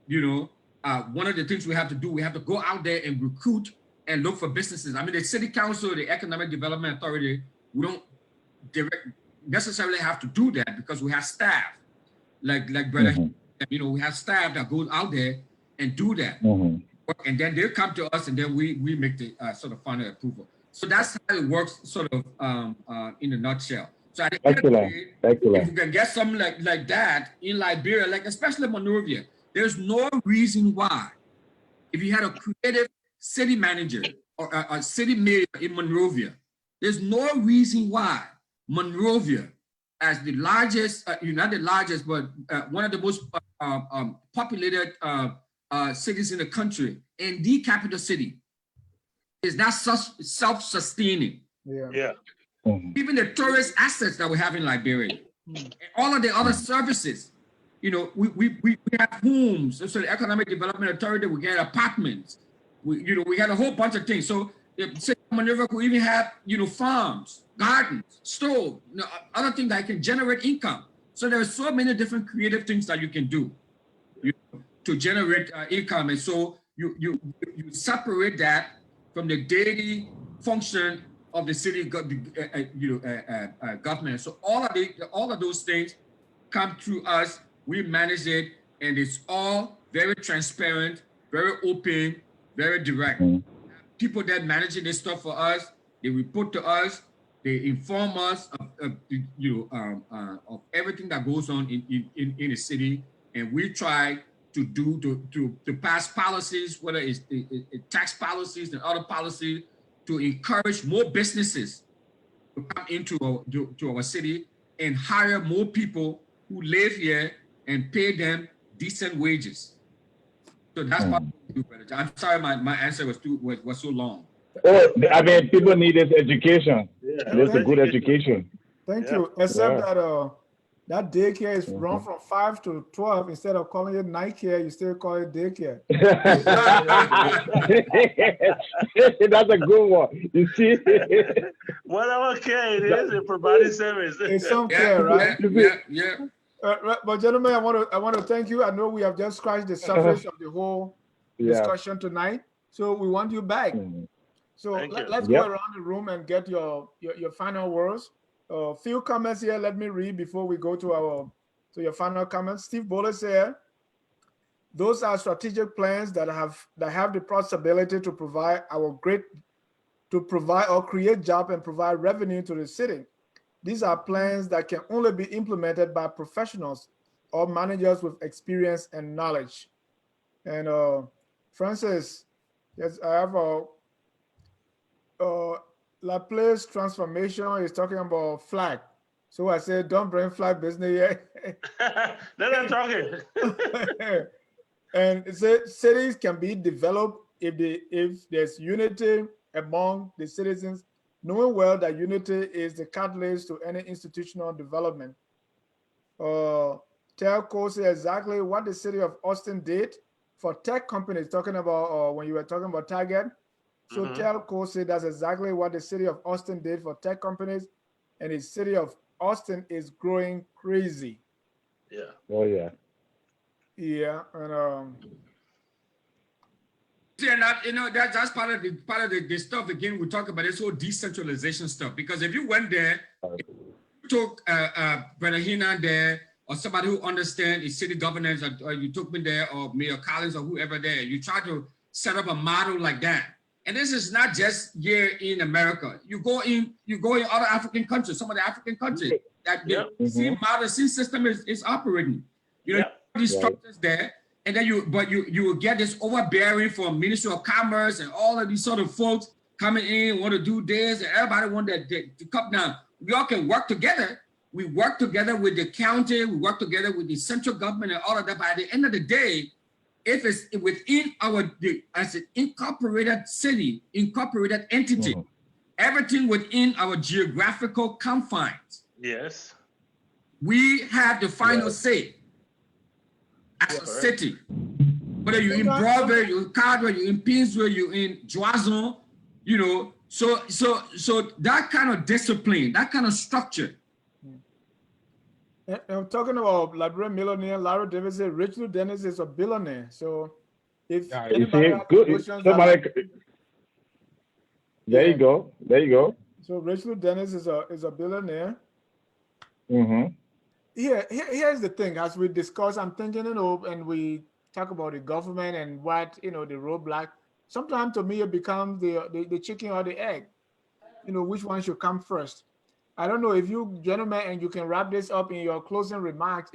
you know, one of the things we have to do, we have to go out there and recruit and look for businesses. I mean, the city council, the Economic Development Authority, we don't necessarily have to do that because we have staff, like brother, you know, we have staff that goes out there and do that. And then they come to us and then we make the sort of final approval. So that's how it works, sort of in a nutshell. So at the end of the day, if we can get something like that in Liberia, like especially Monrovia, there's no reason why, if you had a creative city manager or a city mayor in Monrovia, there's no reason why Monrovia as the largest, not the largest, but one of the most populated cities in the country, and the capital city, is not self-sustaining. Yeah. Even the tourist assets that we have in Liberia, and all of the other services, you know, we have homes. So the Economic Development Authority, we get apartments. We got a whole bunch of things. So City of Minerva could even have, farms, gardens, stove, other things that can generate income. So there are so many different creative things that you can do to generate income. And so you separate that from the daily function of the city government. So all of those things come through us. We manage it, and it's all very transparent, very open, very direct. People that managing this stuff for us, they report to us, they inform us of everything that goes on in the city, and we try to pass policies, whether it's tax policies and other policies, to encourage more businesses to come into our city and hire more people who live here and pay them decent wages. So that's what we do, brother. I'm sorry, my answer was so long. Oh, I mean, people need this education. There's a good education. Thank you. Except that that daycare is run from 5 to 12. Instead of calling it night care, you still call it daycare. That's a good one. You see? Whatever care it is, it providing service. It's some care, right? Yeah. But gentlemen, I want to thank you. I know we have just scratched the surface of the whole discussion tonight, so we want you back. So let's go around the room and get your final words. Few comments here. Let me read before we go to your final comments. Steve Bolles here. Those are strategic plans that have the possibility to provide or create jobs and provide revenue to the city. These are plans that can only be implemented by professionals or managers with experience and knowledge. And Francis, yes, I have Laplace transformation is talking about flag. So I said, don't bring flag business yet. Then I'm talking. And it said cities can be developed if there's unity among the citizens, knowing well that unity is the catalyst to any institutional development. Telco said exactly what the city of Austin did for tech companies, talking about when you were talking about Target. So Telco said that's exactly what the city of Austin did for tech companies, and the city of Austin is growing crazy. Yeah. Oh yeah. Yeah, and that's part of the stuff. Again, we talk about this whole decentralization stuff, because if you went there, you took Brother Hinnah there, or somebody who understands the city governance, or you took me there, or Mayor Collins, or whoever there, you try to set up a model like that. And this is not just here in America. You go in other African countries, some of the African countries that the same model, same system is operating. These structures there, and then you will get this overbearing from Ministry of Commerce and all of these sort of folks coming in, want to do this, and everybody want to come down. We all can work together. We work together with the county, we work together with the central government and all of that. But at the end of the day, if it's within as an incorporated city, incorporated entity, everything within our geographical confines. Yes. We have the final say as a city. Whether you're in Broadway, you're in Cadre, you're in Pinsville, you're in Joison, so that kind of discipline, that kind of structure. I'm talking about Liberian millionaire Larry Davis. Richard Dennis is a billionaire. So if anybody has questions, there you go. So Richard Dennis is a billionaire. Here's the thing. As we discuss, I'm thinking, and we talk about the government and what the roadblock. Sometimes to me it becomes the chicken or the egg. Which one should come first? I don't know if you gentlemen, and you can wrap this up in your closing remarks,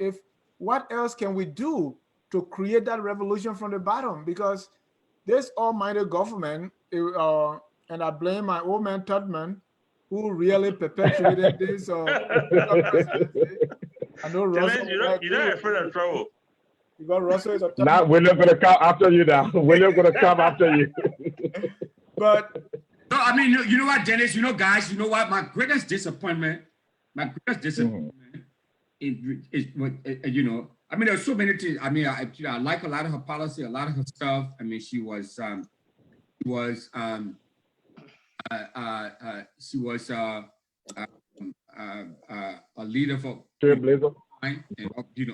what else can we do to create that revolution from the bottom? Because this almighty government, and I blame my old man Tubman, who really perpetuated this or I know Russell. Dennis, you're not afraid of trouble. You got Russell is a tough Now William gonna come after you now. William gonna come after you. but No, I mean, you know what, Dennis, guys, you know what? My greatest disappointment is I mean, there's so many things. I mean, I like a lot of her policy, a lot of her stuff. I mean, she was a leader for Trailblazer. and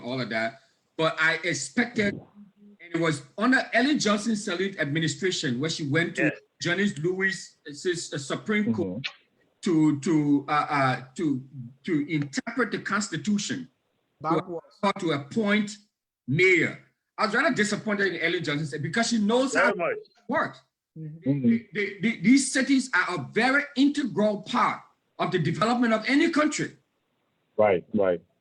all of that. But I expected, and it was under Ellen Johnson's Salute administration where she went to Johnny Lewis's Supreme Court to interpret the Constitution to appoint mayor. I was rather disappointed in Ellen Johnson because she knows how it works. These cities are a very integral part of the development of any country. Right.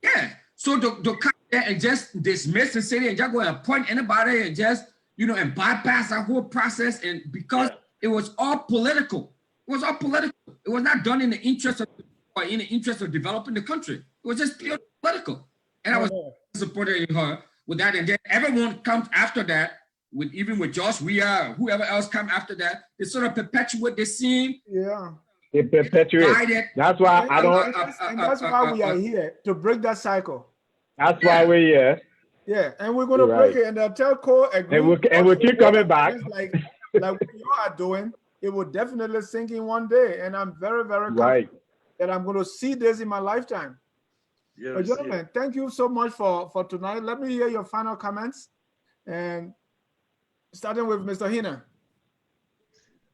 Yeah. So to come there and just dismiss the city and just go and appoint anybody and just, and bypass that whole process, and because it was all political. It was all political. It was not done in the interest of developing the country. It was just pure political. And I was disappointed in her with that. And then everyone comes after that, even with Josh Weir, whoever else come after that, they sort of perpetuate the scene. Yeah. They perpetuate. That's why I don't. And that's why we are here, to break that cycle. That's why we're here. Yeah, and we're going to break it, and the telco agree. And we'll keep coming back. Like what you are doing, it will definitely sink in one day, and I'm very, very confident that I'm going to see this in my lifetime. Yes, but gentlemen, thank you so much for tonight. Let me hear your final comments, and starting with Mr. Hinnah.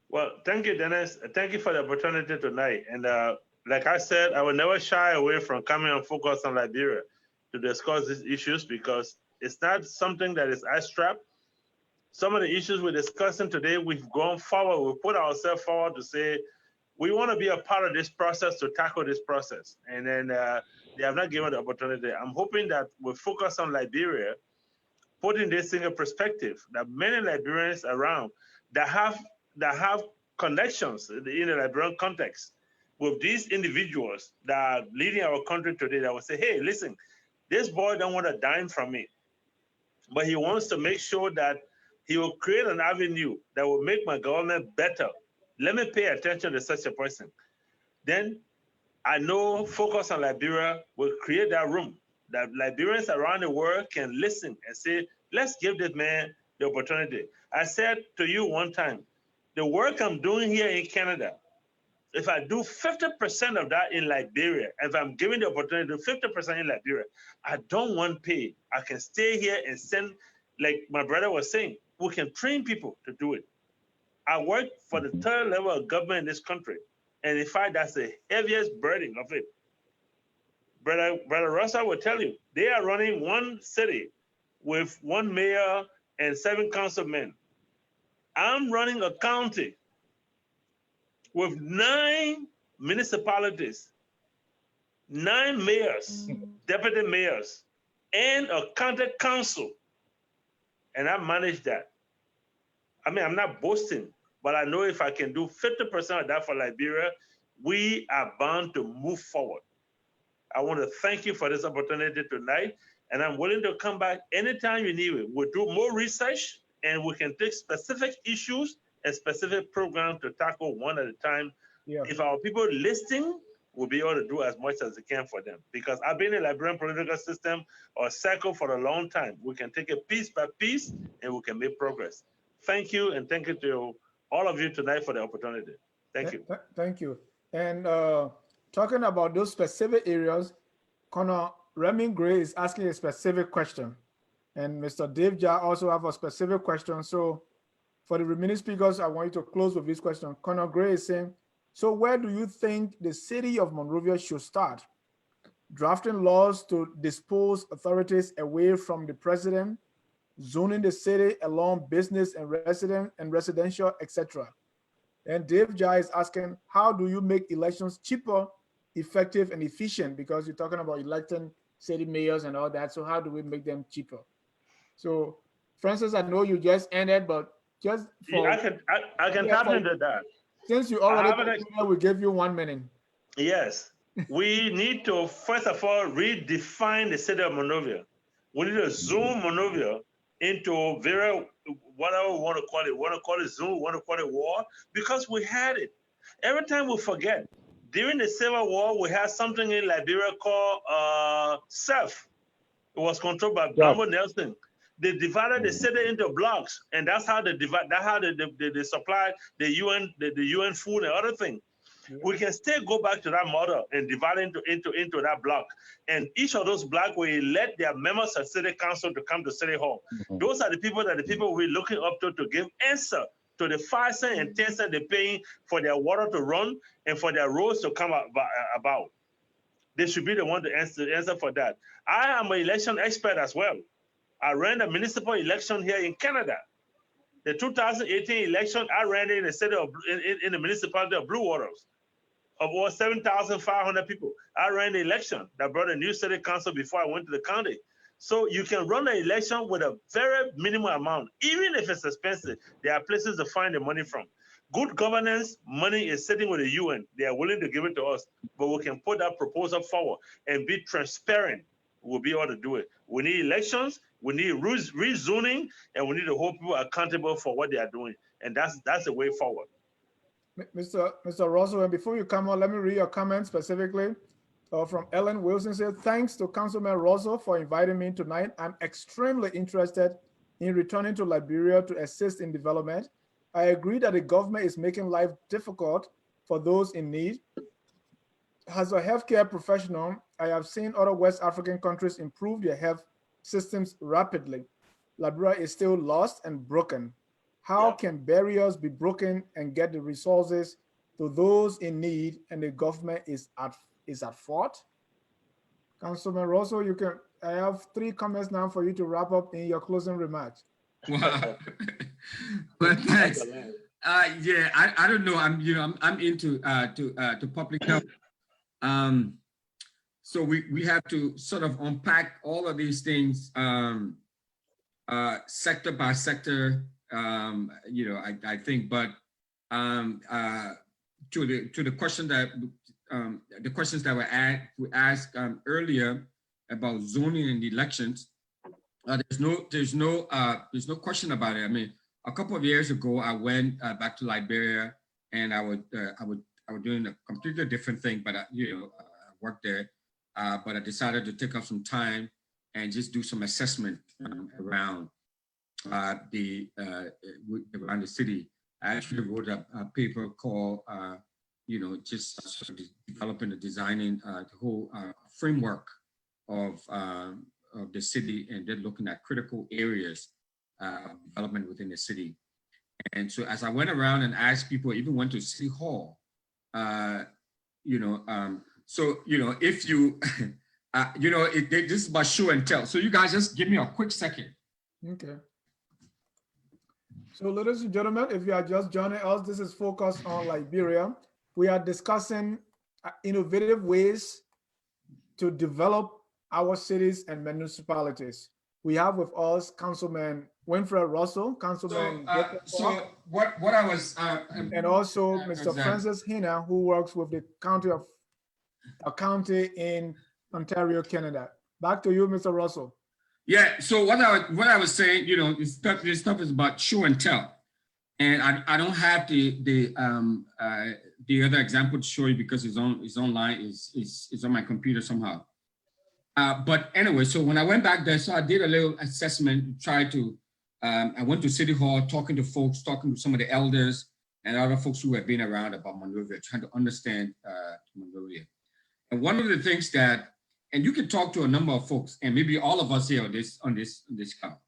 Well, thank you, Dennis. Thank you for the opportunity tonight. And like I said, I will never shy away from coming and focus on Liberia to discuss these issues, because it's not something that is abstract. Some of the issues we're discussing today, we've gone forward, we put ourselves forward to say, we want to be a part of this process, to tackle this process. And then they have not given the opportunity. I'm hoping that we focus on Liberia, putting this in a perspective, that many Liberians around that have connections in the Liberian context with these individuals that are leading our country today, that will say, hey, listen, this boy don't want a dime from me, but he wants to make sure that he will create an avenue that will make my government better. Let me pay attention to such a person. Then I know Focus on Liberia will create that room that Liberians around the world can listen and say, let's give this man the opportunity. I said to you one time, the work I'm doing here in Canada, if I do 50% of that in Liberia, if I'm given the opportunity to do 50% in Liberia, I don't want pay. I can stay here and send, like my brother was saying, we can train people to do it. I work for the third level of government in this country. And in fact, that's the heaviest burden of it. Brother Russell will tell you, they are running one city with one mayor and 7 councilmen. I'm running a county with 9 municipalities, 9 mayors, deputy mayors, and a county council. And I manage that. I mean, I'm not boasting, but I know if I can do 50% of that for Liberia, we are bound to move forward. I want to thank you for this opportunity tonight, and I'm willing to come back anytime you need it. We'll do more research, and we can take specific issues and specific programs to tackle one at a time. Yeah. If our people listening, we'll be able to do as much as we can for them. Because I've been in the Liberian political system or circle for a long time. We can take it piece by piece, and we can make progress. Thank you, and thank you to all of you tonight for the opportunity. Thank you. Thank you. And talking about those specific areas, Connor Remin Gray is asking a specific question. And Mr. Dave Jha also have a specific question. So for the remaining speakers, I want you to close with this question. Connor Gray is saying, so where do you think the city of Monrovia should start? Drafting laws to dispose authorities away from the president, zoning the city along business and residential, etc. And Dave Jha is asking, how do you make elections cheaper, effective, and efficient? Because you're talking about electing city mayors and all that. So how do we make them cheaper? So, Francis, I know you just ended, but just for, I can tap into that. Since you already we give you 1 minute. Yes. We need to, first of all, redefine the city of Monrovia. We need to zoom Monrovia into very, whatever we want to call it. We want to call it zoom, we want to call it war, because we had it. Every time we forget, during the Civil War, we had something in Liberia called self. It was controlled by Brambo Nelson. They divided the city into blocks, and that's how they divide. That's how they supply the UN food and other things. Yeah. We can still go back to that model and divide into that block, and each of those blocks will elect their members of city council to come to city hall. Those are the people we're looking up to give answer to the 5 cents and 10 cents they're paying for their water to run and for their roads to come about. They should be the one to answer for that. I am an election expert as well. I ran a municipal election here in Canada. The 2018 election, I ran in the city of in the municipality of Blue Waters, of over 7,500 people. I ran the election that brought a new city council before I went to the county. So you can run an election with a very minimal amount, even if it's expensive. There are places to find the money from. Good governance money is sitting with the UN. They are willing to give it to us, but we can put that proposal forward and be transparent. We'll be able to do it. We need elections, we need rezoning, and we need to hold people accountable for what they are doing. And that's the way forward. Mr. Russell, and before you come on, let me read your comment specifically from Ellen Wilson. Said, thanks to Councilman Russell for inviting me tonight. I'm extremely interested in returning to Liberia to assist in development. I agree that the government is making life difficult for those in need. As a healthcare professional, I have seen other West African countries improve their health systems rapidly. Liberia is still lost and broken. How can barriers be broken and get the resources to those in need, and the government is at fault? Councilman Russell, I have 3 comments now for you to wrap up in your closing remarks. Wow. Well, thanks. Yeah, I don't know. I'm into to public health. So we have to sort of unpack all of these things sector by sector. I think, but to the question that the questions that were asked earlier about zoning and elections, there's no question about it. I mean, a couple of years ago, I went back to Liberia, and I was doing a completely different thing, but I worked there. But I decided to take up some time and just do some assessment around around the city. I actually wrote a paper called, just sort of developing and designing the whole framework of the city, and then looking at critical areas of development within the city. And so as I went around and asked people, even went to City Hall, if you, this is about show and tell. So you guys just give me a quick second. Okay. So ladies and gentlemen, if you are just joining us, this is Focus on Liberia. We are discussing innovative ways to develop our cities and municipalities. We have with us Councilman Wynfred Russell, Councilman. So what I was, and also Mr. Francis Hinnah, who works with the county in Ontario, Canada. Back to you, Mr. Russell. Yeah. So what I was saying, this stuff is about show and tell, and I don't have the other example to show you because it's online, is on my computer somehow. But anyway, so when I went back there, so I did a little assessment, tried to, I went to City Hall, talking to folks, talking to some of the elders and other folks who have been around about Monrovia, trying to understand Monrovia. And one of the things that, and you can talk to a number of folks, and maybe all of us here on this count.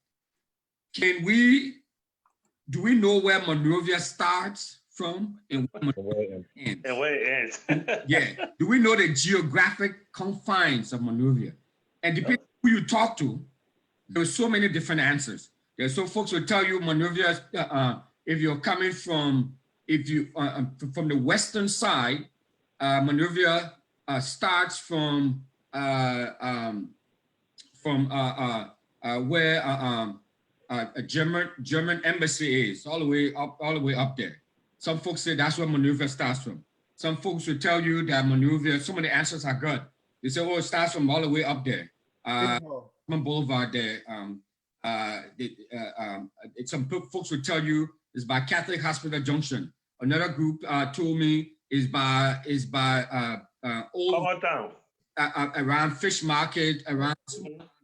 Do we know where Monrovia starts from and where it ends? And where it ends. Yeah. Do we know the geographic confines of Monrovia? And depending on who you talk to, there are so many different answers. There's some folks will tell you Monrovia, if you're coming from the western side, Monrovia starts from where a German embassy is, all the way up there. Some folks say that's where Monrovia starts from. Some folks will tell you that Monrovia, some of the answers are good. They say, oh, it starts from all the way up there. Boulevard there. Some folks will tell you it's by Catholic Hospital Junction. Another group told me is by Old Town. Around Fish Market, around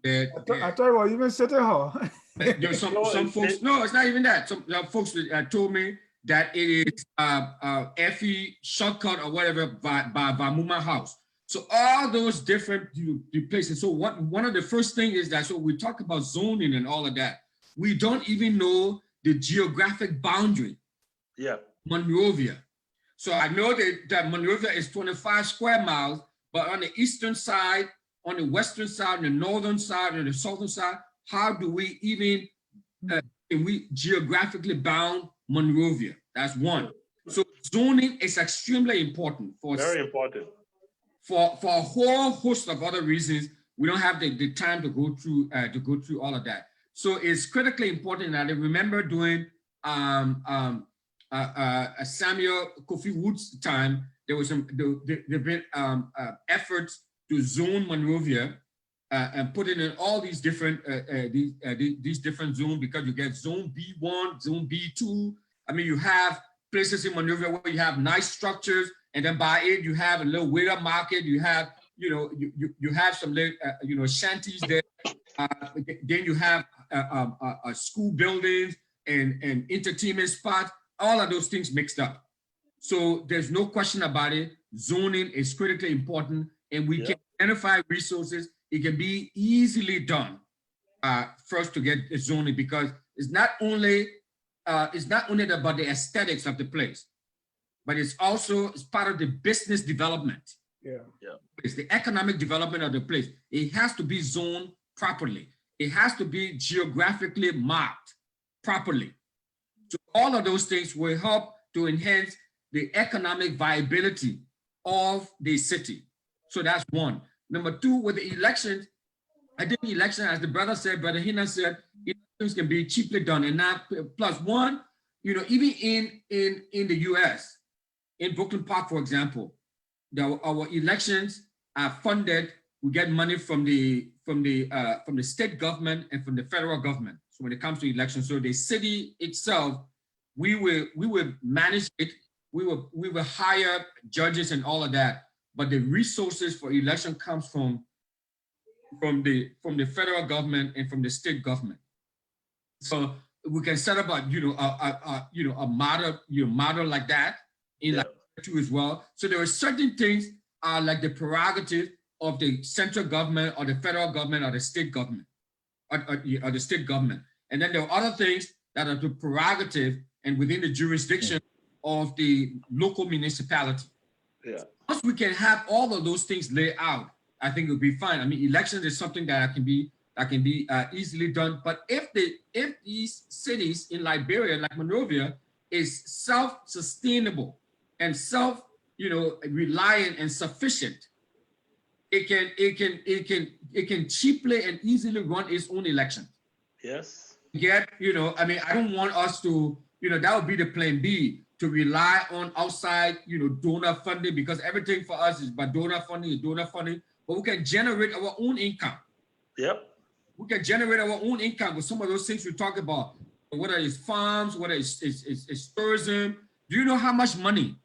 there. I thought it was even City Hall. There's some folks. No, it's not even that. Some folks told me that it is FE shortcut or whatever by Muma House. So all those different places. So one of the first things is that, so we talk about zoning and all of that. We don't even know the geographic boundary. Yeah. Monrovia. So I know that Monrovia is 25 square miles, but on the eastern side, on the western side, on the northern side, and the southern side, how do we even, can we geographically bound Monrovia? That's one. So zoning is extremely important for very important. For a whole host of other reasons. We don't have the time to go through all of that. So it's critically important that I remember doing Samuel Kofi Wood's time. There was there've been efforts to zone Monrovia and put it in all these different these different zones, because you get zone B1, zone B2. I mean, you have places in Monrovia where you have nice structures, and then by it you have a little waiter market. You have you have some shanties there. Then you have school buildings and entertainment spots. All of those things mixed up. So there's no question about it. Zoning is critically important, and we can identify resources. It can be easily done first to get zoning, because it's not only about the aesthetics of the place, but it's part of the business development. It's the economic development of the place. It has to be zoned properly. It has to be geographically marked properly. So all of those things will help to enhance the economic viability of the city. So that's one. Number two, with the elections, I think the election, as the brother Hinnah said, elections can be cheaply done. And now, plus one, even in the US, in Brooklyn Park, for example, our elections are funded. We get money from the state government and from the federal government. So when it comes to elections, so the city itself, we will manage it. We will hire judges and all of that. But the resources for election comes from the federal government and from the state government. So we can set up a model like that in like too as well. So there are certain things like the prerogative of the central government or the federal government or the state government or the state government. And then there are other things that are the prerogative and within the jurisdiction of the local municipality. Once we can have all of those things laid out, I think it'll be fine. I mean, elections is something that can be easily done. But if these cities in Liberia, like Monrovia, is self-sustainable and self-reliant and sufficient, it can cheaply and easily run its own elections. Yes. I mean, I don't want us to, that would be the plan B, to rely on outside, donor funding, because everything for us is by donor funding, but we can generate our own income. Yep. We can generate our own income with some of those things we talk about, whether it's farms, whether it's tourism. Do you know how much money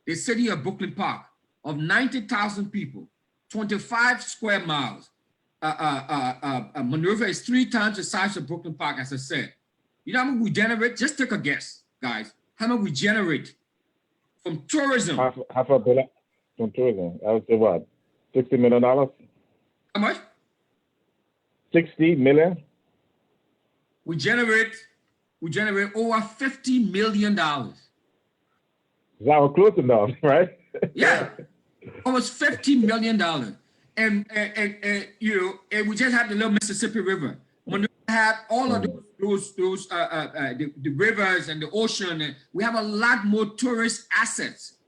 the city of Brooklyn Park, of 90,000 people, 25 square miles, Monrovia is 3 times the size of Brooklyn Park, as I said. You know how much we generate? Just take a guess, guys. How much we generate from tourism? Half a billion from tourism. I would say what? $60 million? How much? 60 million. We generate over $50 million. That was close enough, right? Yeah, almost $50 million. And we just have the little Mississippi River. When we have all of those the rivers and the ocean, and we have a lot more tourist assets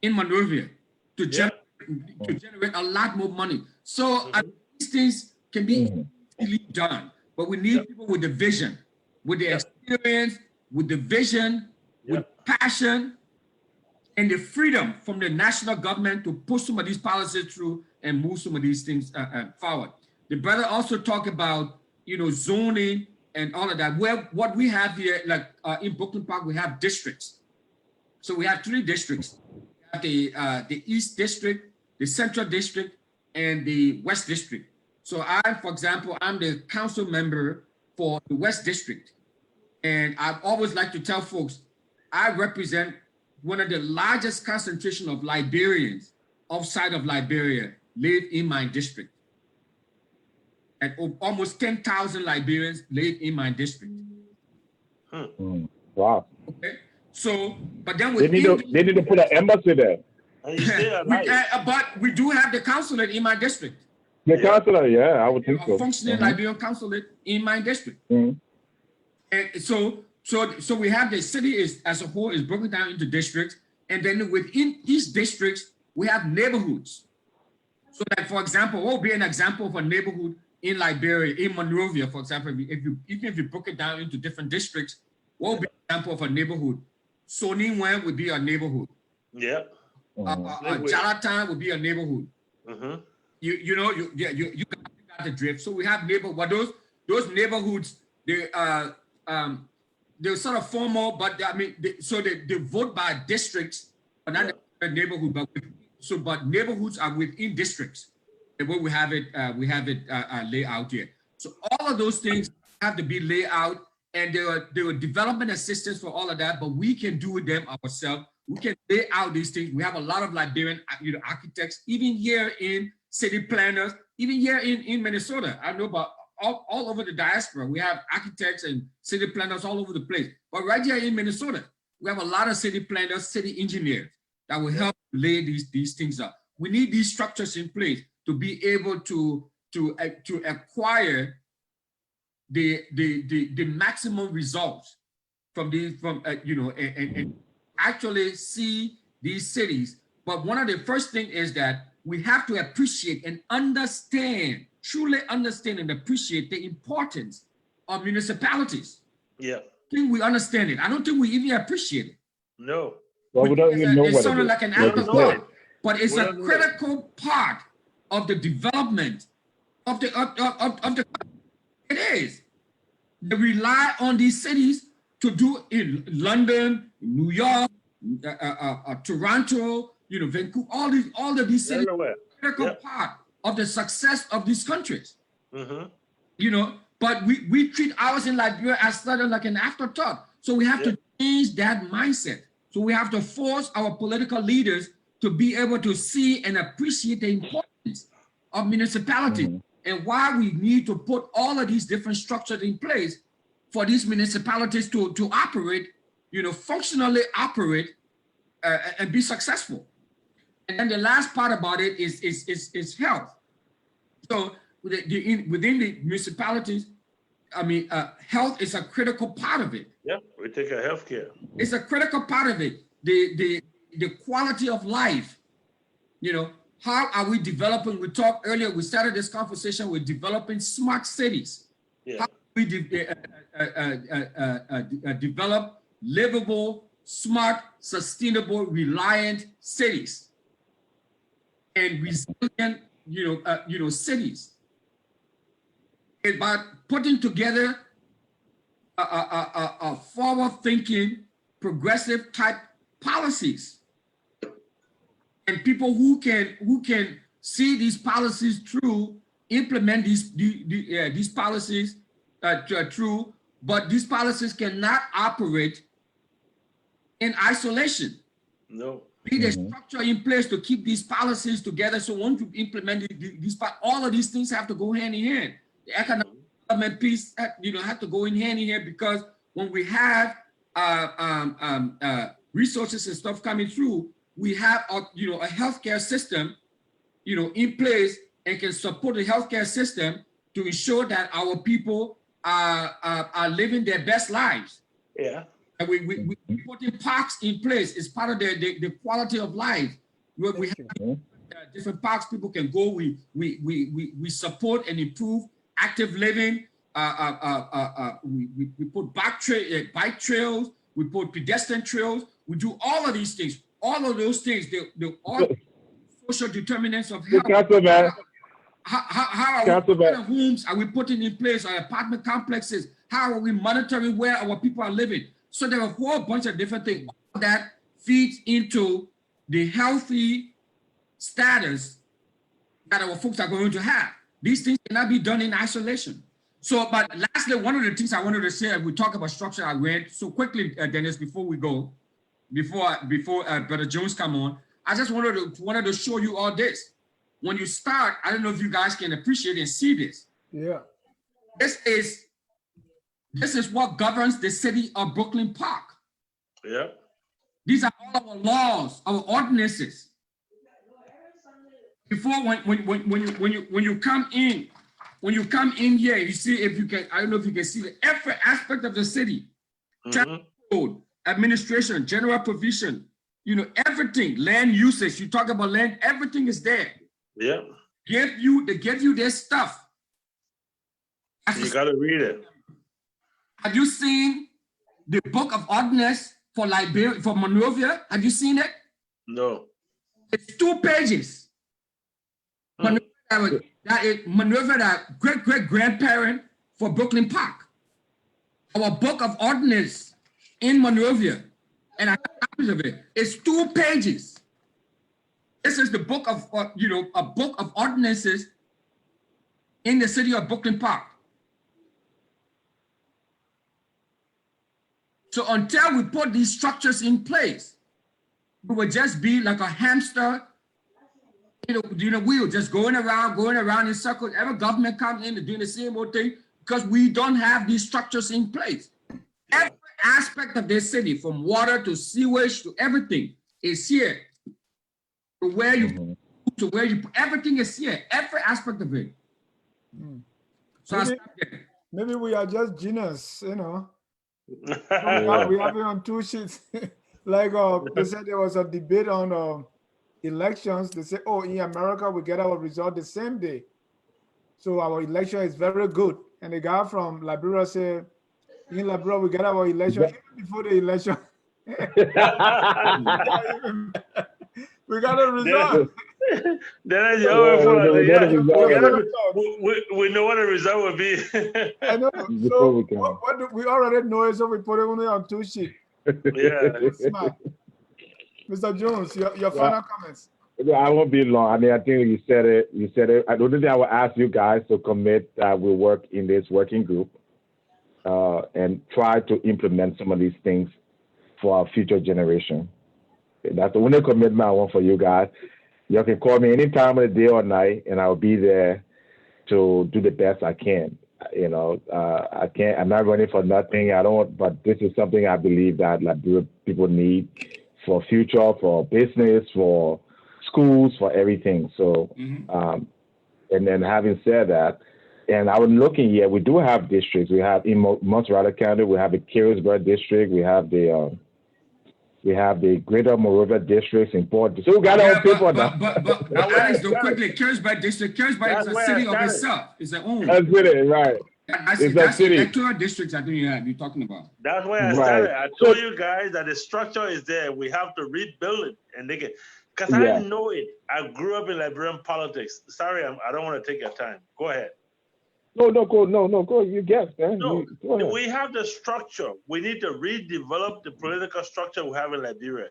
in Monrovia to generate a lot more money. So these things can be easily done, but we need people with the vision, with the experience, with the vision, with passion, and the freedom from the national government to push some of these policies through and move some of these things forward. The brother also talked about, you know, zoning and all of that. Well, what we have here, like in Brooklyn Park, we have districts. So we have 3 districts. We have the East District, the Central District, and the West District. So I, for example, I'm the council member for the West District. And I've always like to tell folks, I represent one of the largest concentration of Liberians outside of Liberia live in my district. And almost 10,000 Liberians live in my district. Wow. Okay. So, but then they need to put an embassy there. But we do have the consulate in my district. The consulate, yeah, I would think so. Functioning Liberian consulate in my district. And so we have the city as a whole is broken down into districts, and then within each districts we have neighborhoods. So that, for example, what would be an example of a neighborhood in Liberia, in Monrovia, for example, even if you broke it down into different districts, what would be an example of a neighborhood? Soniwe would be a neighborhood. Yeah. Jalatan would be a neighborhood. You got the drift. So we have neighborhoods. Those neighborhoods, they're sort of formal, but I mean, they vote by districts, but not a neighborhood. But neighborhoods are within districts. The way we have it laid out here. So all of those things have to be laid out, and there were development assistance for all of that, but we can do them ourselves. We can lay out these things. We have a lot of Liberian, architects, even here in city planners, even here in Minnesota. I know about all over the diaspora. We have architects and city planners all over the place. But right here in Minnesota, we have a lot of city planners, city engineers that will help lay these things out. We need these structures in place to be able to acquire the maximum results and actually see these cities. But one of the first things is that we have to appreciate and understand, truly understand and appreciate the importance of municipalities. Yeah. I think we understand it. I don't think we even appreciate it. No. Well, we don't even know what it is. It's sort of like an afterthought, but it's a critical part of the development of the it is. They rely on these cities to do in London, New York, Toronto, Vancouver, all of these cities are a critical part of the success of these countries. But we treat ours in Liberia as sort of like an afterthought. So we have to change that mindset. So we have to force our political leaders to be able to see and appreciate the importance of municipalities and why we need to put all of these different structures in place for these municipalities to operate, functionally operate and be successful. And then the last part about it is health. So within the municipalities, I mean, health is a critical part of it. Yeah, we take care of healthcare. It's a critical part of it. The quality of life. How are we developing? We talked earlier. We started this conversation with developing smart cities. How we develop livable, smart, sustainable, reliant cities and resilient, cities. It's about putting together a forward-thinking, progressive type policies, and people who can see these policies through, implement these policies through, but these policies cannot operate in isolation. No. Need a structure in place to keep these policies together. So once you implement these, all of these things have to go hand in hand. The economic development piece, have to go in hand in hand, because when we have resources and stuff coming through, we have a healthcare system, in place, and can support the healthcare system to ensure that our people are living their best lives. Yeah. And we putting parks in place is part of the quality of life. We have different parks people can go. We support and improve active living. We put bike trails. We put pedestrian trails. We do all of these things. all of those things, they're all social determinants of health. How are we, what kind of homes are we putting in place, our apartment complexes? How are we monitoring where our people are living? So there are a whole bunch of different things. All that feeds into the healthy status that our folks are going to have. These things cannot be done in isolation. So, but lastly, one of the things I wanted to say, we talk about structure, I read so quickly, Dennis, before we go, before Brother Jones come on, I just wanted to show you all this. When you start, I don't know if you guys can appreciate and see this. Yeah. This is what governs the city of Brooklyn Park. Yeah. These are all our laws, our ordinances. Before when you come in here, you see, if you can, I don't know if you can see every aspect of the city, traffic code, administration, general provision, you know, everything, land usage. You talk about land, everything is there. Yeah. They give you their stuff. You gotta read it. Have you seen the book of ordinance for Liberia, for Monrovia? Have you seen it? No. It's 2 pages. Monrovia, that great-great-grandparent for Brooklyn Park. Our book of ordinance in Monrovia, and I have copies of it. It's 2 pages. This is the book of, a book of ordinances in the city of Brooklyn Park. So until we put these structures in place, we will just be like a hamster, wheel, just going around in circles. Every government comes in and doing the same old thing because we don't have these structures in place. Every aspect of this city, from water to sewage to everything, is here. To where you, everything is here. Every aspect of it. So maybe we are just genius, you know. We have it on 2 sheets. Like they said there was a debate on elections. They say, oh, in America we get our result the same day, so our election is very good. And the guy from Liberia said, in Liberia we get our election even before the election. We got a result. Then we know what the result will be. I know. So we already know it, so we put it only on 2 sheets. Yeah. Smart. Mr. Jones, your final comments. I won't be long. I mean, I think you said it. I don't think I will ask you guys to commit that we work in this working group and try to implement some of these things for our future generation. That's the only commitment I want for you guys. You can call me any time of the day or night, and I'll be there to do the best I can. You know, I'm not running for nothing. But this is something I believe that Liberia people need for future, for business, for schools, for everything. So, and then having said that, and I was looking here, we do have districts. We have in Montserrat County, we have the Carrollsburg district, we have the Greater Monrovia districts in Port. So we got our people now. But Alex, though, quickly, Carrollsburg district, Carrollsburg is a city of itself. It's their own. That's it, right? That's the electoral districts I think you're talking about. That's where I started. I told you guys that the structure is there. We have to rebuild it, and they can. Because I know it. I grew up in Liberian politics. Sorry, I don't want to take your time. Go ahead. No, go. You guess, man. No, we have the structure. We need to redevelop the political structure we have in Liberia.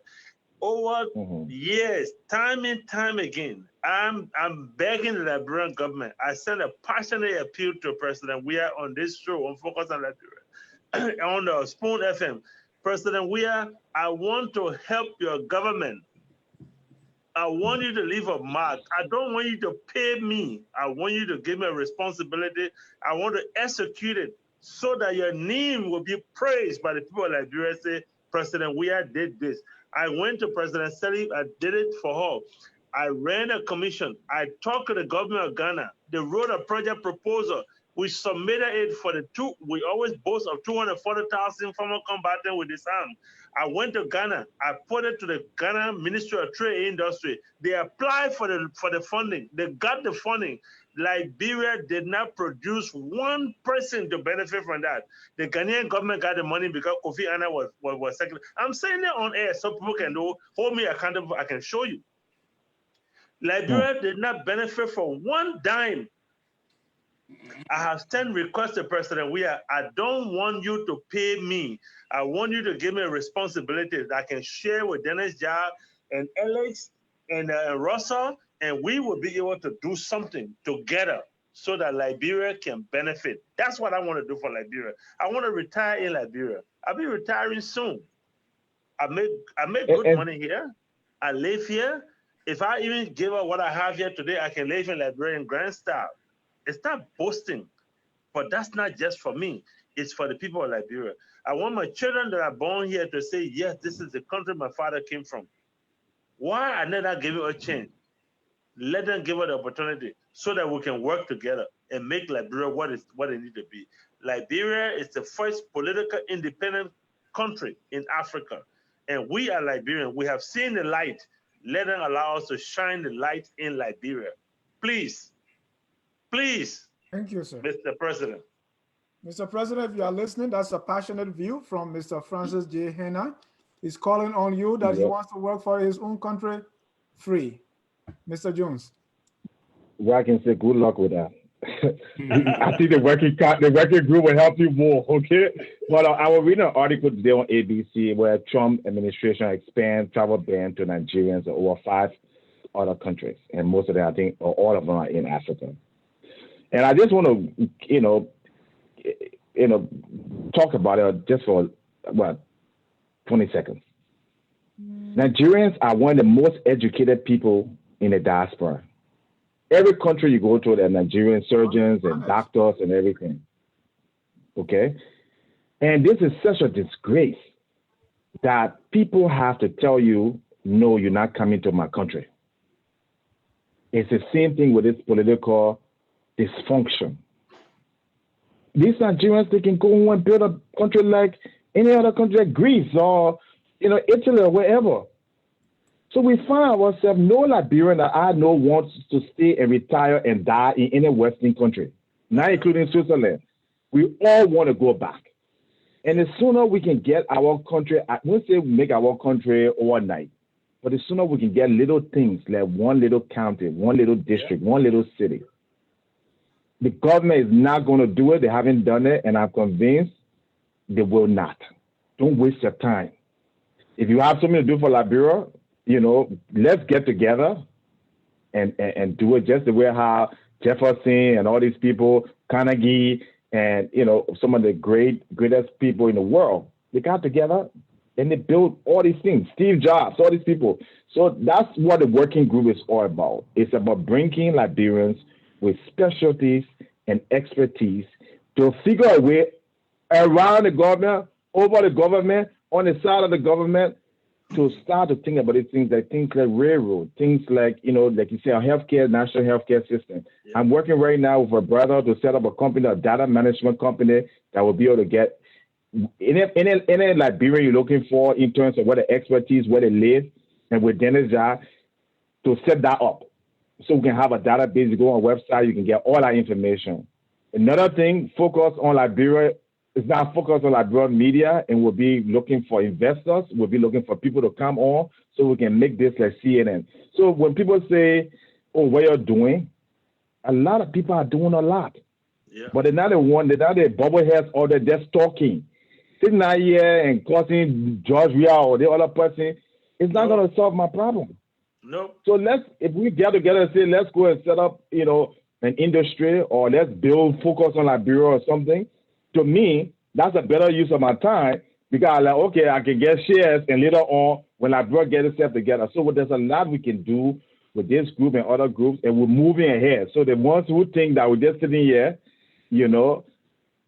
Over years, time and time again, I'm begging the Liberian government. I sent a passionate appeal to President Weah on this show on Focus on Liberia, on the Spoon FM. President Weah, I want to help your government. I want you to leave a mark. I don't want you to pay me. I want you to give me a responsibility. I want to execute it so that your name will be praised by the people of Liberia. Say, President Weah did this. I went to President Selig. I did it for her. I ran a commission. I talked to the government of Ghana. They wrote a project proposal. We submitted it for we always boast of 240,000 former combatants with disarm. I went to Ghana. I put it to the Ghana Ministry of Trade and Industry. They applied for the funding. They got the funding. Liberia did not produce one person to benefit from that. The Ghanaian government got the money because Kofi Annan was second. I'm saying it on air so people can hold me accountable. I can show you. Liberia did not benefit from one dime. I have 10 requests to President Weah. I don't want you to pay me. I want you to give me a responsibility that I can share with Dennis Jar and Alex and Russell, and we will be able to do something together so that Liberia can benefit. That's what I want to do for Liberia. I want to retire in Liberia. I'll be retiring soon. I make good money here. I live here. If I even give up what I have here today, I can live in Liberia in grand style. It's not boasting, but that's not just for me. It's for the people of Liberia. I want my children that are born here to say, yes, this is the country my father came from. Why I never give it a chance? Let them give it the opportunity so that we can work together and make Liberia what it needs to be. Liberia is the first political independent country in Africa. And we are Liberian. We have seen the light. Let them allow us to shine the light in Liberia. Please. Please. Thank you, sir. Mr. President. Mr. President, if you are listening, that's a passionate view from Mr. Francis J. Hinnah. He's calling on you that he wants to work for his own country free. Mr. Jones. Well, I can say good luck with that. I think the working group will help you more, okay? But I was reading an article today on ABC where Trump administration expands travel ban to Nigerians in over 5 other countries. And most of them, I think, or all of them are in Africa. And I just want to, talk about it just for, 20 seconds. Nigerians are one of the most educated people in the diaspora. Every country you go to, there are Nigerian surgeons and doctors and everything. Okay? And this is such a disgrace that people have to tell you, no, you're not coming to my country. It's the same thing with this political dysfunction. These Nigerians, they can go home and build a country like any other country, like Greece or Italy or wherever. So we find ourselves, no Liberian that I know wants to stay and retire and die in any Western country, not including Switzerland. We all want to go back. And the sooner we can get our country, I won't say make our country overnight, but the sooner we can get little things like one little county, one little district, one little city. The government is not going to do it. They haven't done it, and I'm convinced they will not. Don't waste your time. If you have something to do for Liberia, let's get together and do it just the way how Jefferson and all these people, Carnegie, and some of the greatest people in the world, they got together and they built all these things. Steve Jobs, all these people. So that's what the working group is all about. It's about bringing Liberians with specialties and expertise to figure a way around the government, over the government, on the side of the government, to start to think about these things like railroad, things like, like you say, a national healthcare system. Yeah. I'm working right now with a brother to set up a company, a data management company that will be able to get any Liberian you're looking for in terms of what the expertise, where they live, and with Dennis Jar, to set that up. So we can have a database, you go on a website, you can get all that information. Another thing, focus on Liberia. It's not focused on Liberian media, and we'll be looking for investors. We'll be looking for people to come on so we can make this like CNN. So when people say, oh, what you're doing, a lot of people are doing a lot. Yeah. But they're not the bubbleheads or they're just talking. Sitting out here and causing George Weah or the other person, it's not going to solve my problem. No. So if we get together and say, let's go and set up, an industry, or let's focus on Liberia or something, to me, that's a better use of my time, because I'm like, okay, I can get shares, and later on, when Liberia gets itself together. So there's a lot we can do with this group and other groups, and we're moving ahead. So the ones who think that we're just sitting here, they'll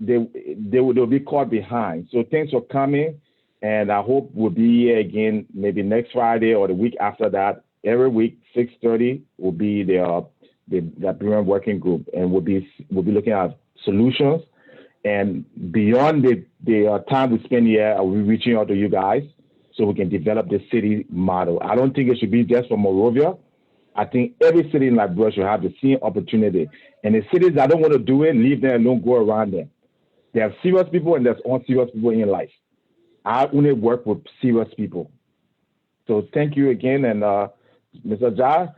be caught behind. So thanks for coming, and I hope we'll be here again maybe next Friday or the week after that. Every week, 6:30 will be the Liberian working group, and we'll be looking at solutions. And beyond the time we spend here, we're reaching out to you guys so we can develop the city model. I don't think it should be just for Monrovia. I think every city in Liberia should have the same opportunity. And the cities that don't want to do it, leave them alone, go around them. There are serious people and there's unserious people in life. I only work with serious people. So thank you again. And Mr. Ja,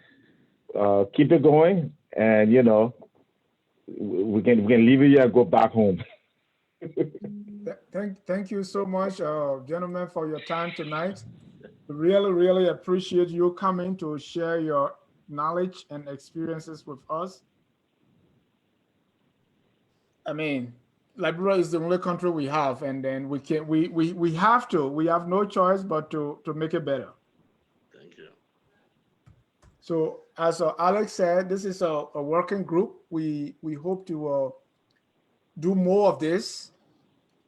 keep it going. And, you know, we can leave it here and go back home. Thank you so much, gentlemen, for your time tonight. Really, really appreciate you coming to share your knowledge and experiences with us. I mean, Liberia is the only country we have, and then we have no choice but to make it better. Thank you. So as Alex said, this is a working group. We hope to do more of this,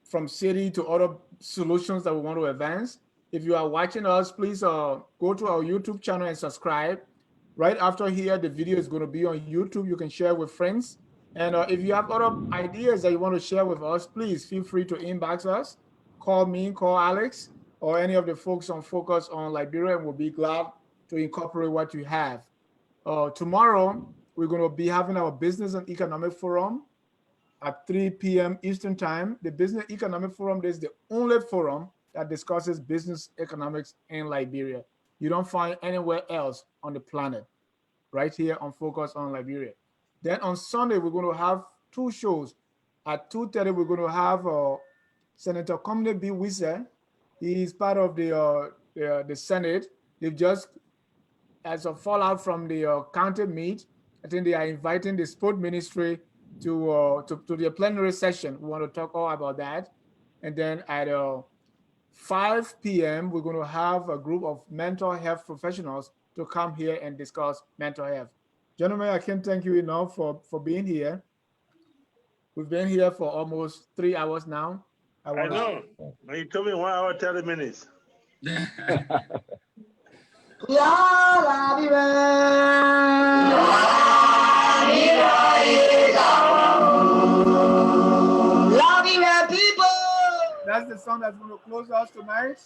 from city to other solutions that we want to advance. If you are watching us, please go to our YouTube channel and subscribe. Right after here, the video is going to be on YouTube. You can share with friends. And if you have other ideas that you want to share with us, please feel free to inbox us. Call me, call Alex, or any of the folks on Focus on Liberia, and we'll be glad to incorporate what you have. Tomorrow, we're going to be having our Business and Economic Forum at 3 p.m. Eastern Time. The Business Economic Forum is the only forum that discusses business economics in Liberia. You don't find anywhere else on the planet, right here on Focus on Liberia. Then on Sunday, we're going to have two shows. At 2:30, we're going to have Senator Komne B. Wisse. He is part of the Senate. They've just, as a fallout from the county meet, I think they are inviting the sport ministry to the plenary session. We want to talk all about that. And then at 5 p.m., we're going to have a group of mental health professionals to come here and discuss mental health. Gentlemen, I can't thank you enough for being here. We've been here for almost 3 hours now. I know. When you told me 1 hour, 30 minutes. That's the song that's going to close us tonight.